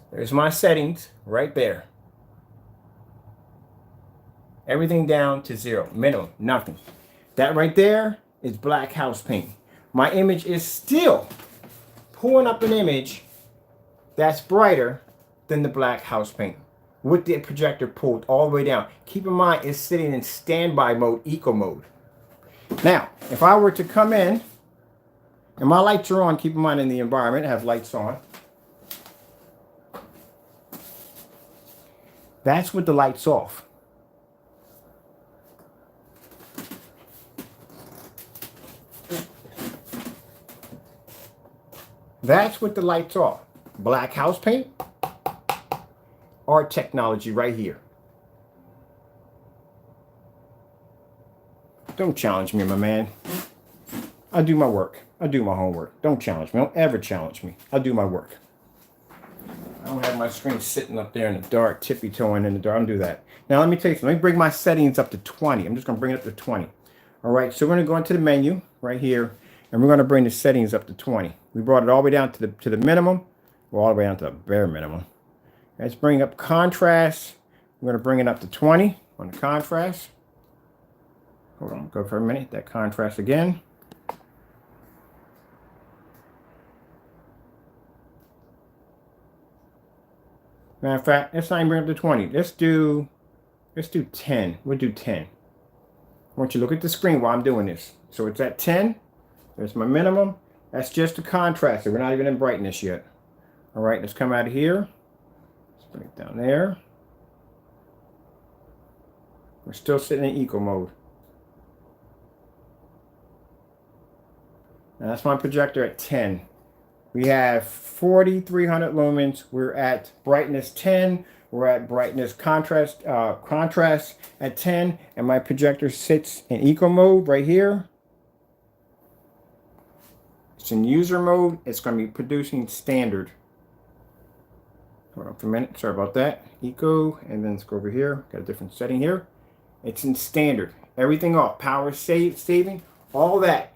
There's my settings right there. Everything down to 0, minimum, nothing. That right there is black house paint. My image is still pulling up an image that's brighter than the black house paint with the projector pulled all the way down. Keep in mind, it's sitting in standby mode, eco mode. Now, if I were to come in, and my lights are on, keep in mind in the environment, I have lights on. That's with the lights off. That's with the lights off. Black house paint, art technology right here. Don't challenge me, my man. I do my work. I do my homework. Don't challenge me. Don't ever challenge me. I do my work. I don't have my screen sitting up there in the dark, tippy-toeing in the dark. I don't do that. Now, let me tell you something. Let me bring my settings up to 20. I'm just going to bring it up to 20. All right, so we're going to go into the menu right here, and we're going to bring the settings up to 20. We brought it all the way down to the minimum. Well, all the way down to the bare minimum. Let's bring up contrast. We're going to bring it up to 20 on the contrast. Hold on, go for a minute. That contrast again. Matter of fact, let's not even bring up to 20. Let's do 10. We'll do 10. I want you to look at the screen while I'm doing this. So it's at 10. There's my minimum. That's just the contrast. We're not even in brightness yet. All right, let's come out of here. Let's bring it down there. We're still sitting in eco mode. Now that's my projector at 10. We have 4,300 lumens. We're at brightness 10. We're at brightness contrast at 10. And my projector sits in eco mode right here. It's in user mode. It's going to be producing standard. Hold on for a minute. Sorry about that. Eco. And then let's go over here. Got a different setting here. It's in standard. Everything off. Power saving. All that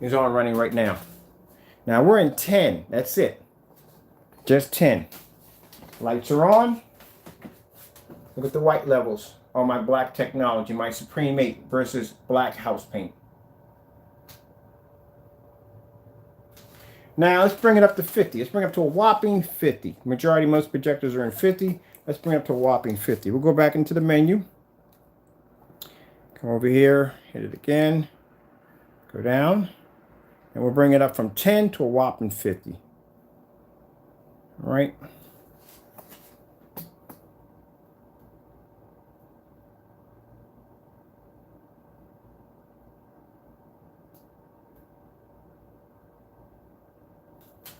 is on running right now. Now we're in 10. That's it. Just 10. Lights are on. Look at the white levels on my black technology, my Supreme 8 versus black house paint. Now let's bring it up to 50. Let's bring it up to a whopping 50. Majority, most projectors are in 50. Let's bring it up to a whopping 50. We'll go back into the menu. Come over here, hit it again. Go down. And we'll bring it up from 10 to a whopping 50. All right.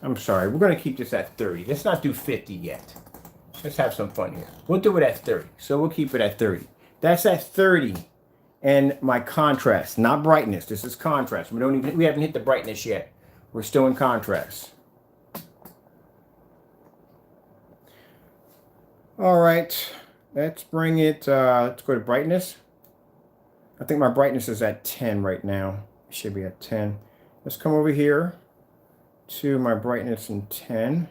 I'm sorry, we're going to keep this at 30. Let's not do 50 yet. Let's have some fun here. We'll do it at 30. So we'll keep it at 30. That's at 30. And my contrast, not brightness. This is contrast. We haven't hit the brightness yet. We're still in contrast. All right, let's bring it, let's go to brightness. I think my brightness is at 10 right now. It should be at 10. Let's come over here to my brightness in 10.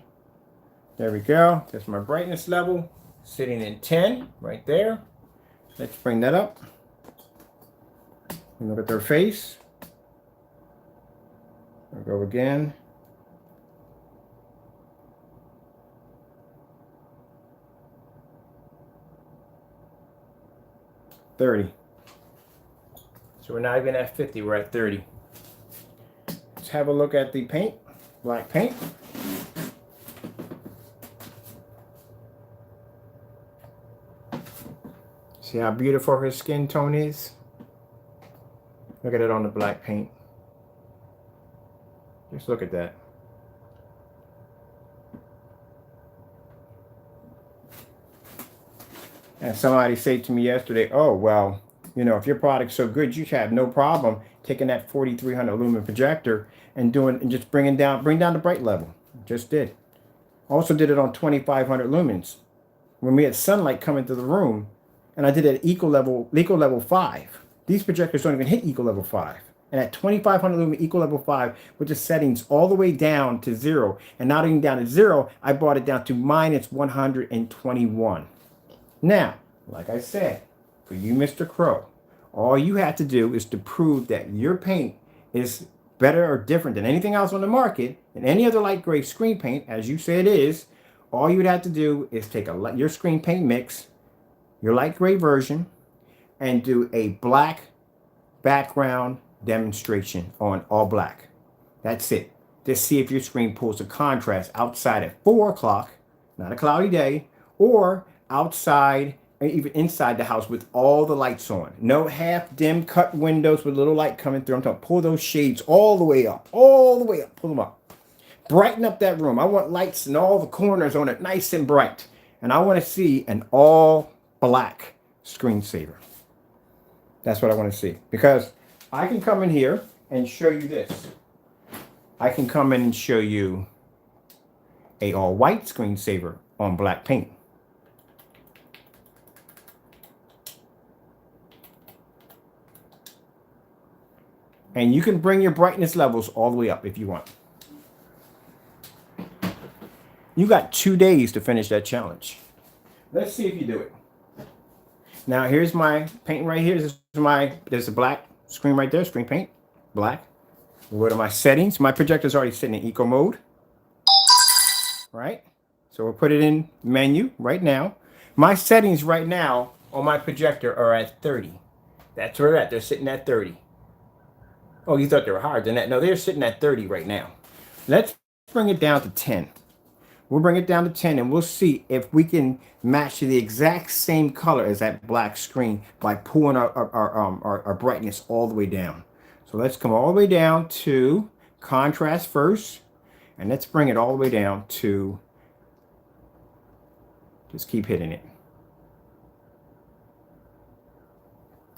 There we go. That's my brightness level sitting in 10 right there. Let's bring that up. Look at their face. I'll go again. 30. So we're not even at 50, we're at 30. Let's have a look at the paint, black paint. See how beautiful her skin tone is? Look at it on the black paint. Just look at that. And somebody said to me yesterday, oh, well, you know, if your product's so good, you should have no problem taking that 4300 lumen projector and just bring down the bright level. Just did. Also did it on 2500 lumens. When we had sunlight coming through the room, and I did it at eco level 5. These projectors don't even hit eco level 5. And at 2500 lumen eco level 5, with the settings all the way down to 0, and not even down to 0, I brought it down to minus 121. Now, like I said, for you, Mr. Crow, all you have to do is to prove that your paint is better or different than anything else on the market and any other light gray screen paint, as you say it is. All you would have to do is take your screen paint mix, your light gray version, and do a black background demonstration on all black. That's it. Just see if your screen pulls a contrast outside at 4 o'clock, not a cloudy day, or outside or even inside the house with all the lights on. No half dim cut windows with little light coming through. I'm talking pull those shades all the way up, pull them up. Brighten up that room. I want lights in all the corners on it, nice and bright. And I want to see an all black screensaver. That's what I want to see. Because I can come in here and show you this. I can come in and show you a all white screensaver on black paint. And you can bring your brightness levels all the way up if you want. You got 2 days to finish that challenge. Let's see if you do it. Now here's my paint right here. There's a black screen right there, screen paint, black. We'll go to my settings. My projector's already sitting in eco mode. Right? So we'll put it in menu right now. My settings right now on my projector are at 30. That's where they're at. They're sitting at 30. Oh, you thought they were higher than that? No, they're sitting at 30 right now. Let's bring it down to 10. We'll bring it down to 10 and we'll see if we can match the exact same color as that black screen by pulling our brightness all the way down. So let's come all the way down to contrast first, and let's bring it all the way down to, just keep hitting it.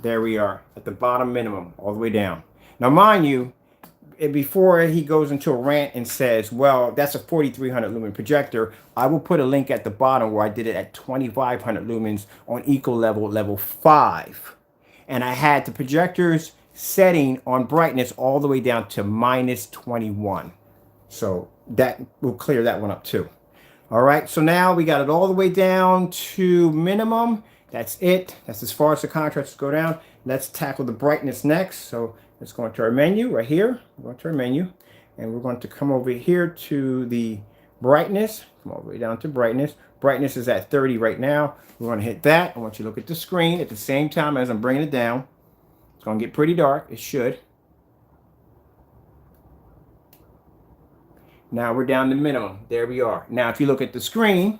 There we are at the bottom minimum, all the way down. Now, mind you, before he goes into a rant and says, well, that's a 4300 lumen projector, I will put a link at the bottom where I did it at 2500 lumens on eco level 5. And I had the projector's setting on brightness all the way down to minus 21. So that will clear that one up too. All right, so now we got it all the way down to minimum. That's it. That's as far as the contrasts go down. Let's tackle the brightness next. So let's go into our menu right here. We're going to our menu, and we're going to come over here to the brightness. Come all the way down to brightness. Brightness is at 30 right now. We're going to hit that. I want you to look at the screen at the same time as I'm bringing it down. It's going to get pretty dark. It should. Now we're down to minimum. There we are. Now, if you look at the screen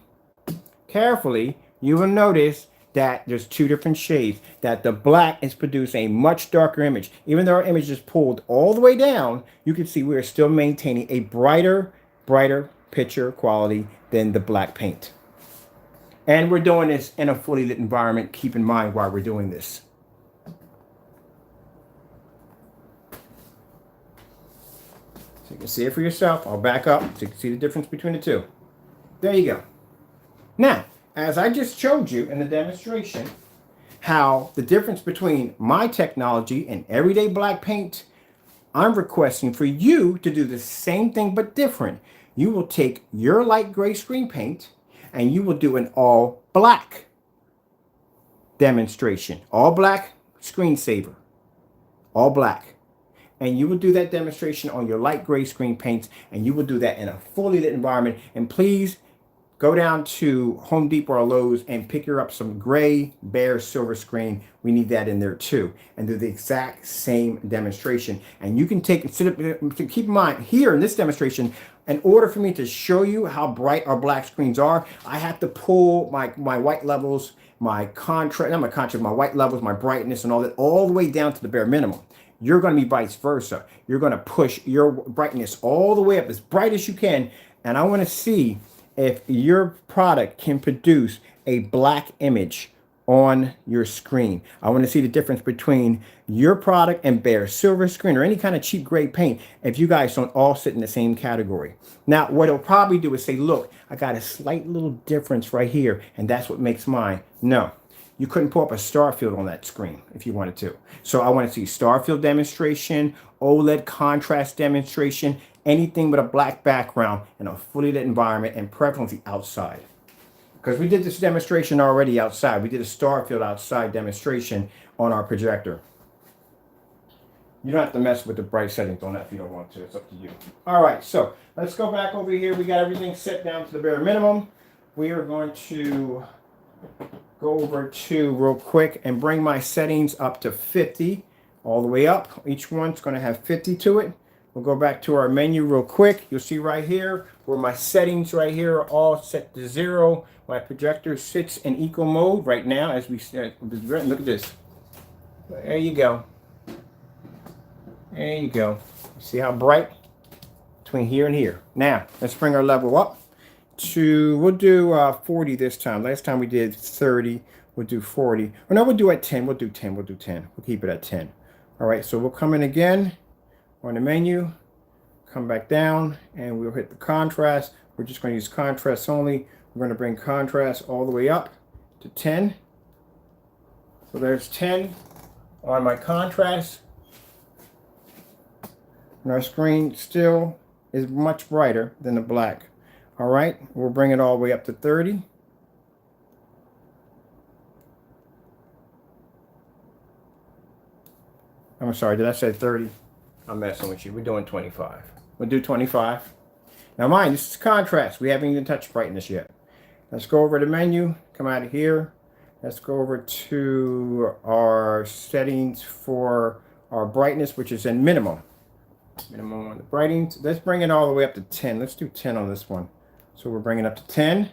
carefully, you will notice that there's two different shades, that the black is producing a much darker image. Even though our image is pulled all the way down, you can see we're still maintaining a brighter picture quality than the black paint. And we're doing this in a fully lit environment. Keep in mind why we're doing this. So you can see it for yourself. I'll back up so you can see the difference between the two. There you go. Now, as I just showed you in the demonstration, how the difference between my technology and everyday black paint, I'm requesting for you to do the same thing but different. You will take your light gray screen paint and you will do an all black demonstration, all black screensaver, all black. And you will do that demonstration on your light gray screen paints, and you will do that in a fully lit environment. And please go down to Home Depot or Lowe's and pick her up some gray bare silver screen. We need that in there too, and do the exact same demonstration. And you can take, keep in mind here in this demonstration, in order for me to show you how bright our black screens are, I have to pull my white levels, my contrast, not my contrast, my white levels, my brightness and all that, all the way down to the bare minimum. You're going to be vice versa. You're going to push your brightness all the way up as bright as you can. And I want to see if your product can produce a black image on your screen. I want to see the difference between your product and bare silver screen or any kind of cheap grade paint if you guys don't all sit in the same category. Now, what it'll probably do is say, look, I got a slight little difference right here, and that's what makes mine. No, you couldn't pull up a Starfield on that screen if you wanted to. So I want to see Starfield demonstration, OLED contrast demonstration, anything with a black background in a fully lit environment, and preferably outside. Because we did this demonstration already outside. We did a Starfield outside demonstration on our projector. You don't have to mess with the bright settings on that if you don't want to. It's up to you. All right, so let's go back over here. We got everything set down to the bare minimum. We are going to go over to real quick and bring my settings up to 50 all the way up. Each one's going to have 50 to it. We'll go back to our menu real quick. You'll see right here where my settings right here are all set to 0. My projector sits in eco mode right now as we said. Look at this. There you go. There you go. See how bright between here and here. Now let's bring our level up to, we'll do 40 this time. Last time we did 30. We'll do 40. Or no, we'll do at 10. We'll do 10. We'll do 10. We'll keep it at 10. All right, so we'll come in again on the menu, come back down, and we'll hit the contrast. We're just going to use contrast only. We're going to bring contrast all the way up to 10. So there's 10 on my contrast. And our screen still is much brighter than the black. All right, we'll bring it all the way up to 30. I'm sorry, did I say 30? I'm messing with you. We're doing 25. We'll do 25. Now mind, this is contrast. We haven't even touched brightness yet. Let's go over to menu, come out of here. Let's go over to our settings for our brightness, which is in minimum. Minimum on the brightings. Let's bring it all the way up to 10. Let's do 10 on this one. So we're bringing up to 10.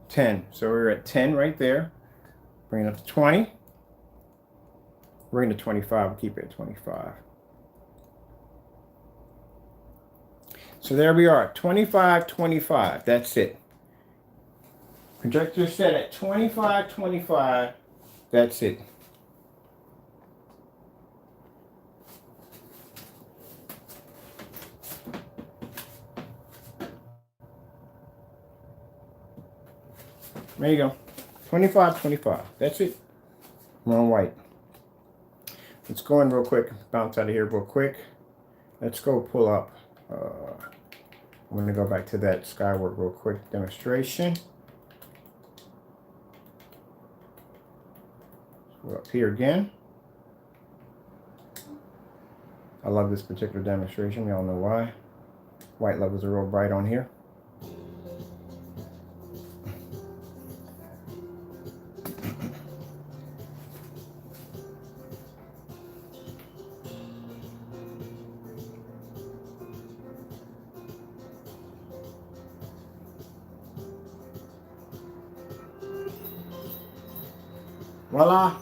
10. So we're at 10 right there. Bring it up to 20. We're into 25. We'll keep it at 25. So there we are. 25, 25. That's it. Projector set at 25, 25. That's it. There you go. 25, 25. That's it. We're on white. Let's go in real quick. Bounce out of here real quick. Let's go pull up. I'm going to go back to that Skyward real quick demonstration. Go up here again. I love this particular demonstration. Y'all know why. White levels are real bright on here. Voila.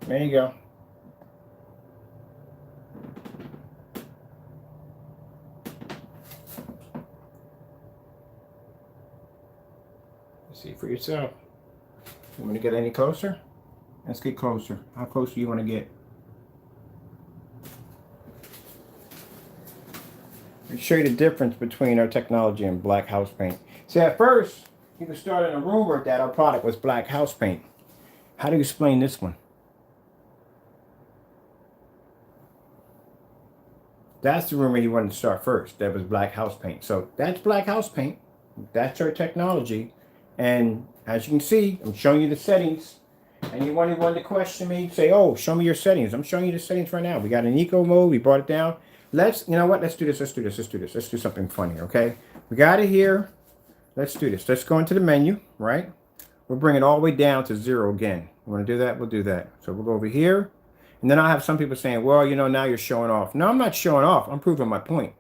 There you go. See for yourself. You want to get any closer? Let's get closer. How close do you want to get? I'll show you the difference between our technology and black house paint. See, at first, people started a rumor that our product was black house paint. How do you explain this one? That's the room where he wanted to start first. That was black house paint. So that's black house paint. That's our technology. And as you can see, I'm showing you the settings. Anyone who wanted to question me, say, oh, show me your settings. I'm showing you the settings right now. We got an eco mode. We brought it down. Let's, you know what? Let's do this. Let's do this. Let's do this. Let's do something fun here, okay? We got it here. Let's do this. Let's go into the menu, right? We'll bring it all the way down to 0 again. You want to do that? We'll do that. So we'll go over here. And then I'll have some people saying, well, you know, now you're showing off. No, I'm not showing off. I'm proving my point.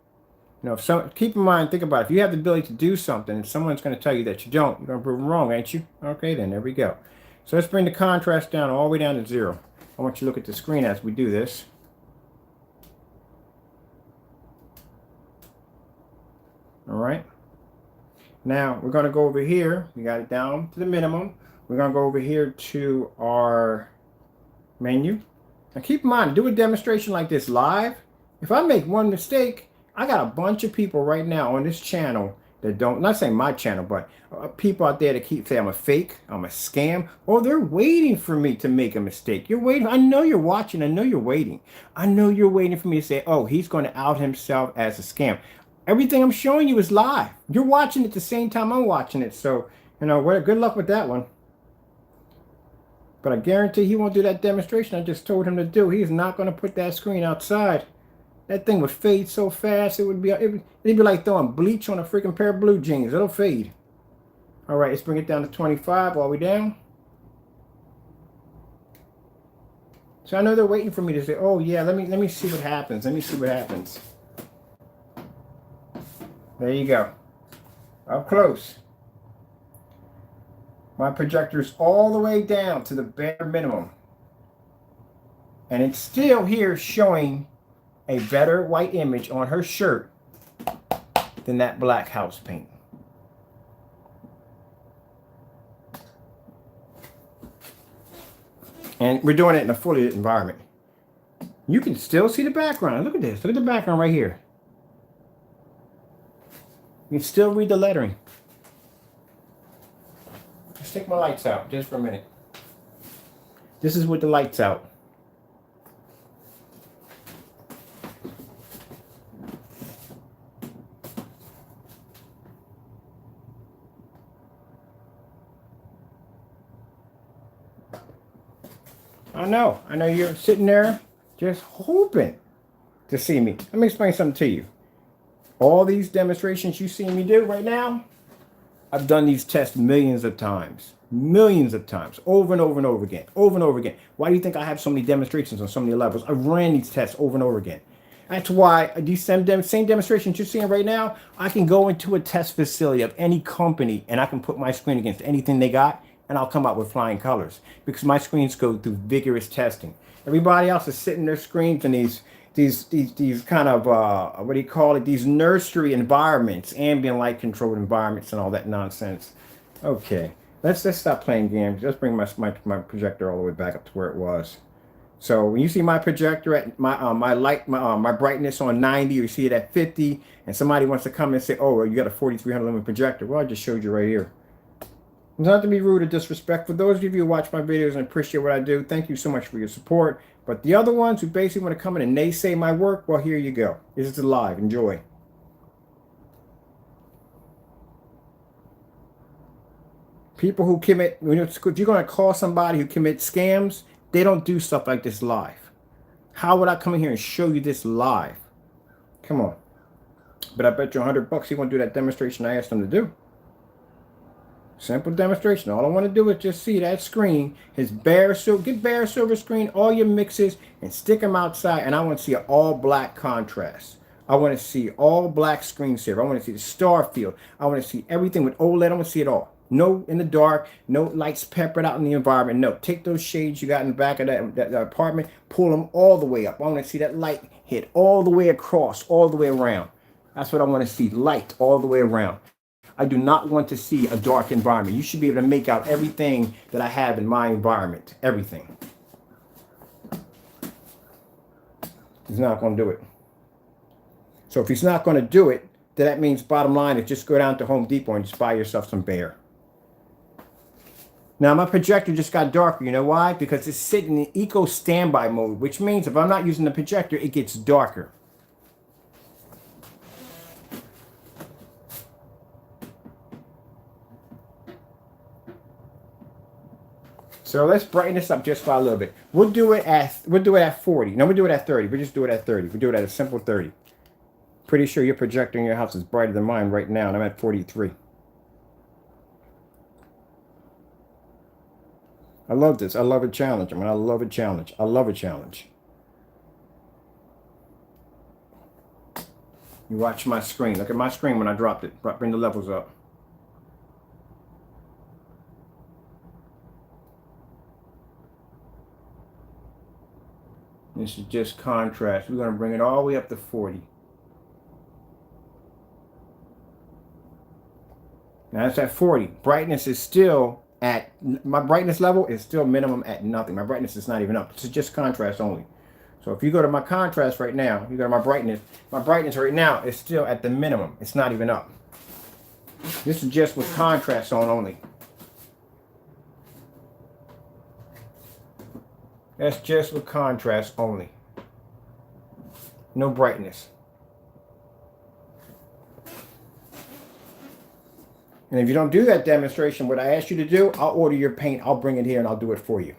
You know, if some, keep in mind, think about it. If you have the ability to do something and someone's going to tell you that you don't, you're going to prove them wrong, ain't you? Okay, then there we go. So let's bring the contrast down all the way down to 0. I want you to look at the screen as we do this. All right. Now we're going to go over here. We got it down to the minimum. We're going to go over here to our menu. Now keep in mind, do a demonstration like this live. If I make one mistake, I got a bunch of people right now on this channel that don't, not saying my channel, but people out there that keep saying I'm a fake, I'm a scam, or they're waiting for me to make a mistake. You're waiting. I know you're watching. I know you're waiting. I know you're waiting for me to say, oh, he's going to out himself as a scam. Everything I'm showing you is live. You're watching it the same time I'm watching it. So, you know, good luck with that one. But I guarantee he won't do that demonstration I just told him to do. He's not going to put that screen outside. That thing would fade so fast, it'd be like throwing bleach on a freaking pair of blue jeans. It'll fade. All right, let's bring it down to 25 all the way down. So I know they're waiting for me to say, oh yeah, let me see what happens. Let me see what happens. There you go. Up close. My projector's all the way down to the bare minimum. And it's still here showing a better white image on her shirt than that black house paint. And we're doing it in a fully lit environment. You can still see the background. Look at this. Look at the background right here. You can still read the lettering. Let's take my lights out just for a minute. This is with the lights out. I know you're sitting there just hoping to see me. Let me explain something to you. All these demonstrations you see me do right now, I've done these tests millions of times, over and over and over again, Why do you think I have so many demonstrations on so many levels? I ran these tests over and over again. That's why these same demonstrations you're seeing right now, I can go into a test facility of any company and I can put my screen against anything they got and I'll come out with flying colors because my screens go through vigorous testing. Everybody else is sitting their screens in these kind of, what do you call it? These nursery environments, ambient light controlled environments and all that nonsense. Okay, let's stop playing games. Let's bring my projector all the way back up to where it was. So when you see my projector at my brightness on 90, you see it at 50, and somebody wants to come and say, oh, you got a 4300 lumen projector. Well, I just showed you right here. Not to be rude or disrespectful. For those of you who watch my videos and appreciate what I do, thank you so much for your support. But the other ones who basically want to come in and naysay my work, well, here you go. This is live. Enjoy. People who commit, if you're going to call somebody who commits scams, they don't do stuff like this live. How would I come in here and show you this live? Come on. But I bet you $100 he won't do that demonstration I asked him to do. Simple demonstration. All I want to do is just see that screen, his bare silver, get bare silver screen, all your mixes, and stick them outside. And I want to see an all black contrast. I want to see all black screensaver. I want to see the star field. I want to see everything with OLED. I want to see it all. No in the dark, no lights peppered out in the environment. No, take those shades you got in the back of that apartment, pull them all the way up. I want to see that light hit all the way across, all the way around. That's what I want to see, light all the way around. I do not want to see a dark environment. You should be able to make out everything that I have in my environment. Everything. He's not going to do it. So if he's not going to do it, then that means bottom line is just go down to Home Depot and just buy yourself some Bear. Now my projector just got darker. You know why? Because it's sitting in eco standby mode, which means if I'm not using the projector, it gets darker. So let's brighten this up just by a little bit. We'll do it at 40. No, we'll do it at 30. We'll just do it at 30. We'll do it at a simple 30. Pretty sure your projector in your house is brighter than mine right now, and I'm at 43. I love this. I love a challenge. I mean, I love a challenge. I love a challenge. You watch my screen. Look at my screen when I dropped it. Bring the levels up. This is just contrast. We're going to bring it all the way up to 40. Now it's at 40. Brightness is still at, my brightness level is still minimum at nothing. My brightness is not even up. This is just contrast only. So if you go to my contrast right now, you go to my brightness right now is still at the minimum. It's not even up. This is just with contrast on only. That's just with contrast only. No brightness. And if you don't do that demonstration, what I ask you to do, I'll order your paint, I'll bring it here and I'll do it for you.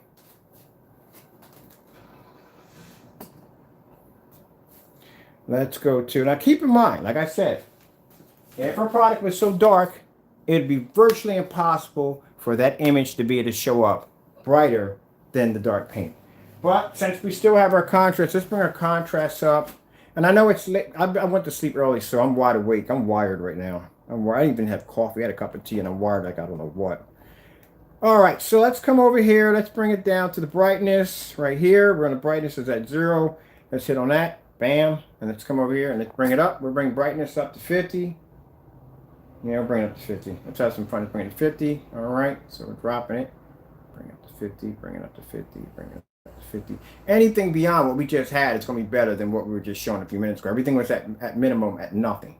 Let's go to, now keep in mind, like I said, if our product was so dark, it'd be virtually impossible for that image to be able to show up brighter than the dark paint. But since we still have our contrast, let's bring our contrast up. And I know it's late. I went to sleep early, so I'm wide awake. I'm wired right now. I didn't even have coffee. I had a cup of tea, and I'm wired like I don't know what. All right, so let's come over here. Let's bring it down to the brightness right here. We're on the brightness is at 0. Let's hit on that. Bam. And let's come over here and let's bring it up. We'll bring brightness up to 50. Yeah, we'll bring it up to 50. Let's have some fun to bring it to 50. All right, so we're dropping it. Bring it up to 50. Bring it up to 50. Bring it up. 50. Anything beyond what we just had, it's going to be better than what we were just showing a few minutes ago. Everything was at minimum at nothing.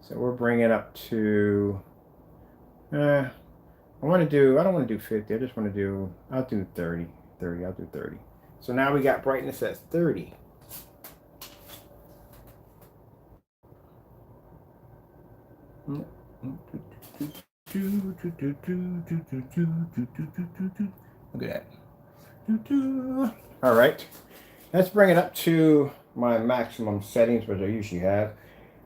So we're bringing it up to, I don't want to do 50. I just want to do, I'll do 30. 30, I'll do 30. So now we got brightness at 30. Look at that. All right, let's bring it up to my maximum settings, which I usually have.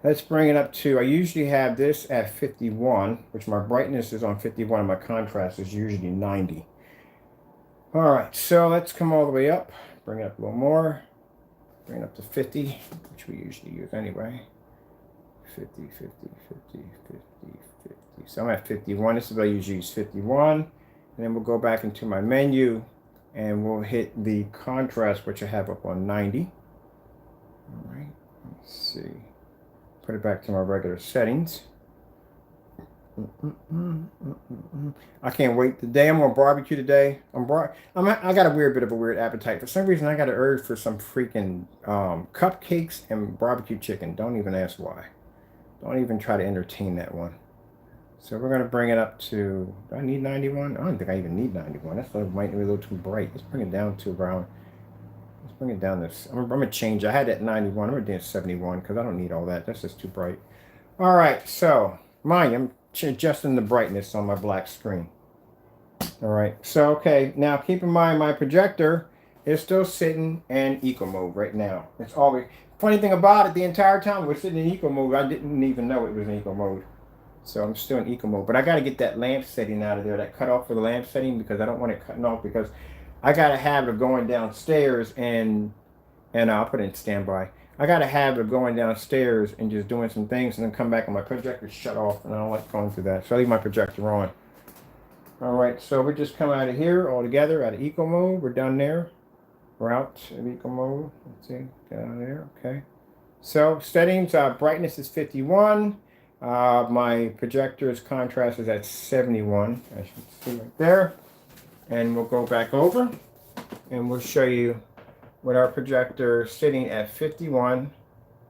Let's bring it up to, I usually have this at 51, which my brightness is on 51 and my contrast is usually 90. All right, so let's come all the way up, bring it up a little more, bring it up to 50, which we usually use anyway. 50, 50, 50, 50, 50. So I'm at 51. This is what I usually use, 51. And then we'll go back into my menu and we'll hit the contrast, which I have up on 90. All right, let's see. Put it back to my regular settings. I can't wait. Today I'm going to barbecue today. I got a bit of a weird appetite. For some reason, I got an urge for some freaking cupcakes and barbecue chicken. Don't even ask why. Don't even try to entertain that one. So we're going to bring it up to, do I need 91? I don't think I even need 91. That's might be a little too bright. Let's bring it down to around, let's bring it down this. I'm going to change. I had it at 91. I'm going to do 71 because I don't need all that. That's just too bright. All right. So, mind you, I'm adjusting the brightness on my black screen. All right. So, okay. Now, keep in mind my projector is still sitting in eco mode right now. It's always, funny thing about it, the entire time we're sitting in eco mode, I didn't even know it was in eco mode. So I'm still in eco mode, but I got to get that lamp setting out of there, that cutoff for the lamp setting, because I don't want it cutting off, because I got a habit of going downstairs and I'll put it in standby. I got a habit of going downstairs and just doing some things and then come back and my projector shut off, and I don't like going through that. So I leave my projector on. All right, so we just come out of here all together, out of eco mode. We're done there. We're out of eco mode. Let's see, get out of there. Okay. So settings, brightness is 51. My projector's contrast is at 71, as you can see right there. And we'll go back over and we'll show you with our projector sitting at 51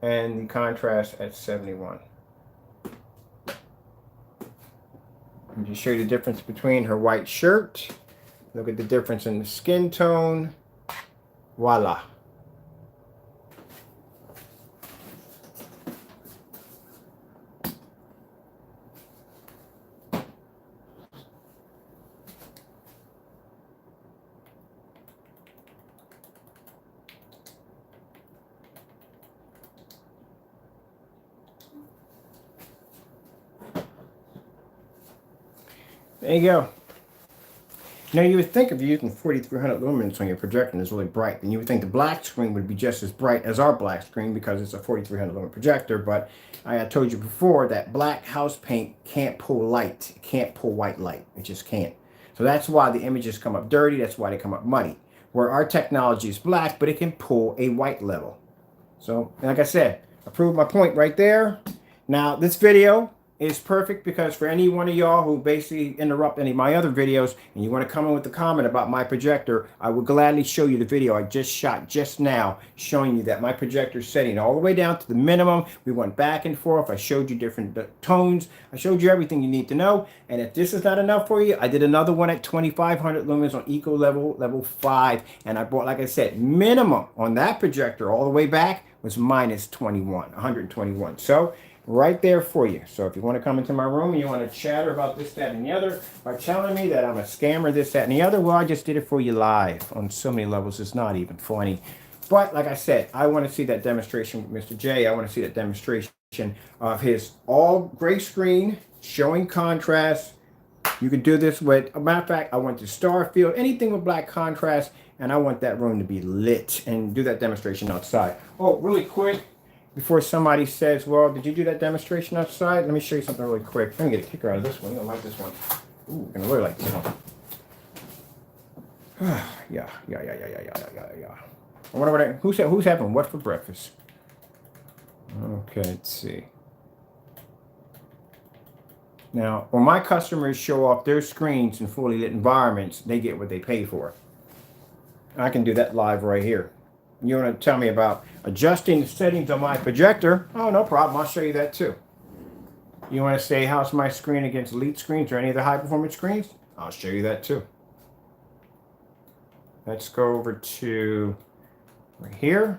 and the contrast at 71. And just show you the difference between her white shirt. Look at the difference in the skin tone. Voila. There you go. Now you would think if you're using 4300 lumens on your projector and it's really bright, then you would think the black screen would be just as bright as our black screen because it's a 4300 lumen projector. But I told you before that black house paint can't pull light. It can't pull white light. It just can't. So that's why the images come up dirty. That's why they come up muddy. Where our technology is black, but it can pull a white level. So like I said, I proved my point right there. Now this video is perfect because for any one of y'all who basically interrupt any of my other videos and you want to come in with a comment about my projector, I would gladly show you the video I just shot just now showing you that my projector is setting all the way down to the minimum. We went back and forth. I showed you different tones. I showed you everything you need to know. And if this is not enough for you, I did another one at 2500 lumens on eco level 5. And I brought, like I said, minimum on that projector all the way back was minus 121. So right there for you. So if you want to come into my room and you want to chatter about this, that, and the other, by telling me that I'm a scammer, this, that, and the other, well, I just did it for you live on so many levels. It's not even funny. But like I said, I want to see that demonstration with Mr. J. I want to see that demonstration of his all gray screen showing contrast. You can do this with, a matter of fact, I want to star field, anything with black contrast, and I want that room to be lit and do that demonstration outside. Oh, really quick. Before somebody says, well, did you do that demonstration outside? Let me show you something really quick. Let me get a kicker out of this one. You're going to like this one. Ooh, you're going to really like this one. Yeah. I wonder what who's having what for breakfast? Okay, let's see. Now, when my customers show off their screens in fully lit environments, they get what they pay for. I can do that live right here. You want to tell me about adjusting the settings on my projector? Oh, no problem. I'll show you that too. You want to say how's my screen against elite screens or any of the high performance screens? I'll show you that too. Let's go over to right here.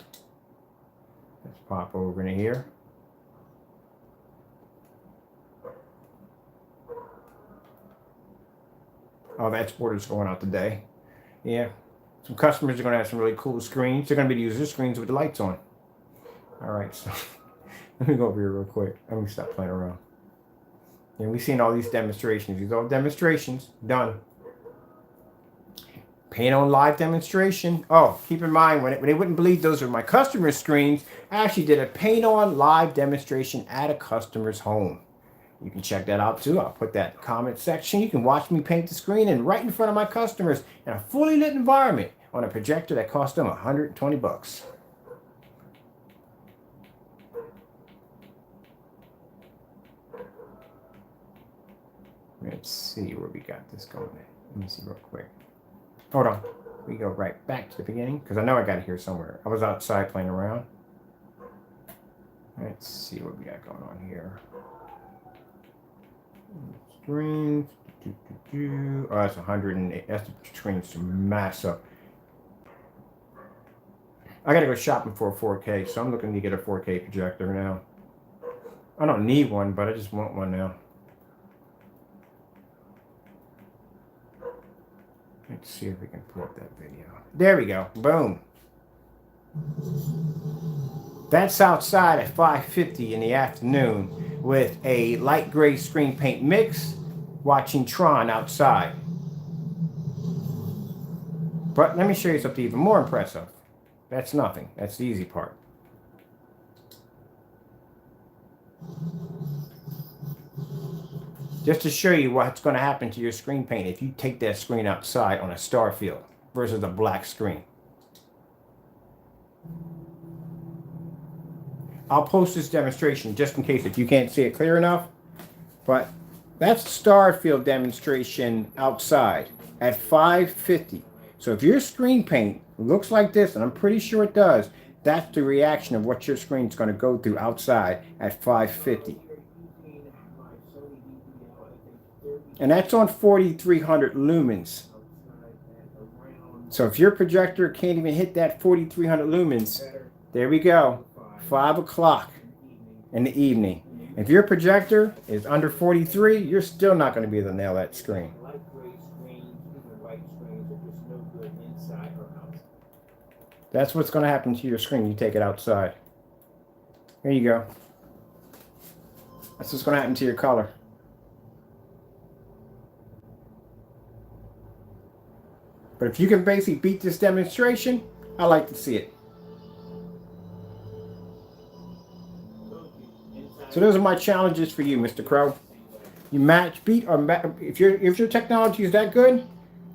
Let's pop over into here. Oh, that border's going out today. Yeah. Some customers are going to have some really cool screens. They're going to be using screens with the lights on. All right, so let me go over here real quick. Let me stop playing around. And we've seen all these demonstrations. These are all demonstrations. Done. Paint on live demonstration. Oh, keep in mind, when they wouldn't believe those are my customer screens, I actually did a paint on live demonstration at a customer's home. You can check that out too. I'll put that in the comment section. You can watch me paint the screen and right in front of my customers in a fully lit environment on a projector that cost them $120. Let's see where we got this going. Let me see real quick. Hold on. We go right back to the beginning because I know I got it here somewhere. I was outside playing around. Let's see what we got going on here. Screens. Oh, that's 108. That's the screens to mass up. I gotta go shopping for a 4K, so I'm looking to get a 4K projector now. I don't need one, but I just want one now. Let's see if we can pull up that video. There we go. Boom. That's outside at 5:50 in the afternoon with a light gray screen paint mix, watching Tron outside. But let me show you something even more impressive. That's nothing. That's the easy part. Just to show you what's going to happen to your screen paint if you take that screen outside on a star field versus a black screen. I'll post this demonstration just in case if you can't see it clear enough. But that's star field demonstration outside at 5:50. So if your screen paint looks like this, and I'm pretty sure it does, that's the reaction of what your screen's going to go through outside at 5:50. And that's on 4,300 lumens. So if your projector can't even hit that 4,300 lumens, there we go, 5 o'clock in the evening. If your projector is under 43, you're still not going to be able to nail that screen. That's what's going to happen to your screen. You take it outside. There you go. That's what's going to happen to your color. But if you can basically beat this demonstration, I like to see it. So those are my challenges for you, Mr. Crow. You match, beat, or if your technology is that good,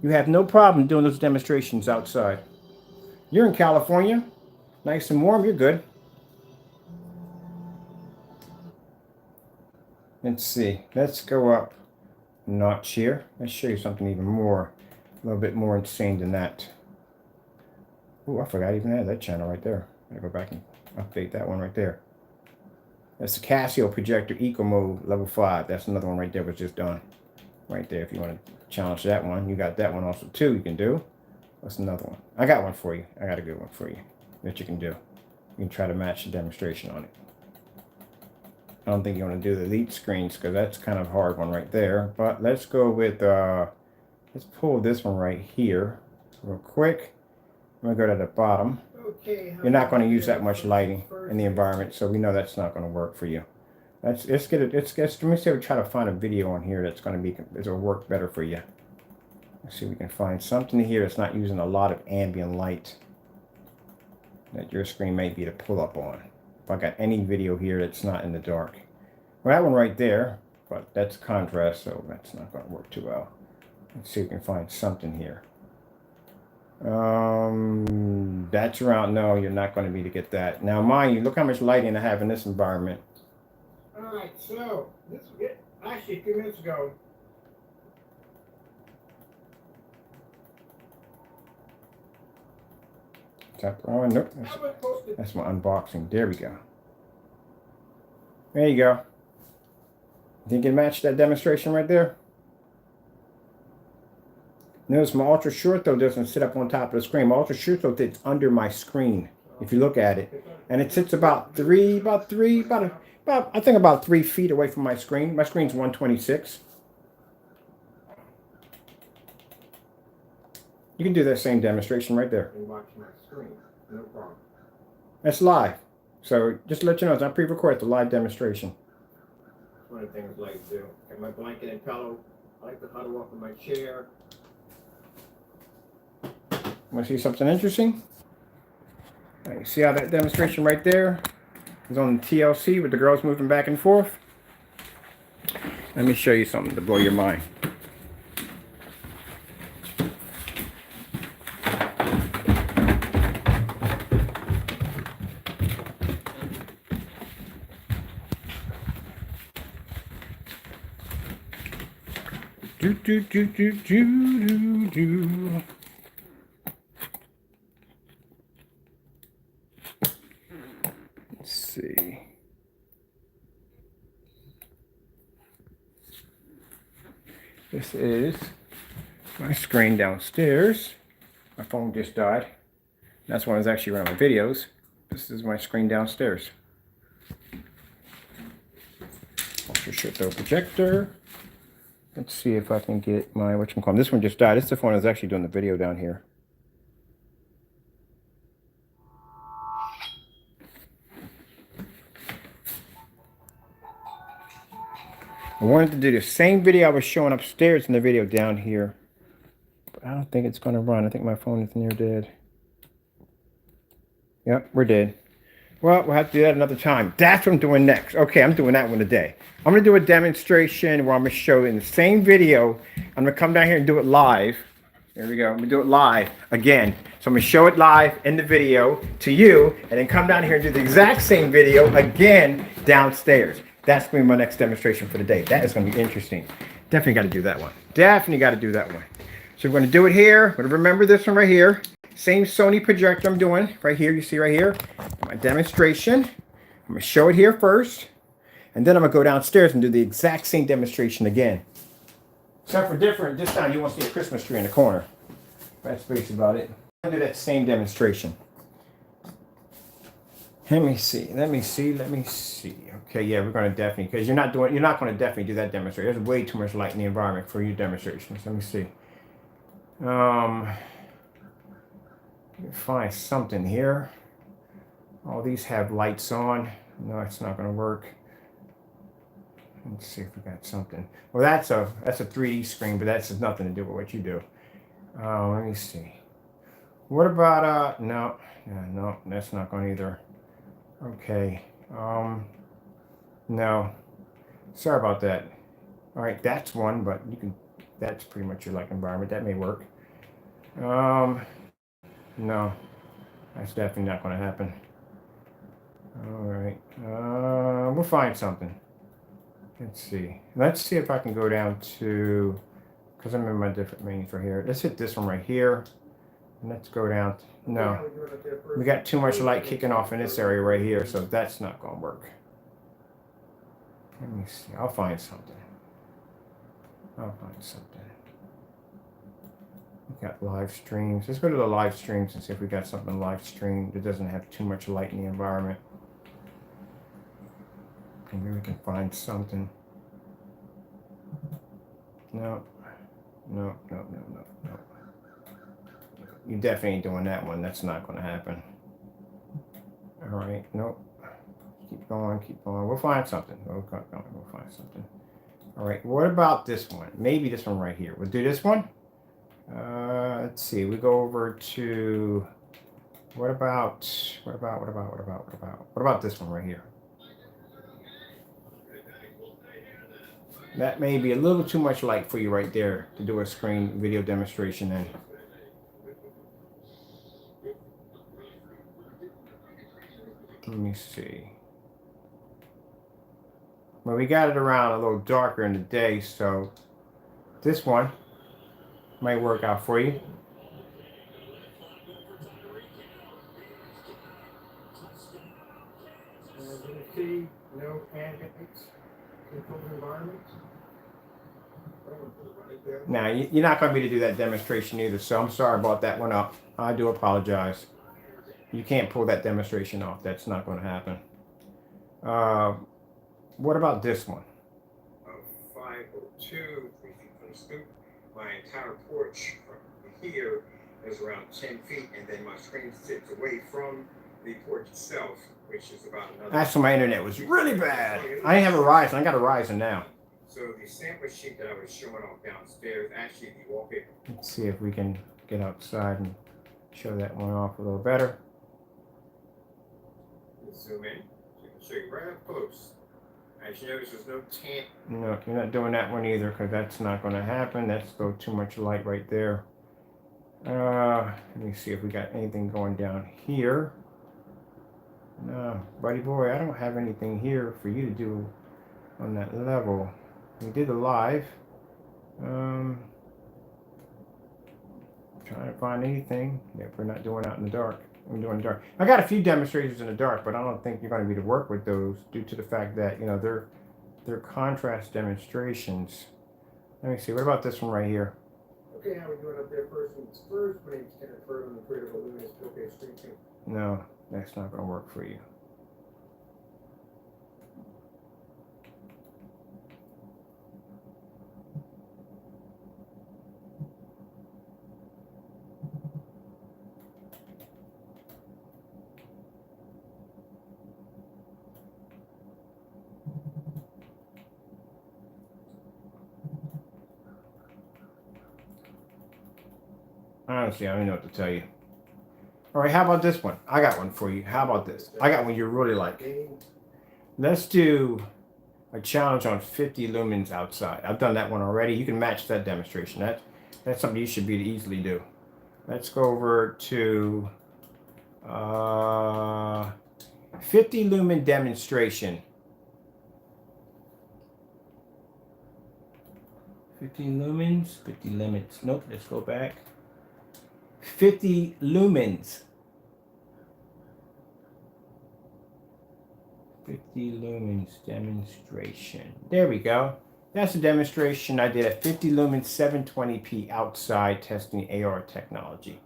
you have no problem doing those demonstrations outside. You're in California, nice and warm, you're good. Let's see, let's go up a notch here. Let's show you something even more, a little bit more insane than that. Oh, I forgot I even had that channel right there. I go back and update that one right there. That's the Casio projector Eco Mode level 5. That's another one right there was just done. Right there, if you want to challenge that one. You got that one also too you can do. What's another one? I got one for you. I got a good one for you that you can do. You can try to match the demonstration on it. I don't think you want to do the elite screens because that's kind of a hard one right there. But let's go with, let's pull this one right here real quick. I'm going to go to the bottom. Okay. You're not going to use that much lighting in the environment, so we know that's not going to work for you. Let's get it. Let me see if we try to find a video on here that's going to be, it'll work better for you. Let's see if we can find something here that's not using a lot of ambient light that your screen may be to pull up on. If I got any video here that's not in the dark. Well, that one right there, but that's contrast, so that's not going to work too well. Let's see if we can find something here. That's around. No, you're not going to be to get that. Now, mind you, look how much lighting I have in this environment. All right, so this actually a few minutes ago. Tap on. Nope. That's my unboxing. There we go. There you go. Think you can match that demonstration right there? Notice my ultra short though doesn't sit up on top of the screen. My ultra short though sits under my screen. If you look at it, and it sits about 3 feet away from my screen. My screen's 126. You can do that same demonstration right there. Watch my screen. No problem. That's live. So just to let you know, it's not pre-recorded. It's a live demonstration. One of the things I like to do. Got my blanket and pillow. I like to huddle up in my chair. Want to see something interesting? All right, see how that demonstration right there is on the TLC with the girls moving back and forth? Let me show you something to blow your mind. Do do do do do do do. Let's see. This is my screen downstairs. My phone just died. That's when I was actually running my videos. This is my screen downstairs. Ultra short though projector. Let's see if I can get my whatchamacallit. This one just died. This is the phone I was actually doing the video down here. I wanted to do the same video I was showing upstairs in the video down here. But I don't think it's going to run. I think my phone is near dead. Yep, we're dead. Well, we'll have to do that another time. That's what I'm doing next. Okay, I'm doing that one today. I'm going to do a demonstration where I'm going to show in the same video. I'm going to come down here and do it live. There we go. I'm going to do it live again. So I'm going to show it live in the video to you and then come down here and do the exact same video again downstairs. That's going to be my next demonstration for the day. That is going to be interesting. Definitely got to do that one. Definitely got to do that one. So we're going to do it here. We're going to remember this one right here. Same Sony projector I'm doing right here. You see right here. My demonstration. I'm going to show it here first. And then I'm going to go downstairs and do the exact same demonstration again. Except for different. This time you won't see a Christmas tree in the corner. That's basically about it. I'm going to do that same demonstration. Let me see. Okay, yeah, we're going to definitely, because you're not going to definitely do that demonstration. There's way too much light in the environment for your demonstrations. Let me see. Find something here. All these have lights on. No, it's not going to work. Let's see if we got something. Well, that's a 3D screen, but that's nothing to do with what you do. Let me see. What about no, yeah, no, that's not going either. Okay. No. Sorry about that. All right, that's one, but you can. That's pretty much your like environment. That may work. No, that's definitely not going to happen. All right. We'll find something. Let's see. Let's see if I can go down to, because I'm in my different menus right here. Let's hit this one right here. And let's go down. No, we got too much light kicking off in this area right here, so that's not going to work. Let me see. I'll find something. We got live streams. Let's go to the live streams and see if we got something live stream that doesn't have too much light in the environment. Maybe we can find something. No. You definitely ain't doing that one. That's not going to happen. All right. Nope. Keep going. We'll find something. We'll find something. All right. What about this one? Maybe this one right here. We'll do this one. Let's see. We go over to. What about this one right here? That may be a little too much light for you right there to do a screen video demonstration in. Let me see. Well, we got it around a little darker in the day, so this one might work out for you. No pancakes. Now, you're not going to be able to do that demonstration either, so I'm sorry about that one up. I do apologize. You can't pull that demonstration off. That's not going to happen. What about this one? 502, 3 feet from the stoop. My entire porch from here is around 10 feet, and then my screen sits away from the porch itself, which is about another. That's when my internet was really bad. I didn't have a Ryzen. I got a Ryzen now. So the sample sheet that I was showing off downstairs, actually the wallpaper. Let's see if we can get outside and show that one off a little better. Zoom in. So I can show you right up close. As you notice, there's no tint. No, you're not doing that one either because that's not going to happen. That's still too much light right there. Let me see if we got anything going down here. No, buddy boy, I don't have anything here for you to do on that level. We did a live. Trying to find anything that we're not doing out in the dark. I'm doing dark. I got a few demonstrators in the dark, but I don't think you're going to be able to work with those due to the fact that, you know, they're contrast demonstrations. Let me see. What about this one right here? Okay, how are we doing up there? First things first. My name's Kenneth Furley. I'm the creator of Luminous 4K Screen. No, that's not going to work for you. Honestly, I don't know what to tell you. All right, how about this one? I got one for you. How about this? I got one you really like. Let's do a challenge on 50 lumens outside. I've done that one already. You can match that demonstration. That's something you should be able to easily do. Let's go over to 50 lumen demonstration. 50 lumens, 50 limits. Nope, let's go back. 50 lumens. 50 lumens demonstration. There we go. That's a demonstration I did at 50 lumens 720p outside testing AR technology.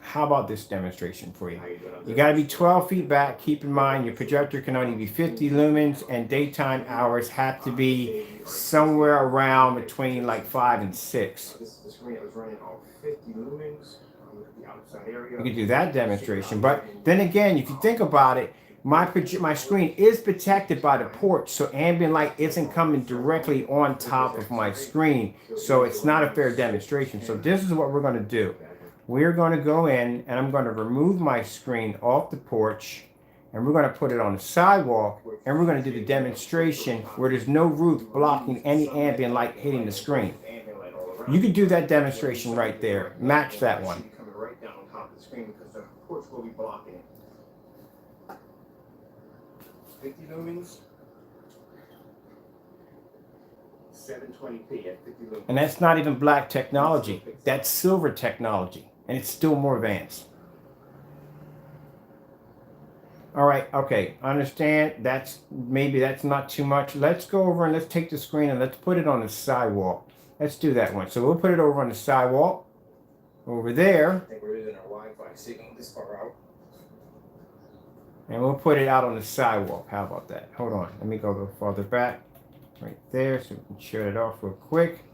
How about this demonstration for you? You got to be 12 feet back. Keep in mind your projector can only be 50 lumens and daytime hours have to be somewhere around between like 5 and 6. This screen I was running on 50 lumens. You could do that demonstration, but then again, if you think about it, my screen is protected by the porch, so ambient light isn't coming directly on top of my screen. So it's not a fair demonstration. So this is what we're going to do. We're going to go in and I'm going to remove my screen off the porch and we're going to put it on the sidewalk and we're going to do the demonstration where there's no roof blocking any ambient light hitting the screen. You can do that demonstration right there. Match that one. Coming right down on top of the screen because the porch will be blocking it. 50 lumens, 720p at 50 lumens. And that's not even black technology. That's silver technology. And it's still more advanced. All right, okay, I understand. Maybe that's not too much. Let's go over and let's take the screen and let's put it on the sidewalk. Let's do that one. So we'll put it over on the sidewalk. Over there. I think we're using our Wi-Fi signal this far out. And we'll put it out on the sidewalk. How about that? Hold on. Let me go a little farther back. Right there, so we can shut it off real quick.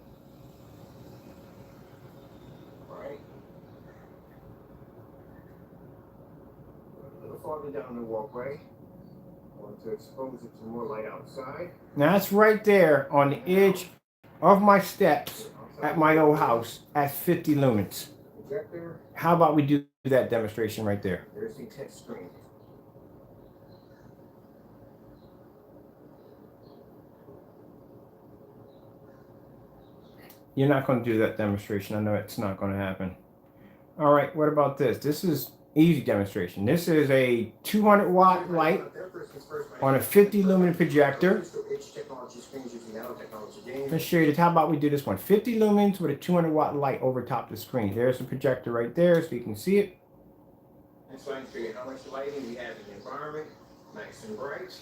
Right. A little farther down the walkway. I want to expose it to more light outside. Now that's right there on the edge of my steps at my old house at 50 lumens. Projector. How about we do that demonstration right there? There's the test screen. You're not going to do that demonstration. I know it's not going to happen. All right, what about this? This is easy demonstration. This is a 200 watt light on a 50 lumen projector. Let's show you this. How about we do this one? 50 lumens with a 200 watt light over top the screen. There's the projector right there so you can see it. That's why I figured how much lighting we have in the environment. Nice and bright.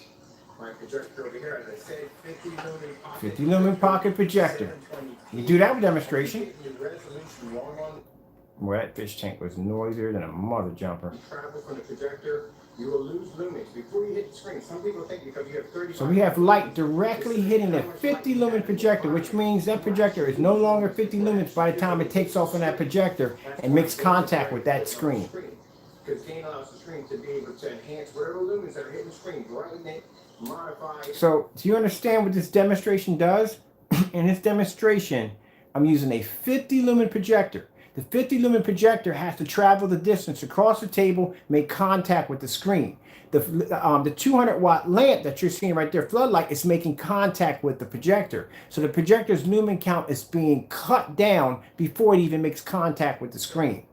My projector over here, as I said, 50 lumen pocket. 50 lumen pocket projector. You do that demonstration. Well, that fish tank was noisier than a mother jumper. You travel from the projector, you will lose lumens before you hit the screen. Some people think because you have 30. So we have light directly hitting a 50 lumen projector, which means that projector is no longer 50 lumens by the time it takes off on that projector and makes contact with that screen. Because gain allows the screen to be able to enhance whatever lumens that are hitting the screen, brighten it, modify it. So do you understand what this demonstration does? In this demonstration, I'm using a 50 lumen projector. The 50 lumen projector has to travel the distance across the table, make contact with the screen. The 200 watt lamp that you're seeing right there, floodlight, is making contact with the projector. So the projector's lumen count is being cut down before it even makes contact with the screen.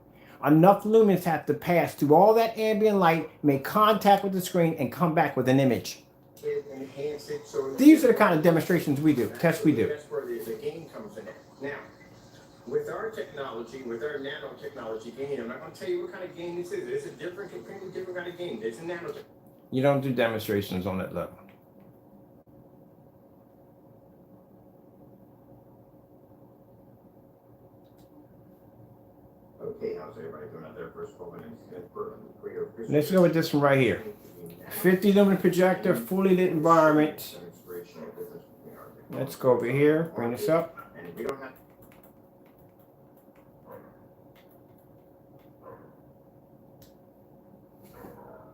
Enough lumens have to pass through all that ambient light, make contact with the screen, and come back with an image. Enhance it so These are the kind of demonstrations we do, tests we do. That's where the gain comes in. Now, with our technology, with our nanotechnology gain, I'm not going to tell you what kind of gain this is. It's a completely different kind of gain. It's a nanotech. You don't do demonstrations on that level. Okay, how's everybody doing out there? First of all, my name is Let's go with this one right here. 50 lumen projector, fully lit environment. Let's go over here, bring this up. And we don't have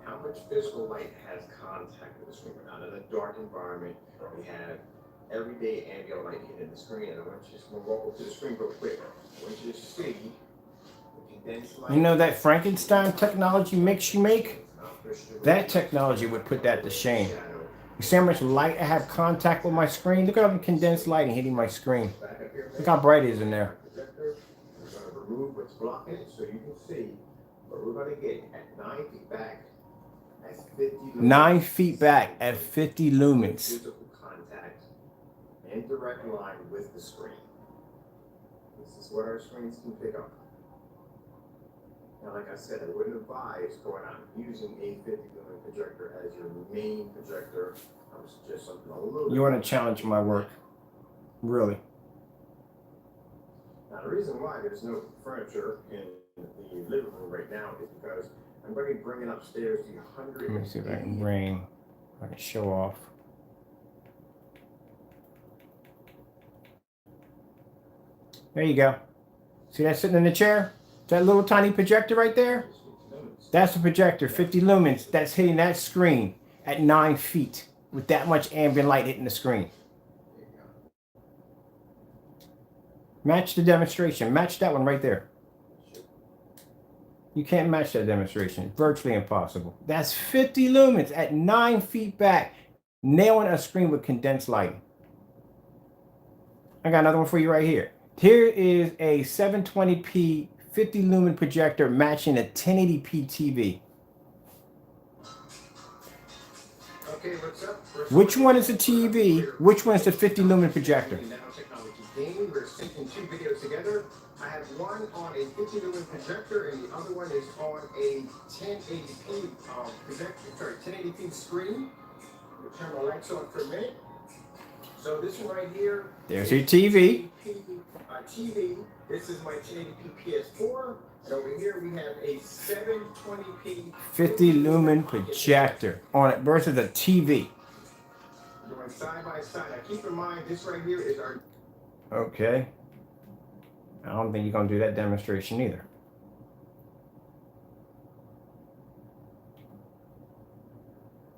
how much visible light has contact with the screen. We're not in a dark environment. We have everyday ambient light hitting the screen. And I want you to walk over to the screen real quick. I want you to see the condensed light. You know that Frankenstein technology mix you make? That technology would put that to shame. You see how much light I have contact with my screen? Look at all the condensed lighting hitting my screen. Look how bright it is in there. We're going to remove what's blocking it so you can see what we're going to get at 9 feet back at 50 lumens. 9 feet back at 50 lumens. Physical contact in direct line with the screen. This is what our screens can pick up. Now, like I said, I wouldn't advise going out and using a 50 lumen projector as your main projector. I would suggest something a little bit. You want to challenge my work? Really? Now, the reason why there's no furniture in the living room right now is because I'm going to be bringing upstairs the 100. Let me see if I can bring, I can show off. There you go. See that sitting in the chair? That little tiny projector right there? That's the projector, 50 lumens. That's hitting that screen at 9 feet with that much ambient light hitting the screen. There you go. Match the demonstration. Match that one right there. You can't match that demonstration. Virtually impossible. That's 50 lumens at 9 feet back, nailing a screen with condensed lighting. I got another one for you right here. Here is a 720p 50 lumen projector matching a 1080p TV. Okay, what's up? Which one is the TV? Which one is the 50 lumen projector? Nanotechnology gaming. We're syncing two videos together. I have one on a 50 lumen projector, and the other one is on a 1080p projector. Sorry, 1080p screen. We'll turn the lights on for a minute. So this one right here. There's your TV. TV. This is my 1080p PS4. And over here we have a 720p 50 lumen projector on it versus a TV. Going side by side. Now keep in mind, this right here is our. Okay. I don't think you're going to do that demonstration either.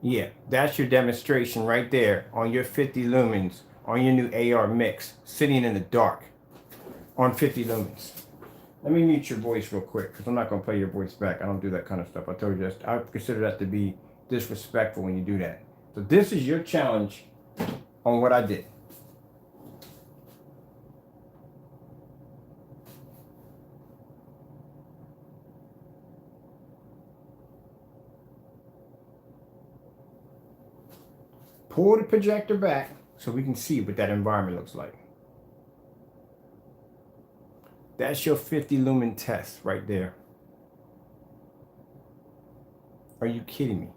Yeah, that's your demonstration right there on your 50 lumens on your new AR mix, sitting in the dark on 50 lumens. Let me mute your voice real quick because I'm not going to play your voice back. I don't do that kind of stuff. I told you that. I consider that to be disrespectful when you do that. So this is your challenge on what I did. Pull the projector back so we can see what that environment looks like. That's your 50 lumen test right there. Are you kidding me?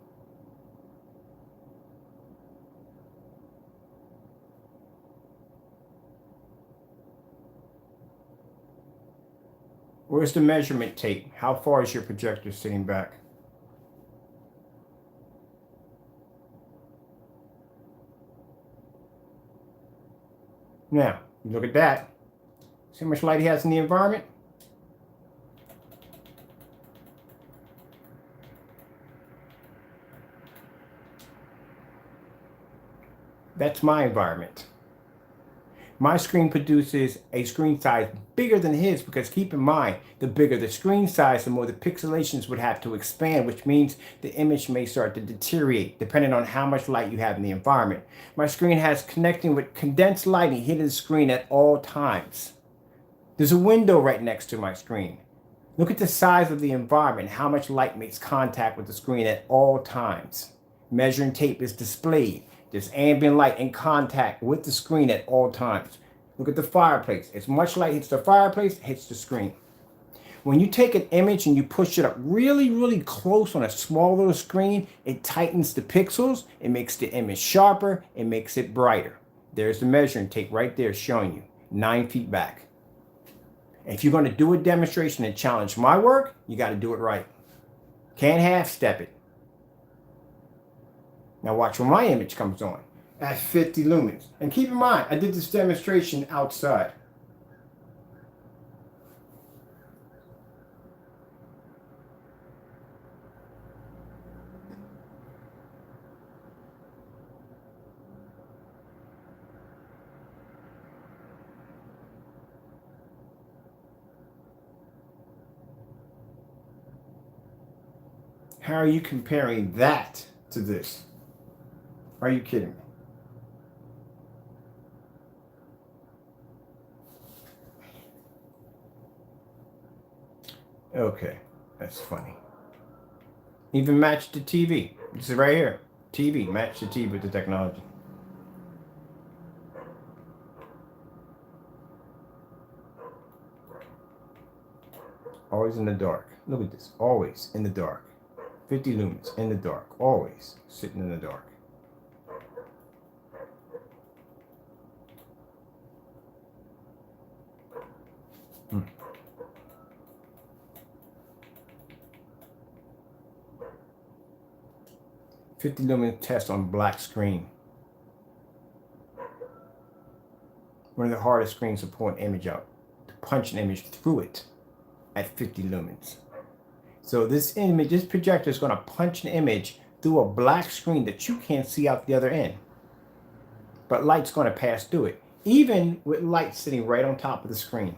Where's the measurement tape? How far is your projector sitting back? Now, look at that. See how much light he has in the environment? That's my environment. My screen produces a screen size bigger than his because keep in mind, the bigger the screen size, the more the pixelations would have to expand, which means the image may start to deteriorate depending on how much light you have in the environment. My screen has connecting with condensed lighting hitting the screen at all times. There's a window right next to my screen. Look at the size of the environment, how much light makes contact with the screen at all times. Measuring tape is displayed. There's ambient light in contact with the screen at all times. Look at the fireplace. As much light hits the fireplace, hits the screen. When you take an image and you push it up really, really close on a small little screen, it tightens the pixels. It makes the image sharper. It makes it brighter. There's the measuring tape right there showing you 9 feet back. If you're going to do a demonstration and challenge my work, you got to do it right. Can't half-step it. Now watch when my image comes on at 50 lumens. And keep in mind, I did this demonstration outside. How are you comparing that to this? Are you kidding me? Okay, that's funny. Even match the TV. This is right here. TV, match the TV with the technology. Always in the dark. Look at this. Always in the dark. 50 lumens in the dark. Always sitting in the dark. Hmm. $50 lumen test on black screen. One of the hardest screens to pull an image out. To punch an image through it at 50 lumens. So this image, this projector is going to punch an image through a black screen that you can't see out the other end. But light's going to pass through it, even with light sitting right on top of the screen.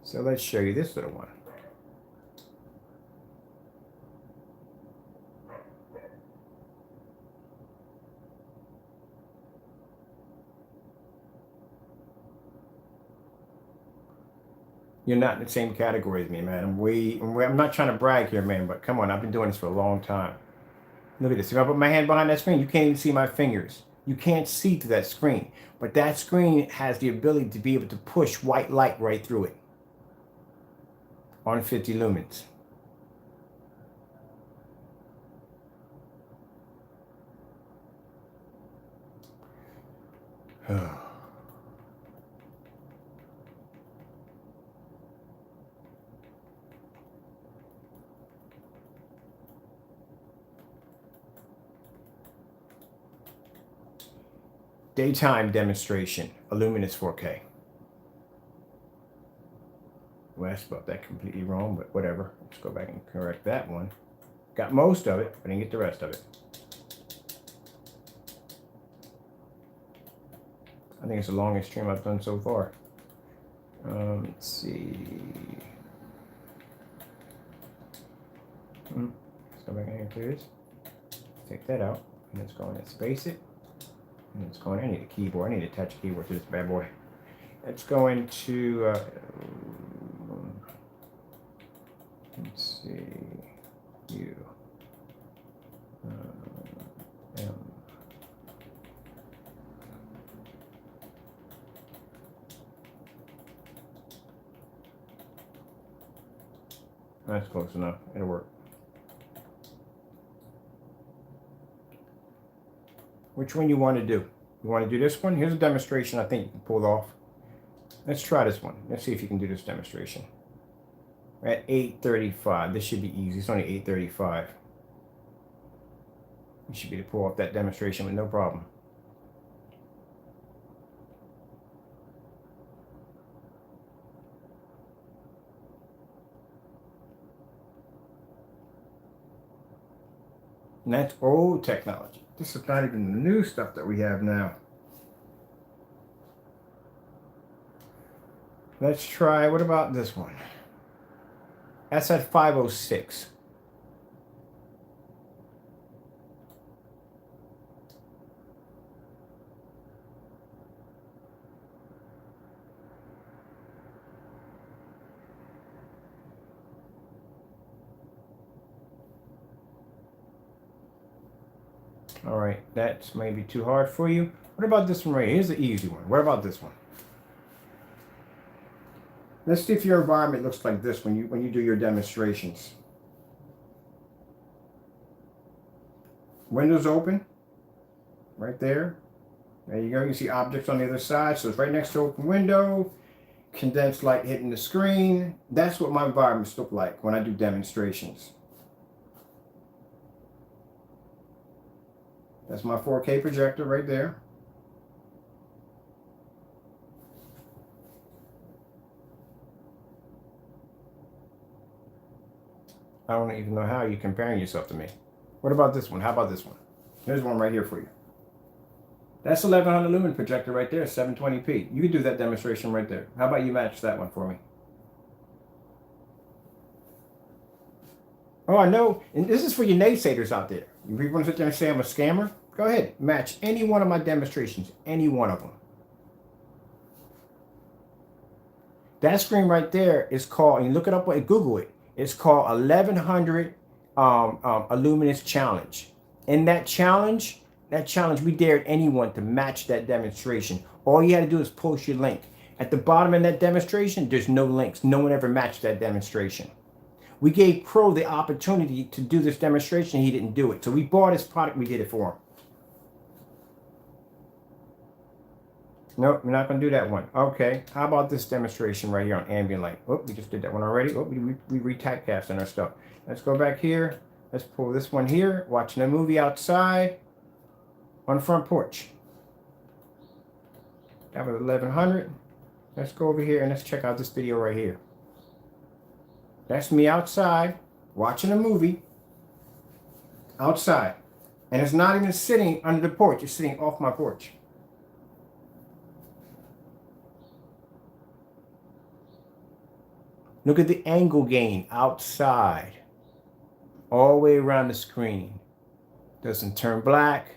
So let's show you this little one. You're not in the same category as me, man. I'm not trying to brag here, man, but come on, I've been doing this for a long time. Look at this. If I put my hand behind that screen, you can't even see my fingers. You can't see through that screen. But that screen has the ability to be able to push white light right through it on 50 lumens. Daytime demonstration, Illuminous 4K. Well, I spelled that completely wrong, but whatever. Let's go back and correct that one. Got most of it, but didn't get the rest of it. I think it's the longest stream I've done so far. Let's see. Let's go back in here and clear this. Take that out. And let's go in and space it. And let's go in. I need a keyboard. I need to attach a keyboard to this bad boy. Let's go into. Let's see. U. M. That's close enough. It'll work. Which one you want to do? You want to do this one? Here's a demonstration I think you can pull off. Let's try this one. Let's see if you can do this demonstration. We're at 8:35. This should be easy. It's only 8:35. You should be able to pull off that demonstration with no problem. And that's old technology. This is not even the new stuff that we have now. Let's try, what about this one? That's at 506. All right, that's maybe too hard for you. What about this one right here? Here's the easy one. What about this one? Let's see if your environment looks like this when you do your demonstrations. Windows open, right there. There you go. You see objects on the other side. So it's right next to open window. Condensed light hitting the screen. That's what my environments look like when I do demonstrations. That's my 4K projector right there. I don't even know how you're comparing yourself to me. What about this one? How about this one? Here's one right here for you. That's 1100 lumen projector right there, 720p. You can do that demonstration right there. How about you match that one for me? Oh, I know. And this is for you naysayers out there. You people want to sit there and say I'm a scammer? Go ahead. Match any one of my demonstrations. Any one of them. That screen right there is called, and you look it up and Google it. It's called 1100 Illuminous Challenge. In that challenge, we dared anyone to match that demonstration. All you had to do is post your link. At the bottom of that demonstration, there's no links. No one ever matched that demonstration. We gave Crow the opportunity to do this demonstration. He didn't do it. So we bought his product. We did it for him. Nope, we're not going to do that one. Okay, how about this demonstration right here on ambient light? Oh, we just did that one already. Oh, we re-typecast on our stuff. Let's go back here. Let's pull this one here. Watching a movie outside on the front porch. That was 1100. Let's go over here and let's check out this video right here. That's me outside watching a movie outside. And it's not even sitting under the porch. It's sitting off my porch. Look at the angle gain outside. All the way around the screen. Doesn't turn black.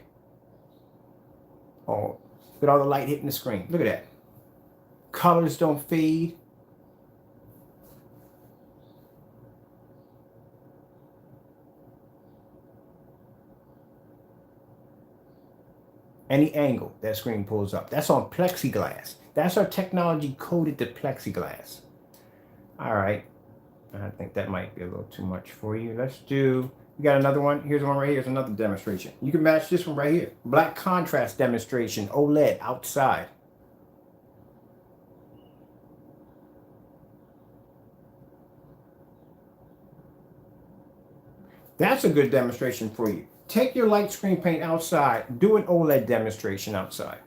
Oh, look at all the light hitting the screen. Look at that. Colors don't fade. Any angle that screen pulls up. That's on plexiglass. That's our technology coded to plexiglass. All right. I think that might be a little too much for you. Let's do, we got another one. Here's one right here. Here's another demonstration. You can match this one right here. Black contrast demonstration, OLED outside. That's a good demonstration for you. Take your light screen paint outside. Do an OLED demonstration outside.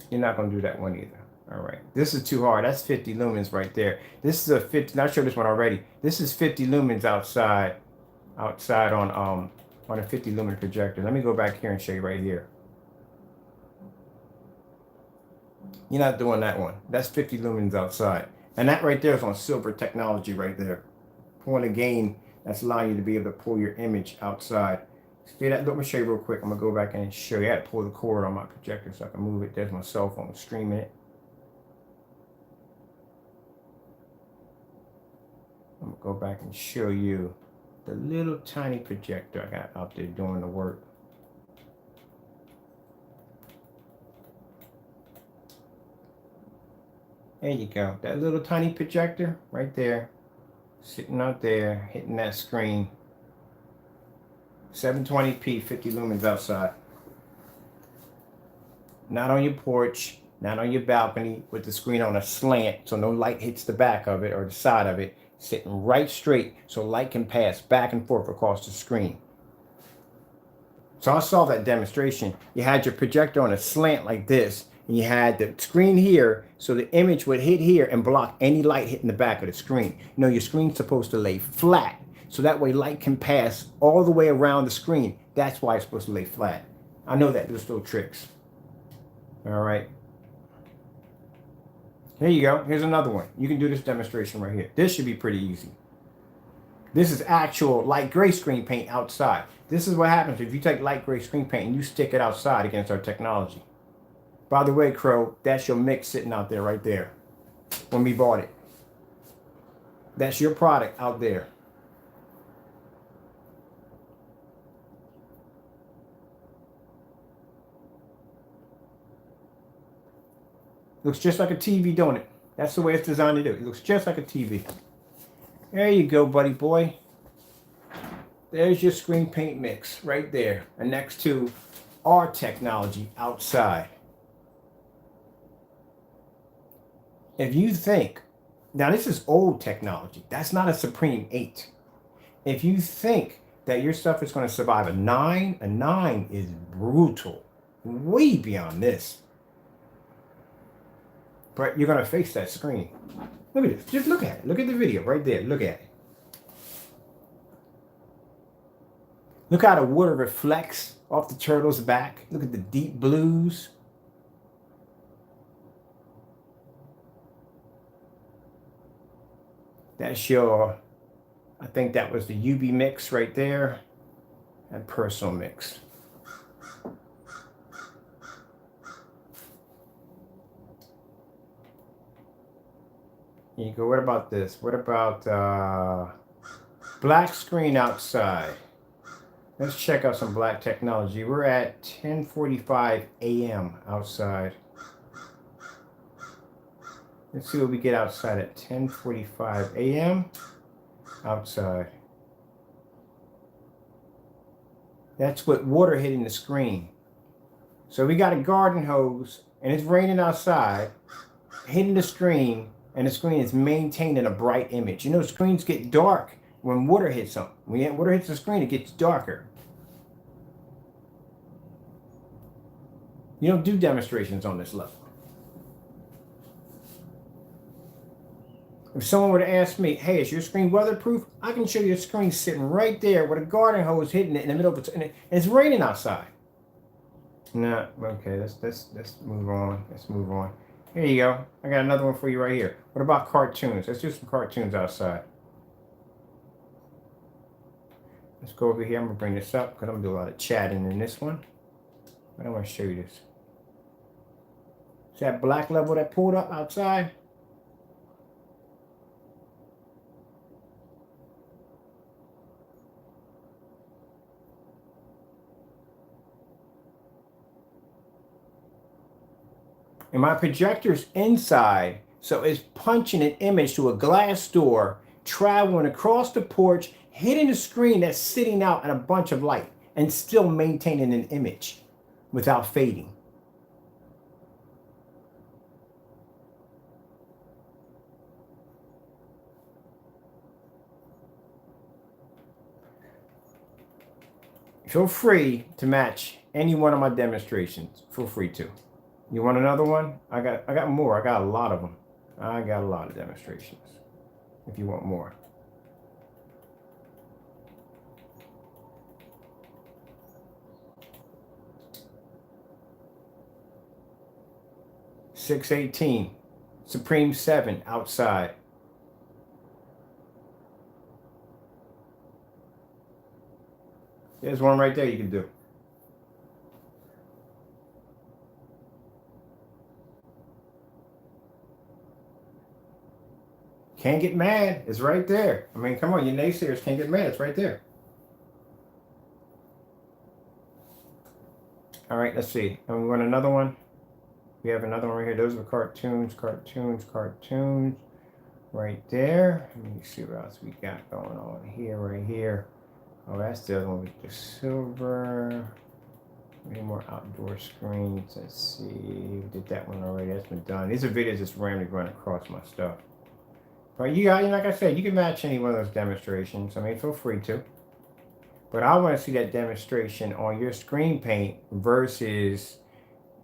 You're not going to do that one either. All right. This is too hard. That's 50 lumens right there. This is a 50. I showed this one already. This is 50 lumens outside. Outside on a 50 lumen projector. Let me go back here and show you right here. You're not doing that one. That's 50 lumens outside. And that right there is on silver technology right there. Pulling a gain that's allowing you to be able to pull your image outside. See that? Let me show you real quick. I'm going to go back and show you. I had to pull the cord on my projector so I can move it. There's my cell phone streaming it. I'm going to go back and show you the little tiny projector I got out there doing the work. There you go. That little tiny projector right there, sitting out there, hitting that screen. 720p, 50 lumens outside. Not on your porch, not on your balcony, with the screen on a slant so no light hits the back of it or the side of it. Sitting right straight so light can pass back and forth across the screen. So I saw that demonstration. You had your projector on a slant like this, and you had the screen here so the image would hit here and block any light hitting the back of the screen. You know, your screen's supposed to lay flat so that way light can pass all the way around the screen. That's why it's supposed to lay flat. I know that. There's little tricks. All right. Here you go. Here's another one. You can do this demonstration right here. This should be pretty easy. This is actual light gray screen paint outside. This is what happens if you take light gray screen paint and you stick it outside against our technology. By the way, Crow, that's your mix sitting out there right there when we bought it. That's your product out there. Looks just like a TV, don't it? That's the way it's designed to do. It looks just like a TV. There you go, buddy boy. There's your screen paint mix right there. And next to our technology outside. If you think, now this is old technology. That's not a Supreme 8. If you think that your stuff is going to survive a 9 is brutal. Way beyond this. But you're going to face that screen. Look at this. Just look at it. Look at the video right there. Look at it. Look how the water reflects off the turtle's back. Look at the deep blues. That's your, I think that was the UV mix right there. And personal mix. You go, what about this? What about black screen outside? Let's check out some black technology. We're at 10:45 a.m. outside. Let's see what we get outside at 10:45 a.m. outside. That's with water hitting the screen. So we got a garden hose and it's raining outside, hitting the screen, and the screen is maintaining a bright image. You know, screens get dark when water hits them. When water hits the screen, it gets darker. You don't do demonstrations on this level. If someone were to ask me, hey, is your screen weatherproof? I can show you a screen sitting right there with a garden hose hitting it in the middle of it, and it's raining outside. No, okay, let's move on. Let's move on. Here you go. I got another one for you right here. What about cartoons? Let's do some cartoons outside. Let's go over here. I'm gonna bring this up because I'm gonna do a lot of chatting in this one. But I want to show you this. See that black level that pulled up outside? And my projector's inside, so it's punching an image to a glass door, traveling across the porch, hitting the screen that's sitting out in a bunch of light, and still maintaining an image without fading. Feel free to match any one of my demonstrations. Feel free to. You want another one? I got more. I got a lot of them. I got a lot of demonstrations. If you want more. $618. Supreme 7 outside. There's one right there you can do. Can't get mad. It's right there. I mean, come on, you naysayers can't get mad. It's right there. All right, let's see. And we want another one. We have another one right here. Those are cartoons, cartoons, cartoons. Right there. Let me see what else we got going on here, right here. Oh, that's the other one with the silver. Any more outdoor screens? Let's see. We did that one already. That's been done. These are videos just randomly run across my stuff. But you got, like I said, you can match any one of those demonstrations. I mean, feel free to. But I want to see that demonstration on your screen paint versus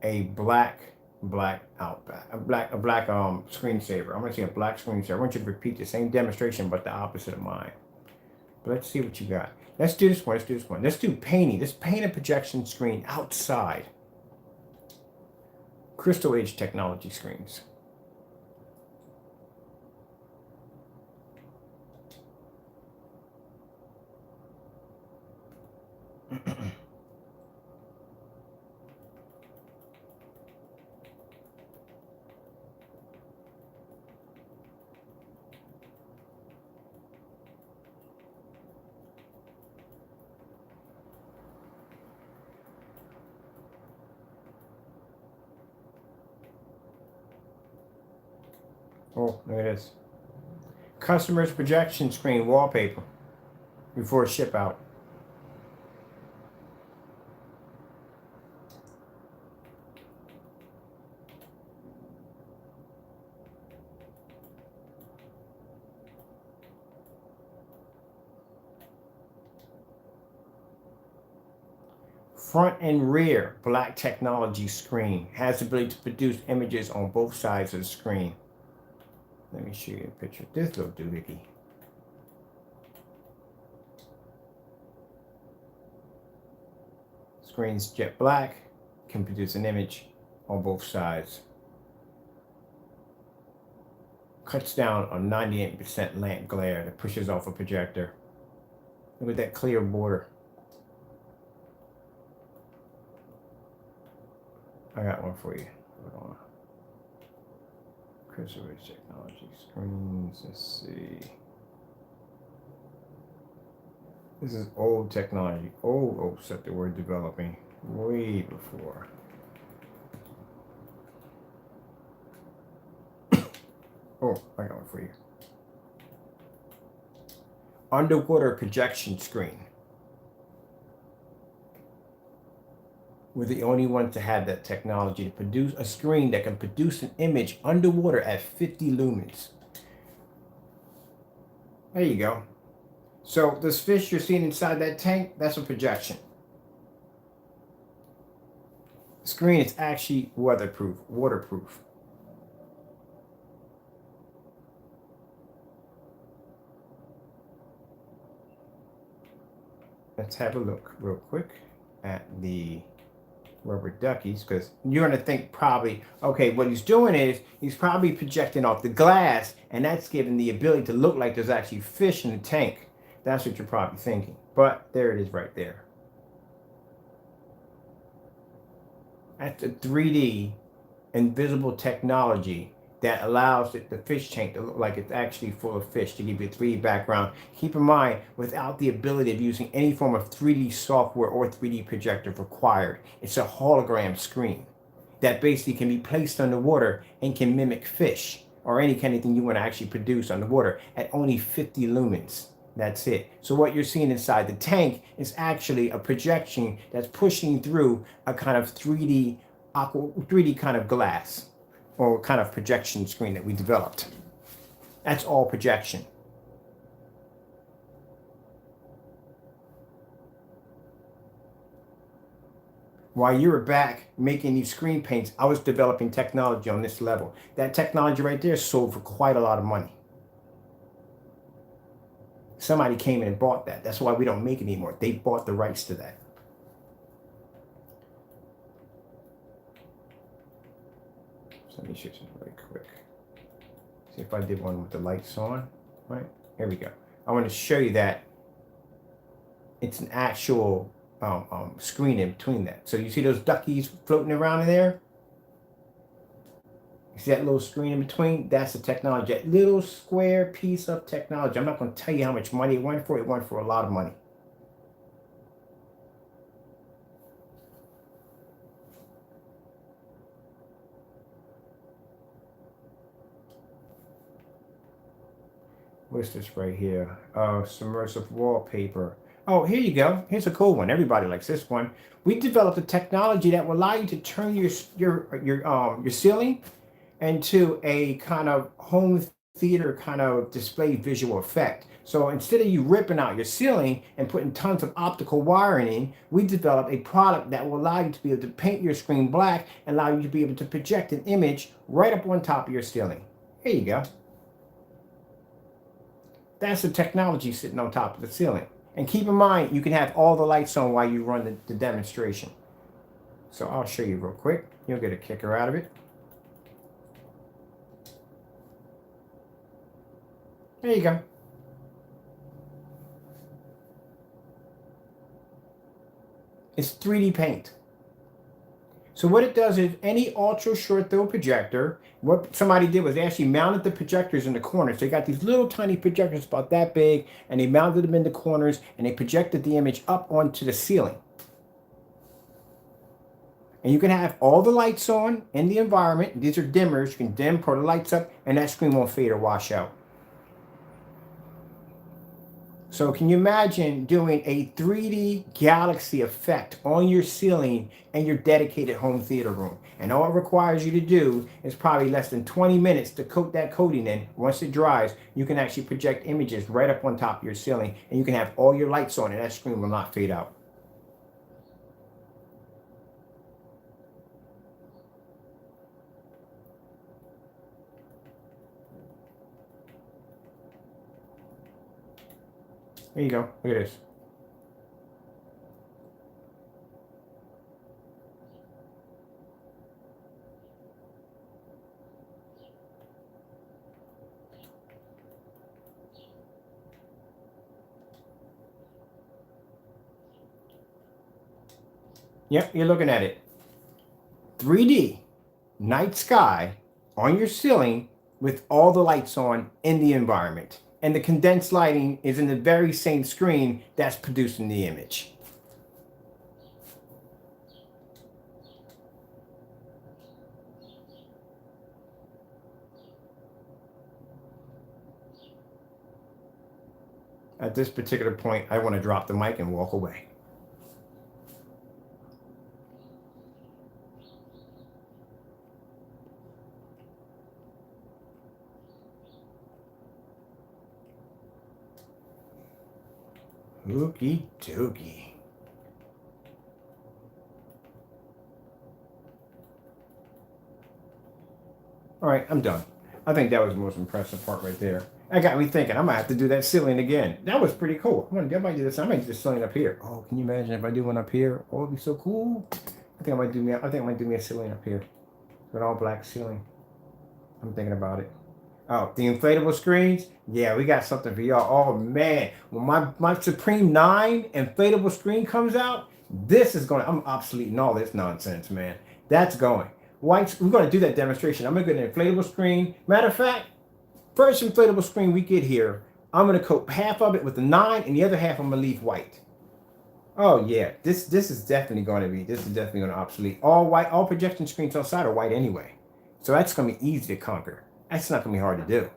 a black screensaver. I want to see a black screensaver. I want you to repeat the same demonstration, but the opposite of mine. But let's see what you got. Let's do this one. Let's do this one. Let's do painting. Let's paint a projection screen outside. Crystal Age technology screens. Oh, look at this. Customer's projection screen wallpaper before ship out. Front and rear black technology screen. Has the ability to produce images on both sides of the screen. Let me show you a picture of this little doohickey. Screen's jet black, can produce an image on both sides. Cuts down on 98% lamp glare that pushes off a projector. Look at that clear border. I got one for you. Hold on. Crystal Age technology screens. Let's see. This is old technology. Old stuff that we're developing way before. Oh, I got one for you. Underwater projection screen. We're the only ones to have that technology to produce a screen that can produce an image underwater at 50 lumens. There you go. So this fish you're seeing inside that tank, that's a projection. The screen is actually weatherproof, waterproof. let's have a look real quick at the rubber duckies, because you're going to think probably, okay, what he's doing is he's probably projecting off the glass, and that's giving the ability to look like there's actually fish in the tank. That's what you're probably thinking. But there it is right there. That's a 3D invisible technology that allows the fish tank to look like it's actually full of fish, to give you a 3D background. Keep in mind, without the ability of using any form of 3D software or 3D projector required, it's a hologram screen that basically can be placed underwater and can mimic fish or any kind of thing you want to actually produce underwater at only 50 lumens. That's it. So what you're seeing inside the tank is actually a projection that's pushing through a kind of 3D kind of glass or kind of projection screen that we developed. That's all projection. While you were back making these screen paints, I was developing technology on this level. That technology right there sold for quite a lot of money. Somebody came in and bought that. That's why we don't make it anymore. They bought the rights to that. So let me show you something really quick. See if I did one with the lights on. Right, here we go. I want to show you that it's an actual screen in between that. So you see those duckies floating around in there? You see that little screen in between? That's the technology. That little square piece of technology. I'm not going to tell you how much money it went for. It went for a lot of money. What's this right here? Submersive wallpaper. Oh, here you go. Here's a cool one. Everybody likes this one. We developed a technology that will allow you to turn your ceiling into a kind of home theater kind of display visual effect. So instead of you ripping out your ceiling and putting tons of optical wiring in, we developed a product that will allow you to be able to paint your screen black and allow you to be able to project an image right up on top of your ceiling. Here you go. That's the technology sitting on top of the ceiling. And keep in mind, you can have all the lights on while you run the demonstration. So I'll show you real quick. You'll get a kicker out of it. There you go. It's 3D paint. So what it does is any ultra short throw projector, what somebody did was they actually mounted the projectors in the corners. They got these little tiny projectors about that big, and they mounted them in the corners, and they projected the image up onto the ceiling. And you can have all the lights on in the environment. These are dimmers. You can dim, put the lights up, and that screen won't fade or wash out. So can you imagine doing a 3D galaxy effect on your ceiling and your dedicated home theater room? And all it requires you to do is probably less than 20 minutes to coat that coating in. Once it dries, you can actually project images right up on top of your ceiling, and you can have all your lights on and that screen will not fade out. There you go. Look at this. Yep, you're looking at it. 3D night sky on your ceiling with all the lights on in the environment. And the condensed lighting is in the very same screen that's producing the image. At this particular point, I want to drop the mic and walk away. Okie dokie. All right, I'm done. I think that was the most impressive part right there. That got me thinking. I might have to do that ceiling again. That was pretty cool. I might do this. I might do the ceiling up here. Oh, can you imagine if I do one up here? Oh, it'd be so cool. I think I might do me a ceiling up here, with all black ceiling. I'm thinking about it. Oh, the inflatable screens? Yeah, we got something for y'all. Oh man, when my Supreme 9 inflatable screen comes out, this is going to, I'm obsoleting all this nonsense, man. That's going. Whites, we're going to do that demonstration. I'm going to get an inflatable screen. Matter of fact, first inflatable screen we get here, I'm going to coat half of it with the 9 and the other half I'm going to leave white. Oh yeah, this is definitely going to obsolete. All white, all projection screens outside are white anyway. So that's going to be easy to conquer. That's not going to be hard to do.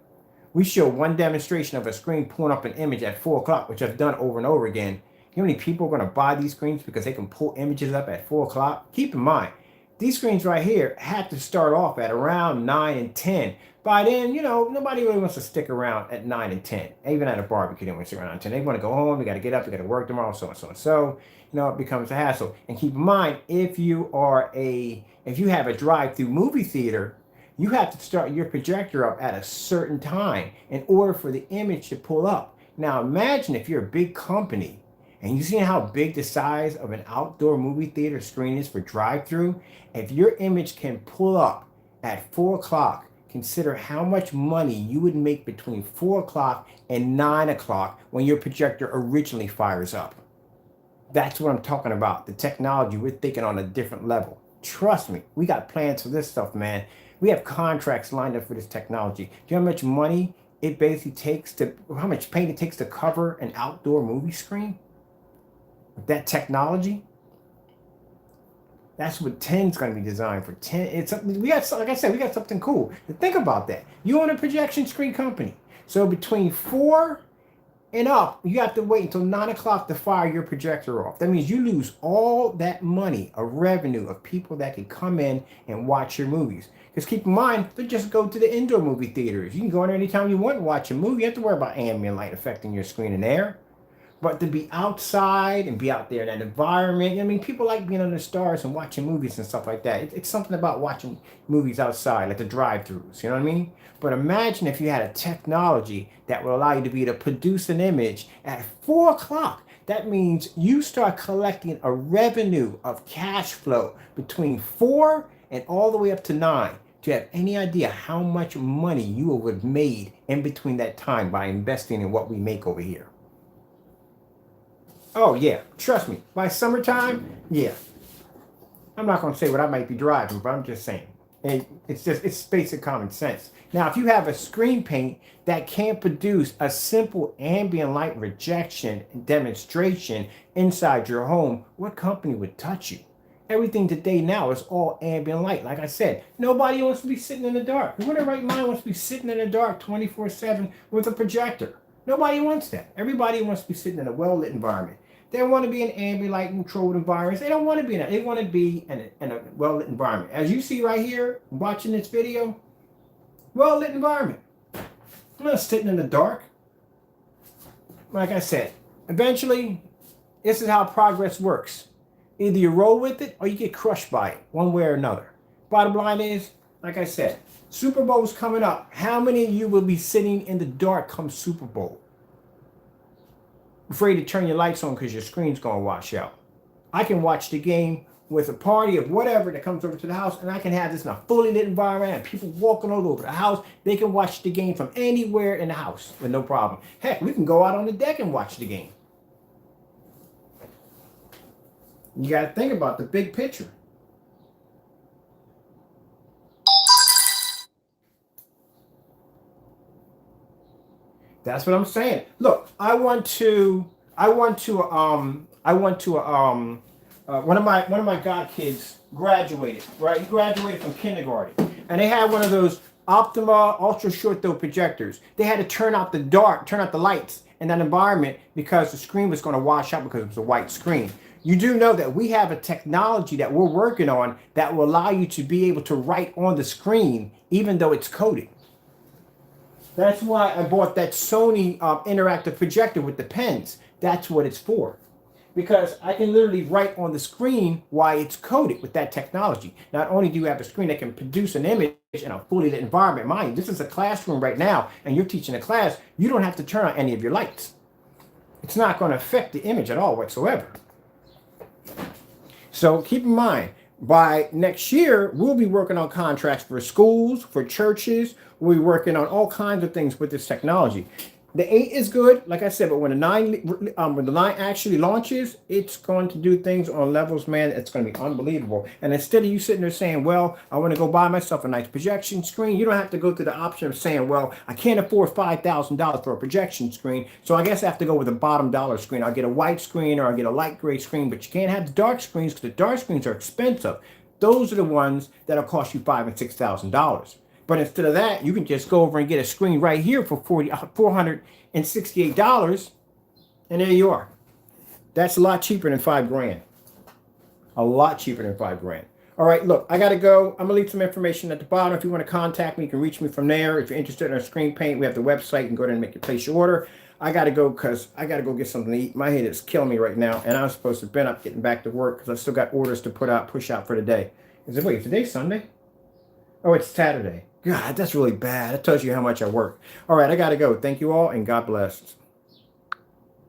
We show one demonstration of a screen pulling up an image at 4 o'clock, which I've done over and over again. You know how many people are going to buy these screens because they can pull images up at 4 o'clock? Keep in mind, these screens right here have to start off at around 9 and 10. By then, you know, nobody really wants to stick around at 9 and 10. Even at a barbecue, they don't want to stick around at 10. They want to go home, they got to get up, they got to work tomorrow, so and so and so. You know, it becomes a hassle. And keep in mind, if you have a drive-through movie theater, you have to start your projector up at a certain time in order for the image to pull up. Now imagine if you're a big company and you see how big the size of an outdoor movie theater screen is for drive-through. If your image can pull up at 4 o'clock, consider how much money you would make between 4 o'clock and 9 o'clock when your projector originally fires up. That's what I'm talking about. The technology, we're thinking on a different level. Trust me, we got plans for this stuff, man. We have contracts lined up for this technology. Do you know how much money it basically takes how much paint it takes to cover an outdoor movie screen? With that technology? That's what 10's going to be designed for. 10, it's, we got, like I said, we got something cool. Think about that. You own a projection screen company. So between 4 and up, you have to wait until 9 o'clock to fire your projector off. That means you lose all that money of revenue of people that can come in and watch your movies. Because keep in mind, they just go to the indoor movie theaters. You can go in there anytime you want and watch a movie. You have to worry about ambient light affecting your screen and air. But to be outside and be out there in that environment, I mean, people like being under the stars and watching movies and stuff like that. It's something about watching movies outside, like the drive-thrus, you know what I mean? But imagine if you had a technology that would allow you to be able to produce an image at 4 o'clock. That means you start collecting a revenue of cash flow between 4 and all the way up to 9. Do you have any idea how much money you would have made in between that time by investing in what we make over here? Oh yeah, trust me, by summertime, yeah. I'm not going to say what I might be driving, but I'm just saying. And it's basic common sense. Now, if you have a screen paint that can't produce a simple ambient light rejection demonstration inside your home, what company would touch you? Everything today now is all ambient light. Like I said, nobody wants to be sitting in the dark. Who in their right mind wants to be sitting in the dark 24/7 with a projector? Nobody wants that. Everybody wants to be sitting in a well-lit environment. They want to be in ambient light controlled environments. They don't want to be in that. They want to be in a well-lit environment. As you see right here, watching this video, well-lit environment. I'm not sitting in the dark. Like I said, eventually, this is how progress works. Either you roll with it or you get crushed by it, one way or another. Bottom line is, like I said, Super Bowl's coming up. How many of you will be sitting in the dark come Super Bowl? Afraid to turn your lights on because your screen's going to wash out. I can watch the game with a party of whatever that comes over to the house, and I can have this in a fully lit environment and people walking all over the house. They can watch the game from anywhere in the house with no problem. Heck, we can go out on the deck and watch the game. You got to think about the big picture. That's what I'm saying. Look, one of my god kids graduated, right? He graduated from kindergarten, and they had one of those Optima ultra short throw projectors. They had to turn out the lights in that environment because the screen was going to wash out because it was a white screen. You do know that we have a technology that we're working on that will allow you to be able to write on the screen even though it's coded. That's why I bought that Sony interactive projector with the pens. That's what it's for. because I can literally write on the screen why it's coded with that technology. Not only do you have a screen that can produce an image in a fully lit environment, mind you, this is a classroom right now, and you're teaching a class, you don't have to turn on any of your lights. It's not going to affect the image at all whatsoever. So keep in mind, by next year, we'll be working on contracts for schools, for churches. We'll be working on all kinds of things with this technology. The 8 is good, like I said, but when the 9 actually launches, it's going to do things on levels, man. It's going to be unbelievable. And instead of you sitting there saying, well, I want to go buy myself a nice projection screen, you don't have to go through the option of saying, well, I can't afford $5,000 for a projection screen, so I guess I have to go with a bottom dollar screen. I'll get a white screen or I'll get a light gray screen, but you can't have the dark screens because the dark screens are expensive. Those are the ones that'll cost you $5,000 and $6,000. But instead of that, you can just go over and get a screen right here for $468, and there you are. That's a lot cheaper than $5,000. A lot cheaper than $5,000. All right, look, I gotta go. I'm gonna leave some information at the bottom. If you want to contact me, you can reach me from there. If you're interested in our screen paint, we have the website. You can go there and place your order. I gotta go because I gotta go get something to eat. My head is killing me right now, and I'm supposed to have been up getting back to work because I still got orders to push out for the day. Wait, today's Sunday? Oh, it's Saturday. God, that's really bad. That tells you how much I work. All right, I got to go. Thank you all, and God bless.